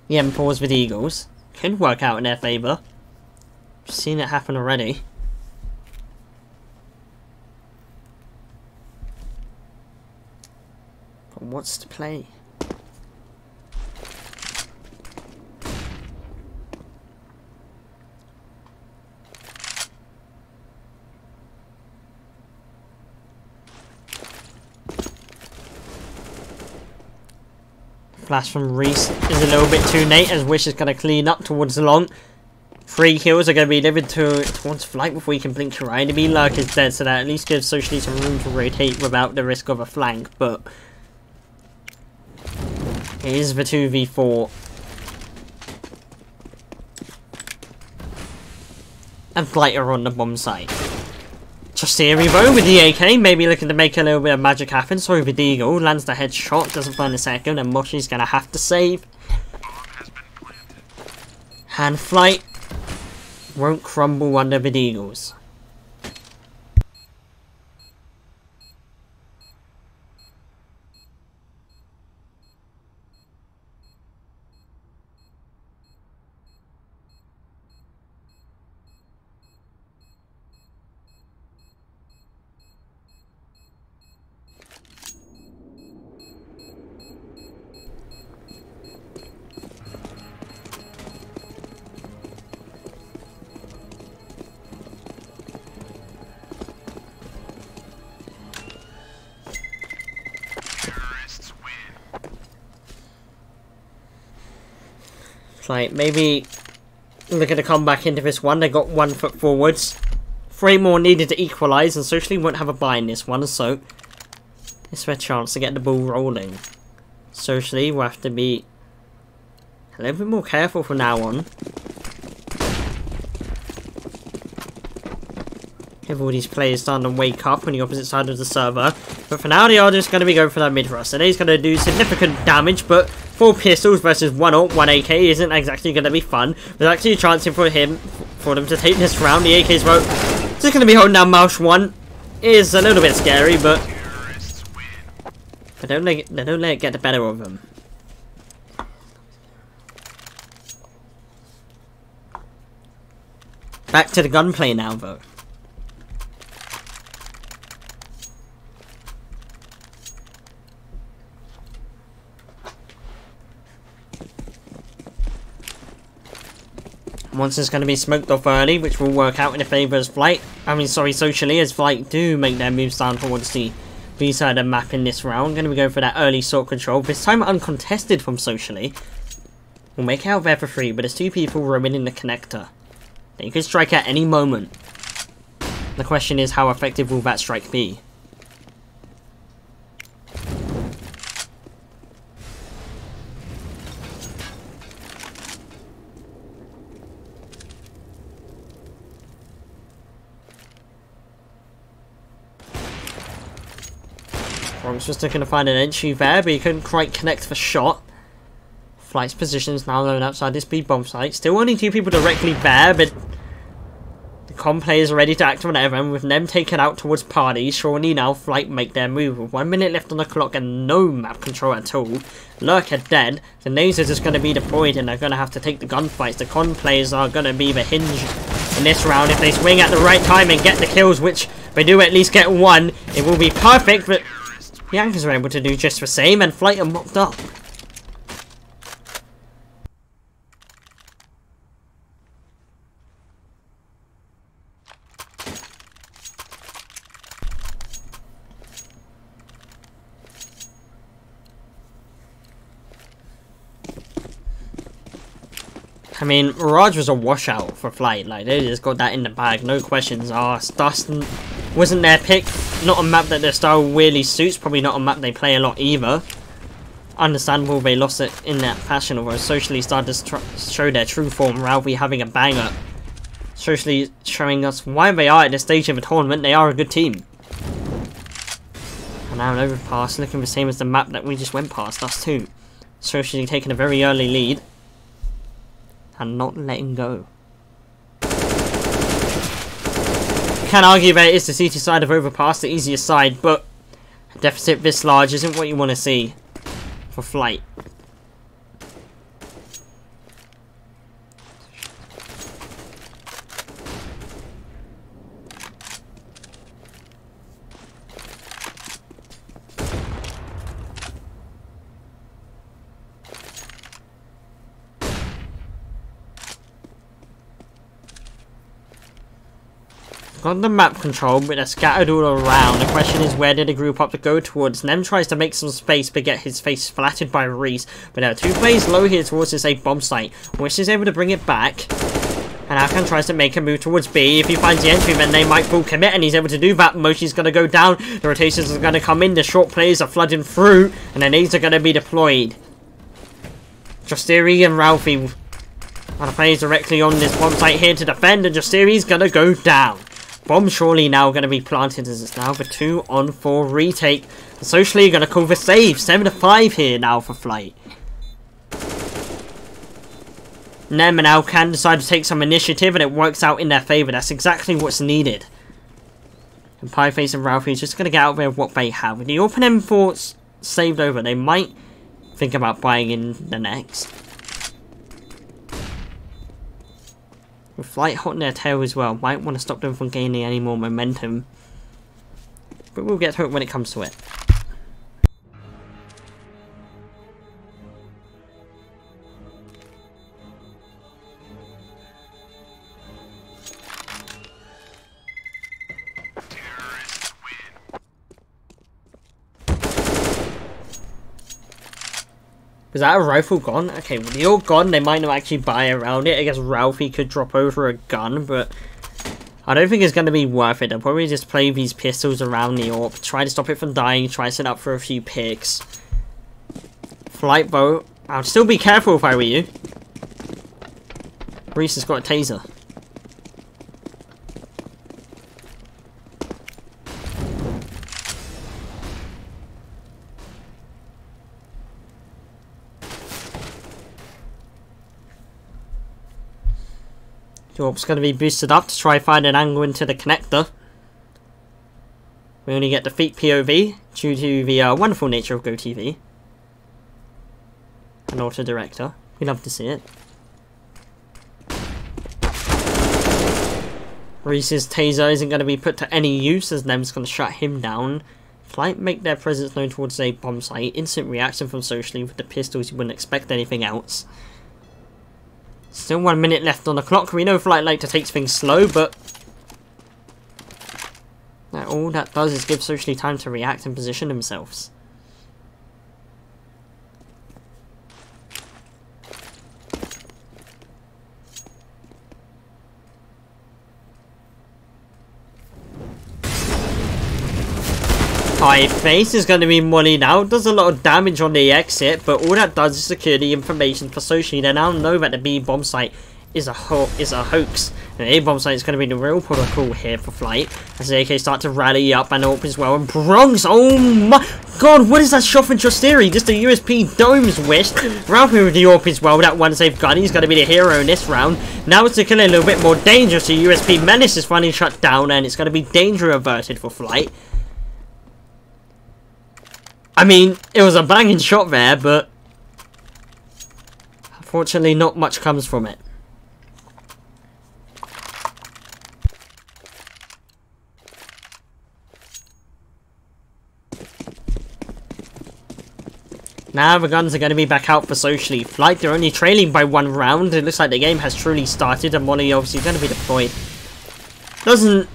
Speaker 2: The M4s with Eagles could work out in their favour. Seen it happen already. But what's the play? Flash from Reese is a little bit too late as Wish is going to clean up towards the long. 3 kills are going to be delivered towards Flight before he can blink your eye. Enemy Lurk is dead, so that at least gives Socially some room to rotate without the risk of a flank, but it is the 2v4. And Flight are on the bomb site. Evo with the AK, maybe looking to make a little bit of magic happen. Sorry with Eagle, lands the headshot, doesn't find a second, and Moshi's gonna have to save. And Flight won't crumble under the Eagles. Like, maybe looking to come back into this one. They got 1 foot forwards. 3 more needed to equalise, and Socially won't have a buy in this one, so it's their chance to get the ball rolling. Socially will have to be a little bit more careful from now on. Give all these players starting to wake up on the opposite side of the server. But for now, they are just going to be going for that mid-thrust. And he's going to do significant damage, but 4 pistols versus 1 ult, 1 AK isn't exactly going to be fun. There's actually a chance for them to take this round. The AK's just going to be holding down Mausch 1. is a little bit scary, but
Speaker 1: Terrorists win.
Speaker 2: they don't let it get the better of them. Back to the gunplay now, though. Monster's going to be smoked off early, which will work out in the favour of Flight. Socially, as Flight do make their moves down towards the B side of the map in this round. Going to be going for that early sort control. This time uncontested from Socially. We'll make it out there for free, but there's two people roaming in the connector. They could strike at any moment. The question is, how effective will that strike be? Bronx was looking to find an entry there, but he couldn't quite connect the shot. Flight's position is now alone outside this B bomb site. Still only two people directly there, but the com players are ready to act on everyone, with them taken out towards party. Surely now Flight make their move. With 1 minute left on the clock and no map control at all. Lurker dead. The lasers is going to be deployed and they're going to have to take the gunfights. The con players are going to be the hinge in this round. If they swing at the right time and get the kills, which they do at least get one, it will be perfect, but the Anchors are able to do just the same, and Flight are mocked up. I mean, Mirage was a washout for Flight. Like, they just got that in the bag, no questions asked. Dust wasn't their pick. Not a map that their style really suits. Probably not a map they play a lot either. Understandable they lost it in that fashion, although Socially started to show their true form. Ralphie having a banger. Socially showing us why they are at this stage of the tournament. They are a good team. And now an overpass, looking the same as the map that we just went past us too. Socially taking a very early lead. And not letting go. Can argue that it is the CT side of overpass, the easier side, but a deficit this large isn't what you want to see for Flight. Got the map control, but they're scattered all around. The question is, where did the group up to go towards? Nem tries to make some space, but get his face flattened by Reese. But there are two players low here towards this A bomb site. Wish is able to bring it back. And Alkan tries to make a move towards B. If he finds the entry, then they might full commit, and he's able to do that. Moshi's going to go down. The rotations are going to come in. The short players are flooding through, and the nades are going to be deployed. Justiri and Ralphie are the players directly on this bomb site here to defend, and Justiri's going to go down. Bomb surely now going to be planted as it's now the 2-on-4 retake. And Socially going to call the save. 7-5 here now for Flight. Nem and Alkan decide to take some initiative and it works out in their favour. That's exactly what's needed. And Pieface and Ralphie is just going to get out there with what they have. With the open M4 saved over, they might think about buying in the next. With Flight hot in their tail as well, might want to stop them from gaining any more momentum. But we'll get to it when it comes to it.
Speaker 1: Terrorists win.
Speaker 2: Was that a rifle gone? Okay, with the all gone, they might not actually buy around it. I guess Ralphie could drop over a gun, but I don't think it's going to be worth it. They'll probably just play these pistols around the AWP, try to stop it from dying, try to set up for a few picks. Flight boat. I'll still be careful if I were you. Reese has got a taser. The AWP's going to be boosted up to try and find an angle into the connector. We only get defeat POV due to the wonderful nature of GoTV. An auto director. We love to see it. Reese's taser isn't going to be put to any use as Nem's going to shut him down. Flight make their presence known towards a bomb site. Instant reaction from Socially with the pistols, you wouldn't expect anything else. Still 1 minute left on the clock. We know Flight like to take things slow, but all that does is give Socially time to react and position themselves. Pieface is going to be mollied out, does a lot of damage on the exit, but all that does is secure the information for Socially. They now know that the B bomb site is a hoax. And the A bomb site is going to be the real protocol here for Flight, as the AK start to rally up and up as well. And Bronx, oh my god, what is that shot from Justiri? Just a USP Dome's wish. Ralphie with the AWP as well, that one safe gun, he's going to be the hero in this round. Now it's looking a little bit more dangerous. The USP Menace is finally shut down, and it's going to be danger averted for Flight. I mean, it was a banging shot there, but unfortunately not much comes from it. Now the guns are going to be back out for Socially. Flight, they're only trailing by 1 round. It looks like the game has truly started, and Molly obviously is going to be deployed. Doesn't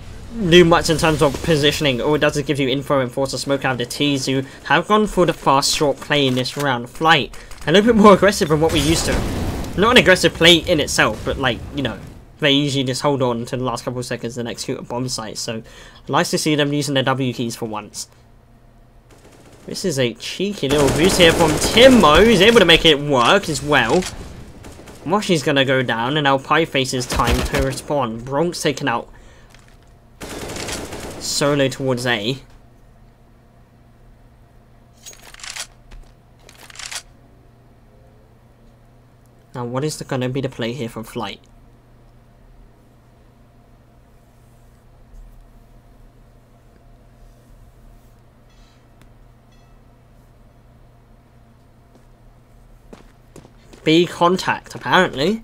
Speaker 2: do much in terms of positioning. All it does is give you info and force a smoke out of the T's, who have gone for the fast short play in this round. Flight, a little bit more aggressive than what we used to. Not an aggressive play in itself, but like, you know, they usually just hold on to the last couple of seconds and execute a bomb site. So, nice to see them using their W keys for once. This is a cheeky little boost here from Timo, who's able to make it work as well. Moshi's gonna go down, and now Pieface's time to respond. Bronx taken out solo towards A. Now, what is gonna be the play here from Flight? B contact, apparently.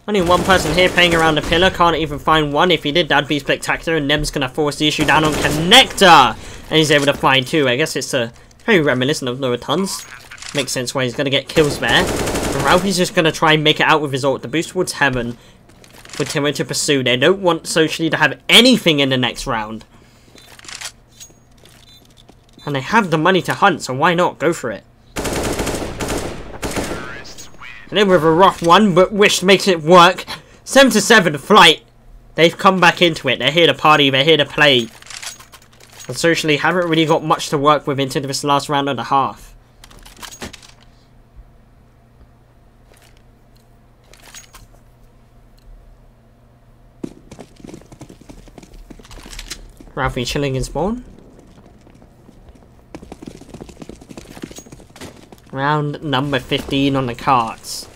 Speaker 2: Only one person here playing around the pillar, can't even find one. If he did, that'd be spectacular, and Nem's gonna force the issue down on Connector! And he's able to find 2. I guess it's very reminiscent of Noah Tons. Makes sense why he's gonna get kills there. And Ralphie's just gonna try and make it out with his ult. The boost towards Heaven for Timo to pursue. They don't want Socially to have anything in the next round. And they have the money to hunt, so why not? Go for it. And then with a rough one, but Wish makes it work. 7-7 Flight. They've come back into it. They're here to party. They're here to play. And Socially haven't really got much to work with into this last round and a half. Ralphie chilling in spawn. Round number 15 on the cards.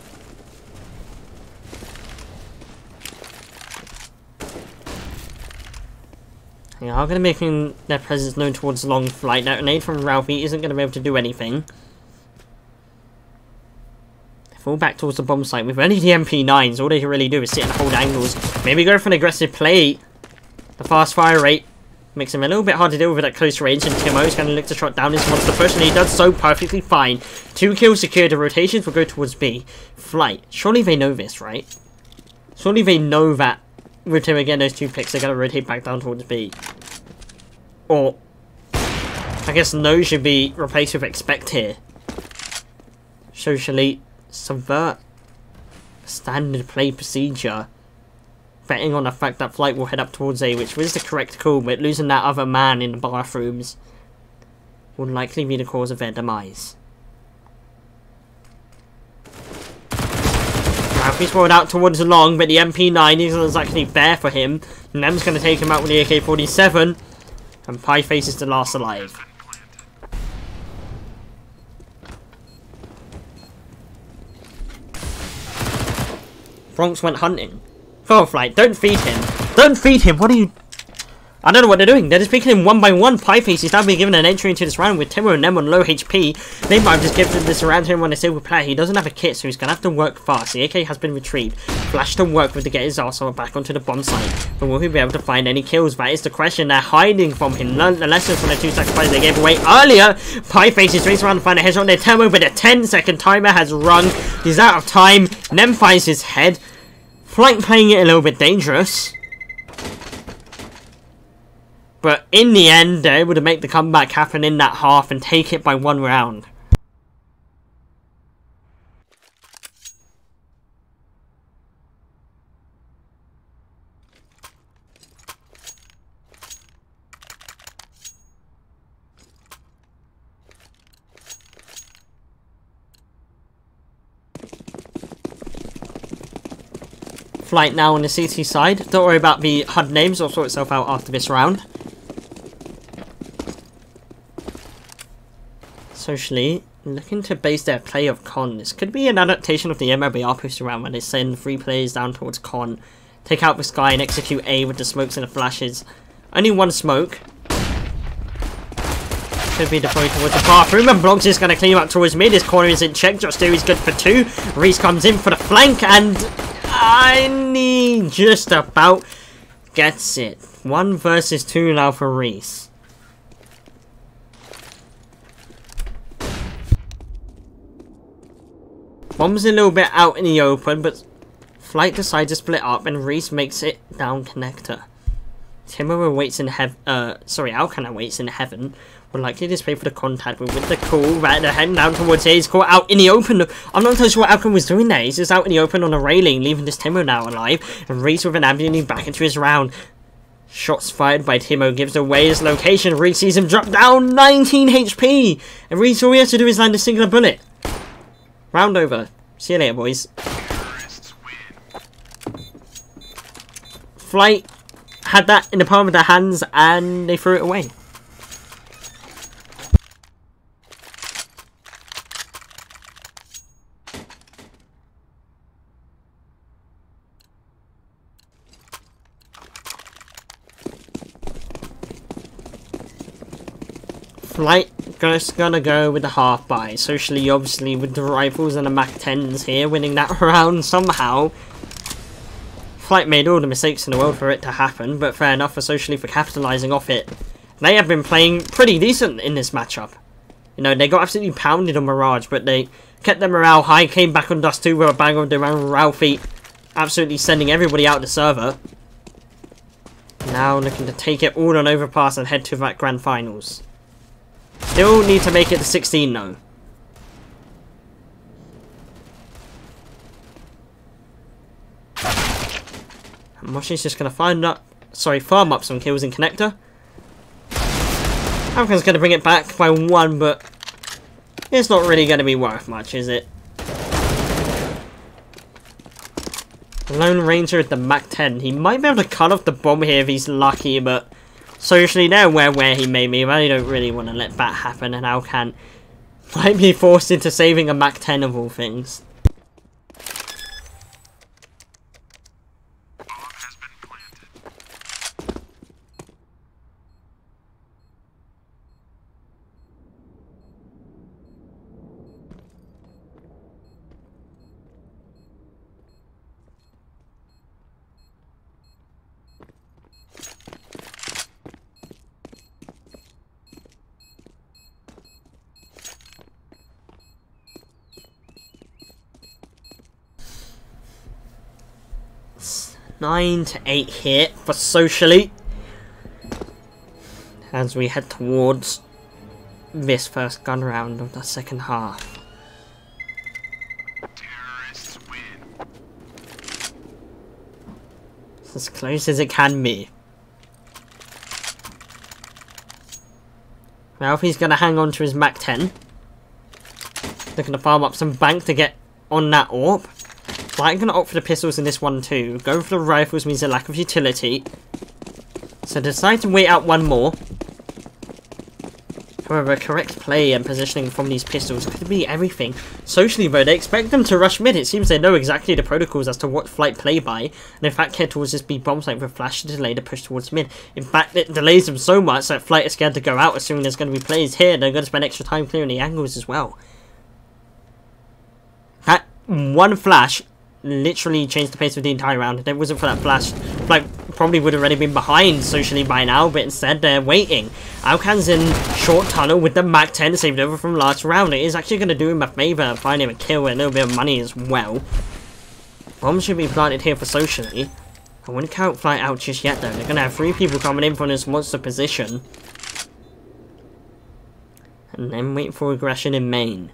Speaker 2: They are going to be making their presence known towards Long Flight. Now, an aid from Ralphie isn't going to be able to do anything. They fall back towards the bomb site. With only the MP9s, all they can really do is sit and hold angles. Maybe go for an aggressive play. The fast fire rate makes him a little bit hard to deal with at close range, and Timo is going to look to shot down his monster push, and he does so perfectly fine. 2 kills secured. The rotations will go towards B. Flight. Surely they know this, right? Surely they know that with Timo getting those 2 picks, they're going to rotate back down towards B. Or, I guess no should be replaced with expect here. Socially subvert standard play procedure, betting on the fact that Flight will head up towards A, which was the correct call, but losing that other man in the bathrooms would likely be the cause of their demise. Ralphie's rolled out towards Long, but the MP9 isn't exactly there for him. Nem's going to take him out with the AK-47, and Pieface is the last alive. Bronx went hunting. Oh, Flight, don't feed him. Don't feed him. What are you... I don't know what they're doing. They're just picking him one by one. Pieface is now being given an entry into this round with Timo and Nem on low HP. They might have just given this round to him on a silver player. He doesn't have a kit, so he's going to have to work fast. The AK has been retrieved. Flash to work with to get his arsehole back onto the bomb site. But will he be able to find any kills? That is the question. They're hiding from him. Learn the lesson from the 2 sacrifices they gave away earlier. Pieface is racing around to find a headshot. Their Timo, but the 10-second timer has run. He's out of time. Nem finds his head. Flight playing it a little bit dangerous. But in the end, they're able to make the comeback happen in that half and take it by 1 round. Flight now on the CT side. Don't worry about the HUD names, it'll sort itself out after this round. Socially, looking to base their play of Con. This could be an adaptation of the MLBR push around when they send 3 players down towards Con, take out the sky and execute A with the smokes and the flashes. Only 1 smoke. Could be deployed towards the bathroom, and Bronx is going to clean him up towards mid. His corner is in check. Just do is good for 2. Reese comes in for the flank, and I just about gets it. 1 versus 2 now for Reese. Bomb's a little bit out in the open, but Flight decides to split up, and Reese makes it down connector. Timo waits in Alcana waits in heaven. Will likely display for the contact, but with the call, right, they're heading down towards here. He's caught out in the open. I'm not entirely sure what Alcana was doing there. He's just out in the open on a railing, leaving this Timo now alive. And Reese with an ambulance back into his round. Shots fired by Timo gives away his location. Reese sees him drop down 19 HP. And Reese, all he has to do is land a singular bullet. Round over. See you later, boys. Flight had that in the palm of their hands and they threw it away. Flight just gonna go with the half buy. Socially, obviously, with the rifles and the MAC-10s here, winning that round somehow. Flight made all the mistakes in the world for it to happen, but fair enough for Socially for capitalising off it. They have been playing pretty decent in this matchup. You know, they got absolutely pounded on Mirage, but they kept their morale high, came back on Dust 2 with a bang on the Ralphie, absolutely sending everybody out the server. Now looking to take it all on Overpass and head to that Grand Finals. Still need to make it to 16 though. And Moshi's just going to farm up some kills in Connector. Alcan's going to bring it back by 1, but it's not really going to be worth much, is it? Lone Ranger with the MAC-10. He might be able to cut off the bomb here if he's lucky, but Socially, they're aware where he may be. I don't really want to let that happen, and Alcan might be forced into saving a MAC-10 of all things.
Speaker 1: Bomb has been planted.
Speaker 2: It's 9 to 8 hit for Socially as we head towards this first gun round of the second half.
Speaker 1: Terrorists win.
Speaker 2: It's as close as it can be. Ralphie's going to hang on to his MAC-10. Looking to farm up some bank to get on that AWP. I'm going to opt for the pistols in this one too. Going for the rifles means a lack of utility. So decide to wait out one more. However, correct play and positioning from these pistols could be everything. Socially though, they expect them to rush mid. It seems they know exactly the protocols as to what Flight play by, and in fact head towards this B bomb site with flash to delay the push towards mid. In fact, it delays them so much that Flight is scared to go out, assuming there's going to be players here. They're going to spend extra time clearing the angles as well. That one flash literally changed the pace of the entire round. If it wasn't for that flash, Flight probably would have already been behind Socially by now, but instead they're waiting. Alcan's in short tunnel with the Mac 10 saved over from last round. It is actually going to do him a favour and find him a kill and a little bit of money as well. Bomb should be planted here for Socially. I wouldn't count Flight out just yet though. They're going to have 3 people coming in from this monster position. And then wait for aggression in main.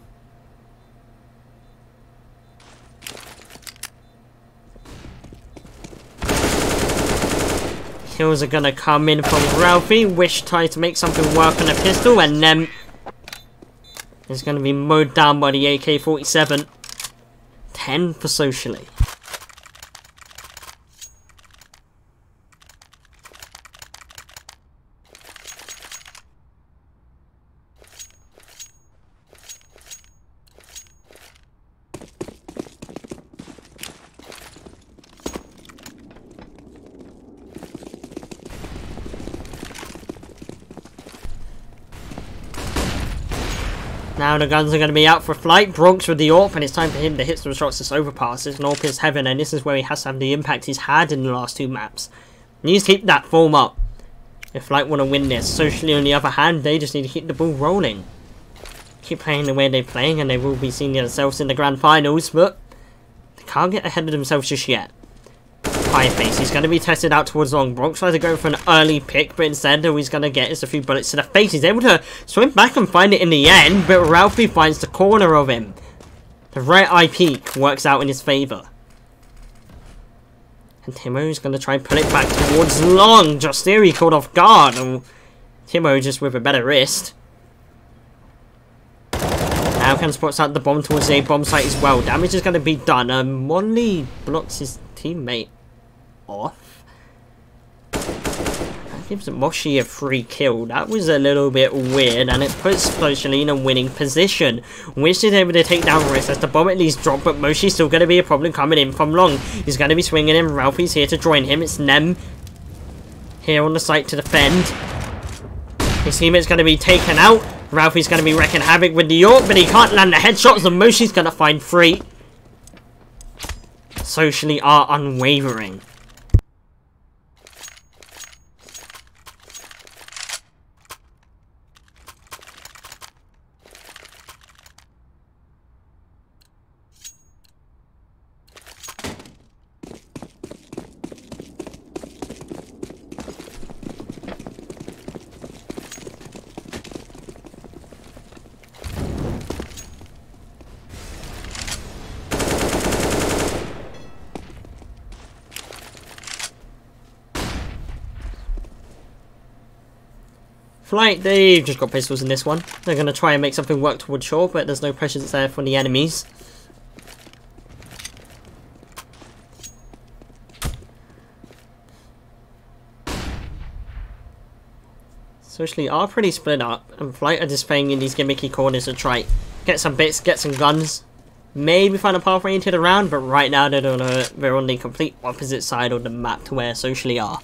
Speaker 2: Kills are gonna come in from Ralphie. Wish tries to make something work on a pistol, and then is gonna be mowed down by the AK-47. 10 for Socially. Now the guns are going to be out for Flight. Bronx with the AWP, and it's time for him to hit some shots. This overpass. This AWP is heaven, and this is where he has to have the impact he's had in the last 2 maps. He needs to keep that form up if Flight want to win this. Socially, on the other hand, they just need to keep the ball rolling. Keep playing the way they're playing, and they will be seeing themselves in the grand finals, but they can't get ahead of themselves just yet. Pieface, he's going to be tested out towards long. Bronx tries to go for an early pick, but instead all he's going to get is a few bullets to the face. He's able to swim back and find it in the end, but Ralphie finds the corner of him. The right eye peek works out in his favour. And Timo's going to try and pull it back towards long. Just there he caught off guard. And Timo just with a better wrist. Alcan spots out the bomb towards the A bomb site as well. Damage is going to be done. Monley blocks his teammate off. That gives Moshi a free kill. That was a little bit weird, and it puts Socially in a winning position. Wish is able to take down Risk as the bomb at least dropped, but Moshi's still going to be a problem coming in from long. He's going to be swinging in. Ralphie's here to join him. It's Nem here on the site to defend. His teammate's going to be taken out. Ralphie's going to be wrecking havoc with the AWP, but he can't land the headshots, and Moshi's going to find 3. Socially are unwavering. Flight, they've just got pistols in this one. They're going to try and make something work towards shore, but there's no pressure there from the enemies. Socially are pretty split up, and Flight are just playing in these gimmicky corners to try get some bits, get some guns, maybe find a pathway into the round, but right now they're on the complete opposite side of the map to where Socially are.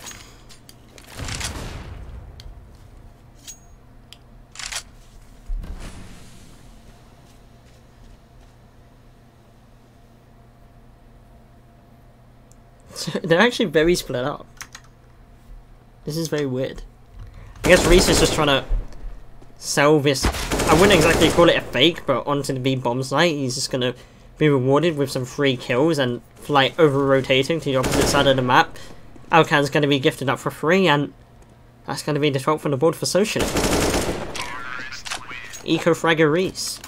Speaker 2: They're actually very split up. This is very weird. I guess Reese is just trying to sell this. I wouldn't exactly call it a fake, but onto the B bomb site. He's just going to be rewarded with some free kills and Flight over rotating to the opposite side of the map. Alcan's going to be gifted up for free, and that's going to be the 12th on the board for Socially. Eco Fragger Reese.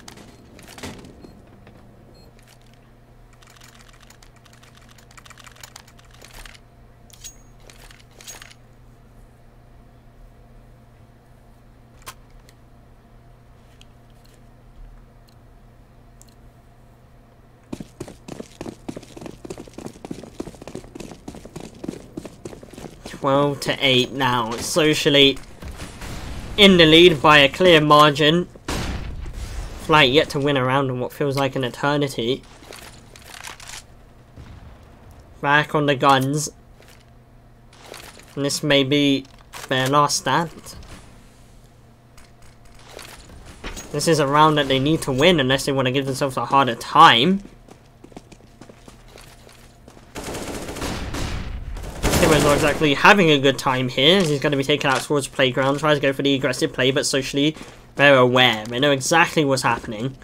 Speaker 2: To 8 now. Socially in the lead by a clear margin. Flight yet to win a round in what feels like an eternity. Back on the guns. And this may be their last stand. This is a round that they need to win unless they want to give themselves a harder time. Timber's not exactly having a good time here. He's going to be taken out towards the playground, tries to go for the aggressive play, but socially they're aware. They know exactly what's happening.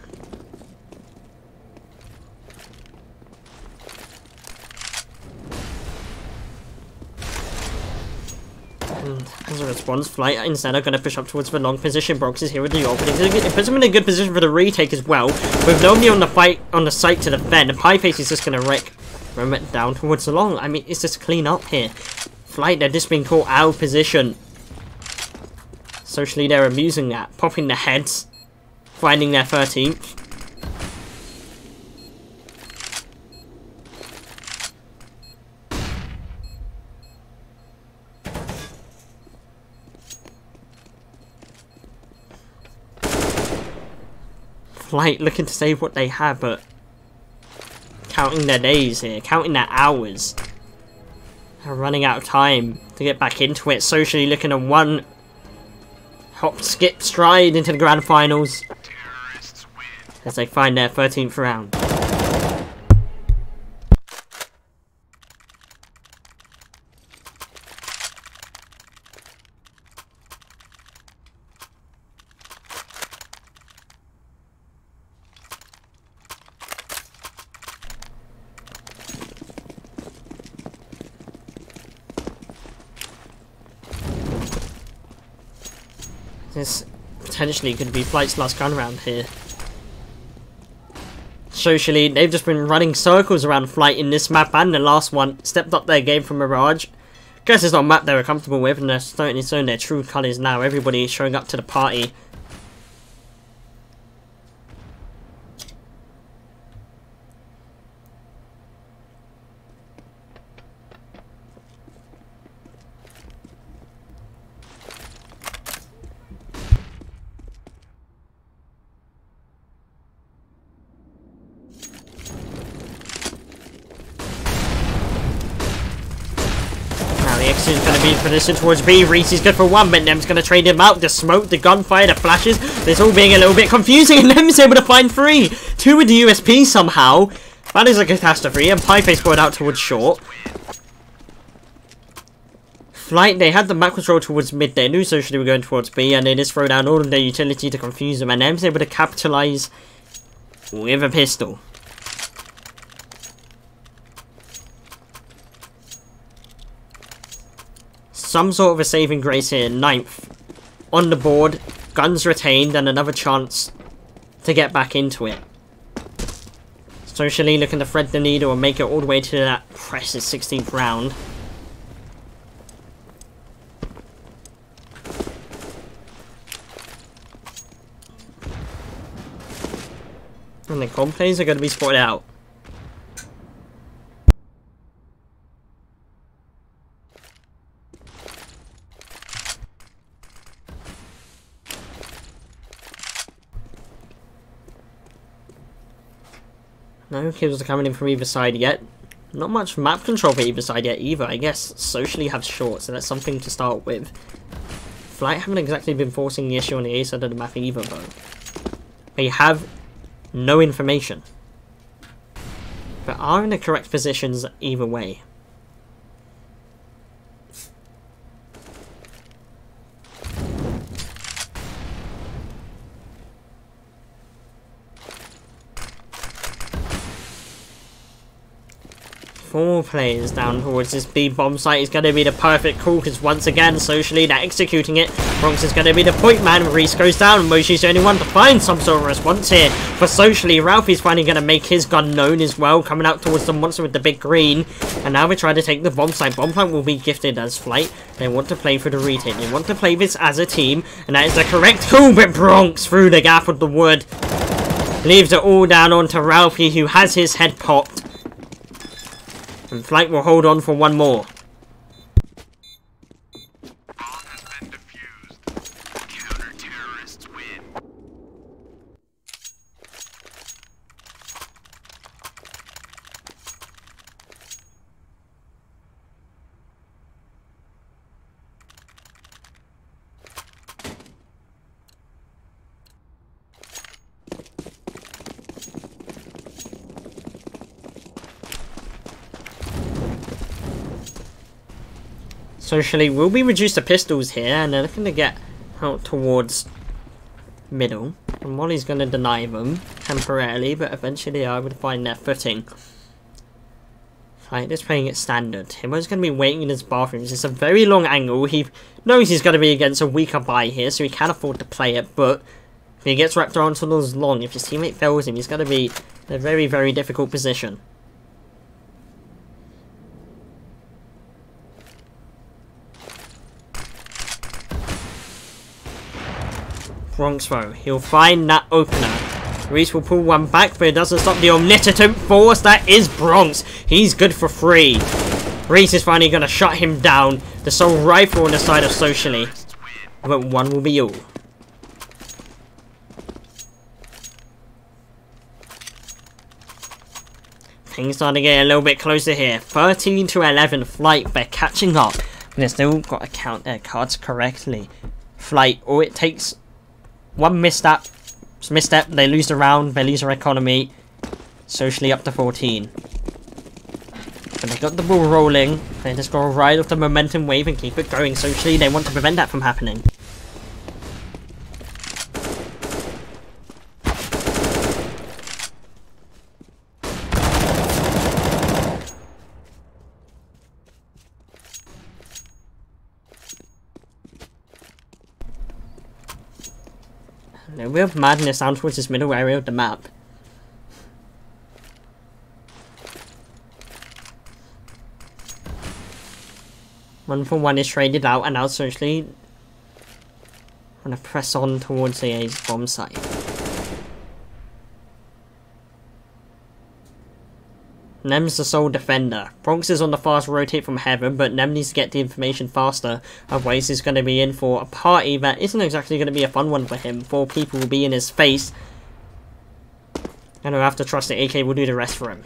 Speaker 2: And as a response, Flight instead are going to push up towards the long position. Bronx is here with the opening. It puts him in a good position for the retake as well. With nobody on the site to defend, Pieface is just going to wreck Remit down towards the long. I mean, it's just clean up here. Flight, they're just being caught out of position. Socially, they're abusing that. Popping the heads. Finding their 13th. Flight looking to save what they have, but counting their days here, counting their hours. They're running out of time to get back into it. Socially looking at one hop, skip, stride into the grand finals
Speaker 1: Terrorists win.
Speaker 2: as they find their 13th round. This potentially could be Flight's last gun round here. Socially, they've just been running circles around Flight in this map and the last one. Stepped up their game from Mirage. Guess it's not a map they were comfortable with, and they're starting to show their true colours now. Everybody is showing up to the party. Is going to be in position towards B. Reese is good for one, but Nem's going to trade him out. The smoke, the gunfire, the flashes. This all being a little bit confusing, and Nem's able to find 3. 2 with the USP somehow. That is a catastrophe, and Pieface going out towards short. Flight, they had the map control towards mid. They knew Socially were going towards B, and they just throw down all of their utility to confuse them, and Nem's able to capitalize with a pistol. Some sort of a saving grace here. 9th on the board, guns retained, and another chance to get back into it. Socially looking to thread the needle and make it all the way to that precious 16th round. And the comp players are going to be spotted out. No kills are coming in from either side yet. Not much map control for either side yet either. I guess Socially have short, so that's something to start with. Flight haven't exactly been forcing the issue on the A side of the map either though. They have no information. But are in the correct positions either way. Four players down towards this B bomb site is going to be the perfect call because once again, Socially, they're executing it. Bronx is going to be the point man. Reese goes down. Moshi's the only one to find some sort of response here. For Socially, Ralphie's finally going to make his gun known as well, coming out towards the monster with the big green. And now we try to take the bomb site. Bomb plant will be gifted as Flight. They want to play for the retake. They want to play this as a team, and that is the correct call. But Bronx through the gap of the wood leaves it all down onto Ralphie, who has his head popped. And Flight will hold on for one more.
Speaker 1: Bomb has been defused.
Speaker 2: Socially will be reduced to pistols here, and they're looking to get out towards middle. And Molly's going to deny them temporarily, but eventually they are able to find their footing. Right, just playing it standard. Himbo's going to be waiting in his bathrooms. It's a very long angle. He knows he's going to be against a weaker buy here, so he can afford to play it, but if he gets wrapped around to those long, if his teammate fails him, he's going to be in a very, very difficult position. Bronx though, he'll find that opener. Reese will pull one back, but it doesn't stop the omnipotent force that is Bronx. He's good for 3. Reese is finally going to shut him down. The sole rifle on the side of Socially. But 1 will be all. Things starting to get a little bit closer here. 13 to 11 Flight. They're catching up. And they've still got to count their cards correctly. Flight, all it takes... 1 misstep, they lose the round, they lose their economy. Socially up to 14. But they got the ball rolling. They just gotta ride off the momentum wave and keep it going. Socially, they want to prevent that from happening. A little bit of madness down towards this middle area of the map. One for one is traded out, and now Socially gonna press on towards the A's bomb site. Nem's the sole defender. Bronx is on the fast rotate from Heaven, but Nem needs to get the information faster. Otherwise, he's going to be in for a party that isn't exactly going to be a fun one for him. 4 people will be in his face. And he'll have to trust that AK will do the rest for him.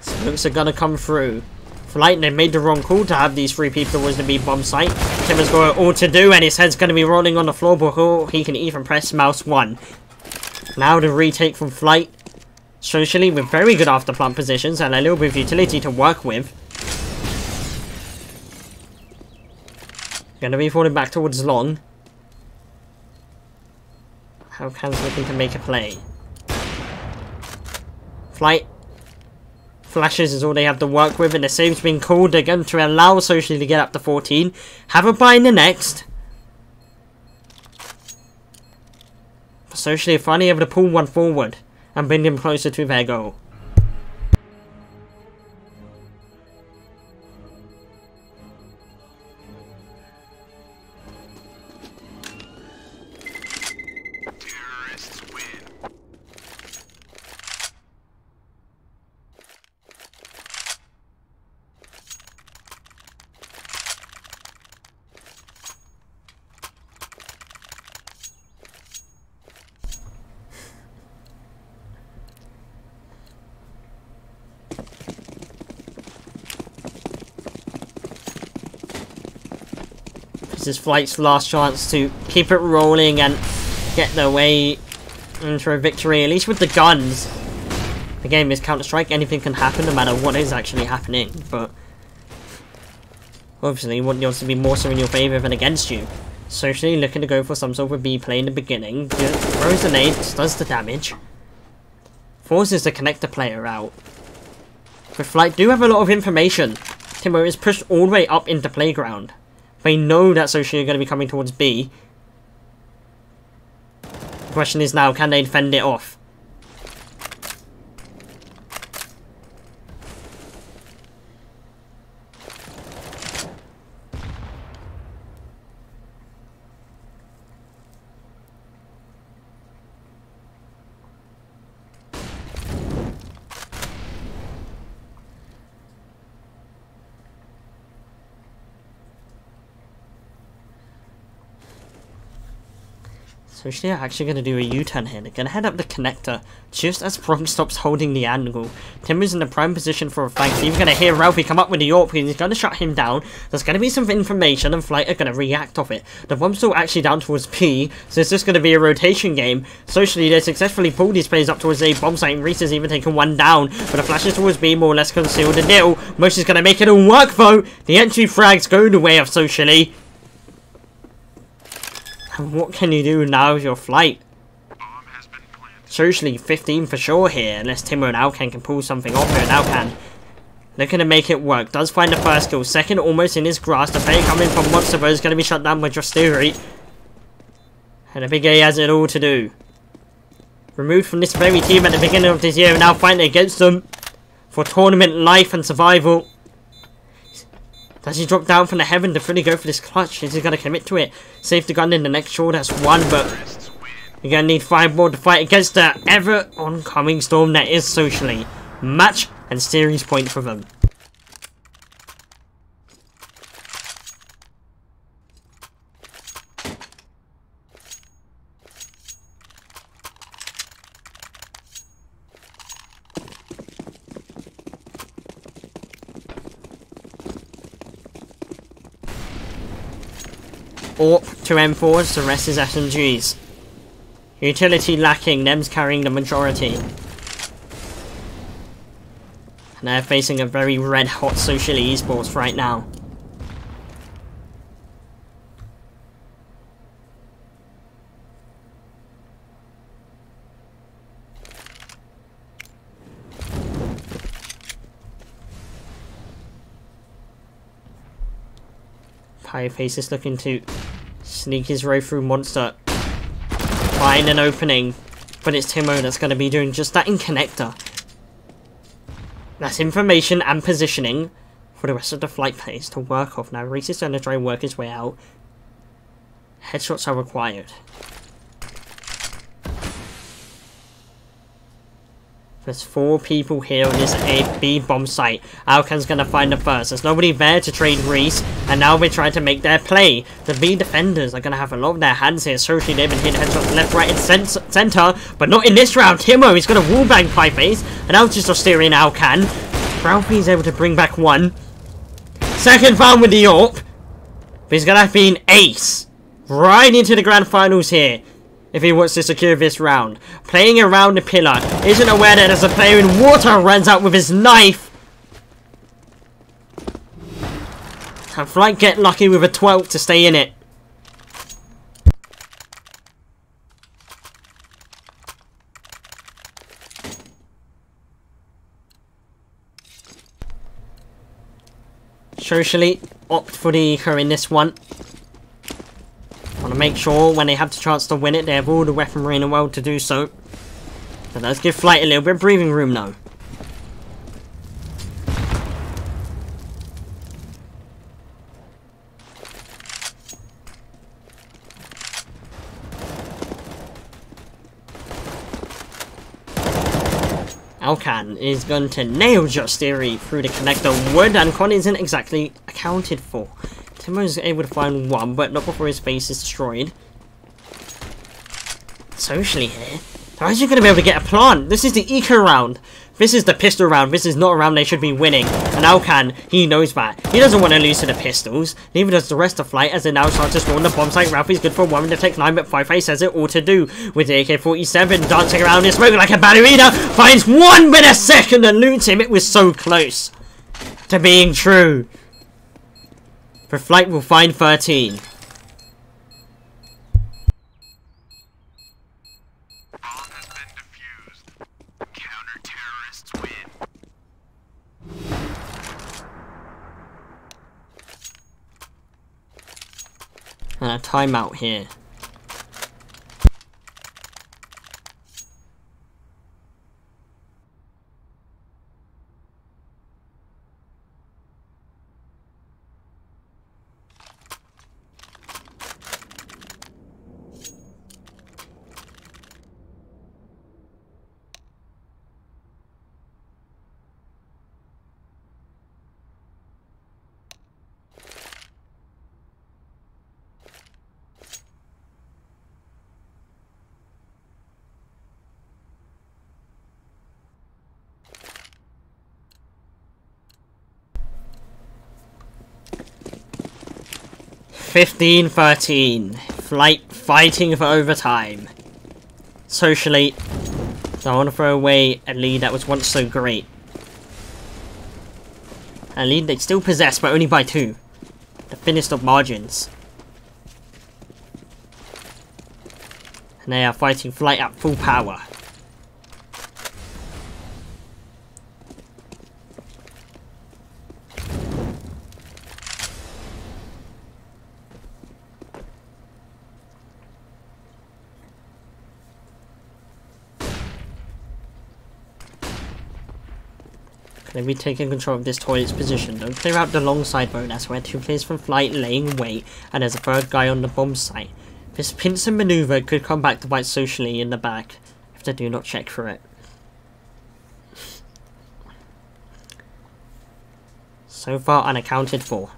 Speaker 2: Smokes are going to come through. Flight, they made the wrong call to have these 3 people was to be bomb site. Tim has got all to do, and his head's going to be rolling on the floor before he can even press mouse 1. Now the retake from Flight. Socially with very good after plant positions and a little bit of utility to work with. Going to be falling back towards long. Hellcat's looking to make a play. Flight. Flashes is all they have to work with, and the save's been called again to allow Socially to get up to 14. Have a buy in the next. Socially finally able to pull 1 forward and bring them closer to their goal.
Speaker 1: Terrorists win.
Speaker 2: This is Flight's last chance to keep it rolling and get their way into a victory, at least with the guns. The game is Counter-Strike, anything can happen no matter what is actually happening, but obviously you want yours to be more so in your favour than against you. Socially looking to go for some sort of B play in the beginning, throws the nades, does the damage, forces to connect the player out. But Flight do have a lot of information. Timbo is pushed all the way up into playground. They know that Socially are going to be coming towards B. The question is now, can they fend it off? So they're actually going to do a U-turn here. They're going to head up the connector just as Bronx stops holding the angle. Timber's in the prime position for a flank. So you're going to hear Ralphie come up with the York and he's going to shut him down. There's going to be some information and Flight are going to react off it. The bomb's still actually down towards P, so it's just going to be a rotation game. Socially, they successfully pulled these players up towards A bomb site and Reese has even taken one down. But the flashes towards B more or less concealed a nil. Mosh is going to make it all work though. The entry frags go the way of Socially. And what can you do now with your Flight? Socially 15 for sure here, unless Timo and Alcan can pull something off here, and Alcan looking to make it work. Does find the first kill, second almost in his grasp. The play coming from Monster Bro is going to be shut down by Josh Theory. And the Big A has it all to do. Removed from this very team at the beginning of this year, and now fighting against them for tournament life and survival. Does he drop down from the heaven to fully go for this clutch? Is he going to commit to it? Save the gun in the next shot, that's one, but you're going to need 5 more to fight against the ever oncoming storm that is Socially. Match and series point for them. AWP to M4s, the rest is SMGs. Utility lacking, them's carrying the majority. And they're facing a very red hot Socially esports right now. Pieface is looking to sneak his way through Monster. Find an opening. But it's Timo that's going to be doing just that in connector. That's information and positioning for the rest of the Flight players to work off. Now Reese is going to try and work his way out. Headshots are required. There's 4 people here on this A B bomb site. Alcan's gonna find the first. There's nobody there to trade Reese, and now we're trying to make their play. The B defenders are gonna have a lot of their hands here. Socially, they've been hitting headshots left, right, and center, but not in this round. Timo is gonna wallbang Pieface, and now it's just Austerian Alcan. Ralphie's able to bring back one. Second found with the AWP, but he's gonna be an ace right into the grand finals here. If he wants to secure this round. Playing around the pillar. Isn't aware that as a player in water runs out with his knife. Can Flight get lucky with a 12 to stay in it? Socially opt for the eco in this one. Want to make sure when they have the chance to win it, they have all the weaponry in the world to do so. But let's give Flight a little bit of breathing room though. Alcan is going to nail Josh Theory through the connector. Wood and Con isn't exactly accounted for. Timo is able to find one, but not before his face is destroyed. Socially here. How is he going to be able to get a plant? This is the eco round. This is the pistol round. This is not a round they should be winning. And Alcan, he knows that. He doesn't want to lose to the pistols. Neither does the rest of Flight, as they now start to spawn the bomb site. Ralphie's good for 1 minute, takes 9, but Pieface has it all to do. With the AK-47 dancing around in smoke like a ballerina. Finds 1 minute second and loots him. It was so close to being true. But Flight will find 13. And a timeout here. 15-13. Flight fighting for overtime. Socially, I want to throw away a lead that was once so great. A lead they still possess, but only by 2. The thinnest of margins. And they are fighting Flight at full power. Can be taking control of this toilet's position. Don't clear out the long side road. That's where 2 players from Flight laying wait, and there's a 3rd guy on the bomb site. This pincer maneuver could come back to bite Socially in the back if they do not check for it. So far unaccounted for.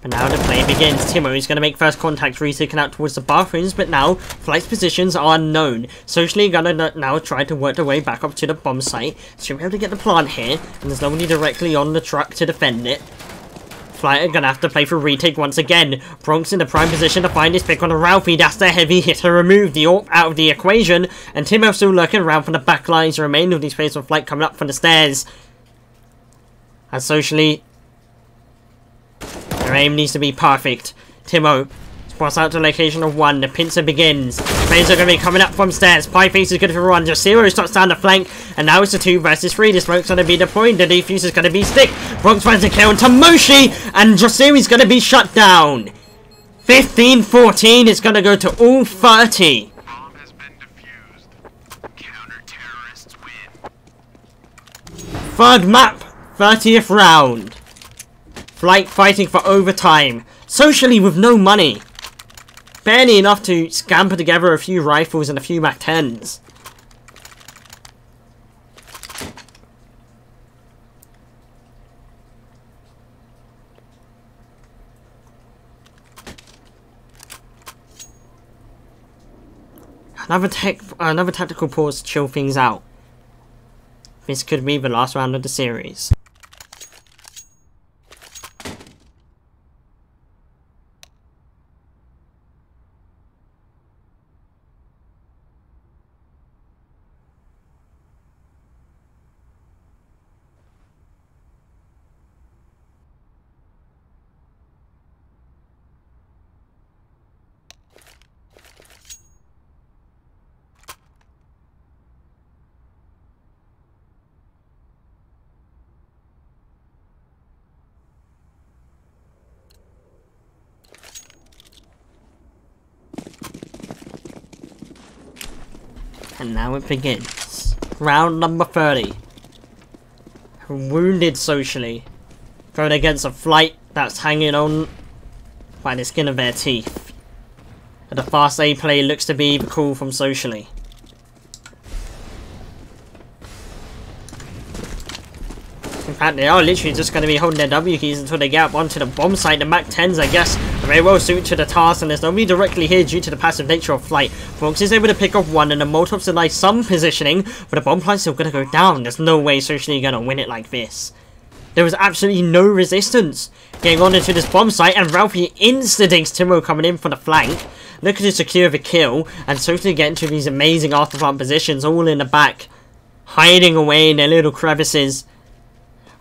Speaker 2: But now the play begins. Timo is going to make first contact, retaken out towards the bathrooms, but now Flight's positions are unknown. Socially gonna now try to work their way back up to the bomb site. Should be able to get the plant here, and there's nobody directly on the truck to defend it. Flight are gonna have to play for retake once again. Bronx in the prime position to find his pick on a Ralphie. That's the heavy hitter removed, the AWP out of the equation, and Timo still lurking around from the back lines. The remainder of these players from Flight coming up from the stairs. And Socially, their aim needs to be perfect. Timo spots out the location of 1. The pincer begins. Players are going to be coming up from stairs. Pieface is good for 1. Josero stops down the flank. And now it's a 2 versus 3. The smoke's going to be deployed. The defuse is going to be stick. Bronx finds a kill on Tomoshi. And Josero is going to be shut down. 15-14. It's going to go to all 30.
Speaker 1: Bomb has been defused. Counter-terrorists win.
Speaker 2: 3rd map. 30th round. Flight fighting for overtime. Socially with no money. Barely enough to scamper together a few rifles and a few MAC-10s. Another tactical pause to chill things out. This could be the last round of the series. And now it begins. Round number 30. Wounded Socially. Going against a Flight that's hanging on by the skin of their teeth. And the fast A play looks to be the call from Socially. In fact, they are literally just going to be holding their W keys until they get up onto the bomb site. The MAC-10s, I guess, are very well suited to the task, and there's nobody directly here due to the passive nature of Flight. Bronx is able to pick up 1, and the Molotovs deny some positioning, but the bomb plant's still going to go down. There's no way Socially going to win it like this. There was absolutely no resistance getting on into this bomb site, and Ralphie insta-dinks Timo coming in from the flank, looking to secure the kill, and Socially get into these amazing afterplant positions, all in the back, hiding away in their little crevices.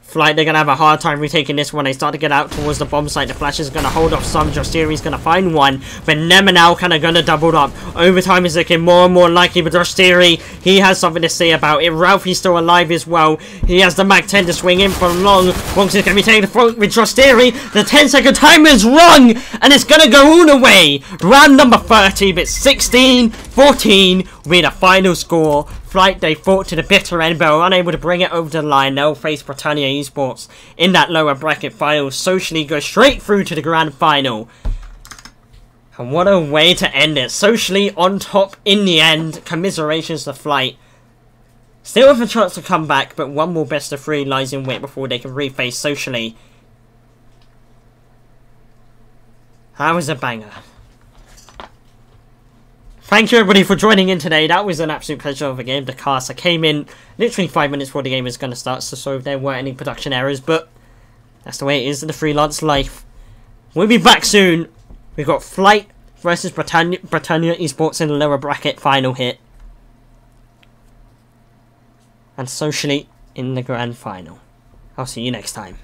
Speaker 2: Flight, they're going to have a hard time retaking this one. They start to get out towards the bomb site. The Flash is going to hold off some. Jostiri's going to find 1. But Nemanau kind of going to double up. Overtime is looking more and more likely. But Jostiri, he has something to say about it. Ralphie's still alive as well. He has the MAC-10 to swing in from long. Bronx is going to be taking the front with Jostiri. The 10-second timer is rung. And it's going to go all the way. Round number 30. But 16-14 with a final score. Flight, they fought to the bitter end, but were unable to bring it over the line. They'll face Britannia Esports in that lower bracket final. Socially go straight through to the grand final. And what a way to end it. Socially on top in the end. Commiserations to Flight. Still have a chance to come back, but one more best of 3 lies in wait before they can reface Socially. That was a banger. Thank you everybody for joining in today. That was an absolute pleasure of a game to cast. I came in literally 5 minutes before the game was going to start, so sorry if there weren't any production errors, but that's the way it is in the freelance life. We'll be back soon. We've got Flight versus Britannia Esports in the lower bracket final hit. And Socially in the grand final. I'll see you next time.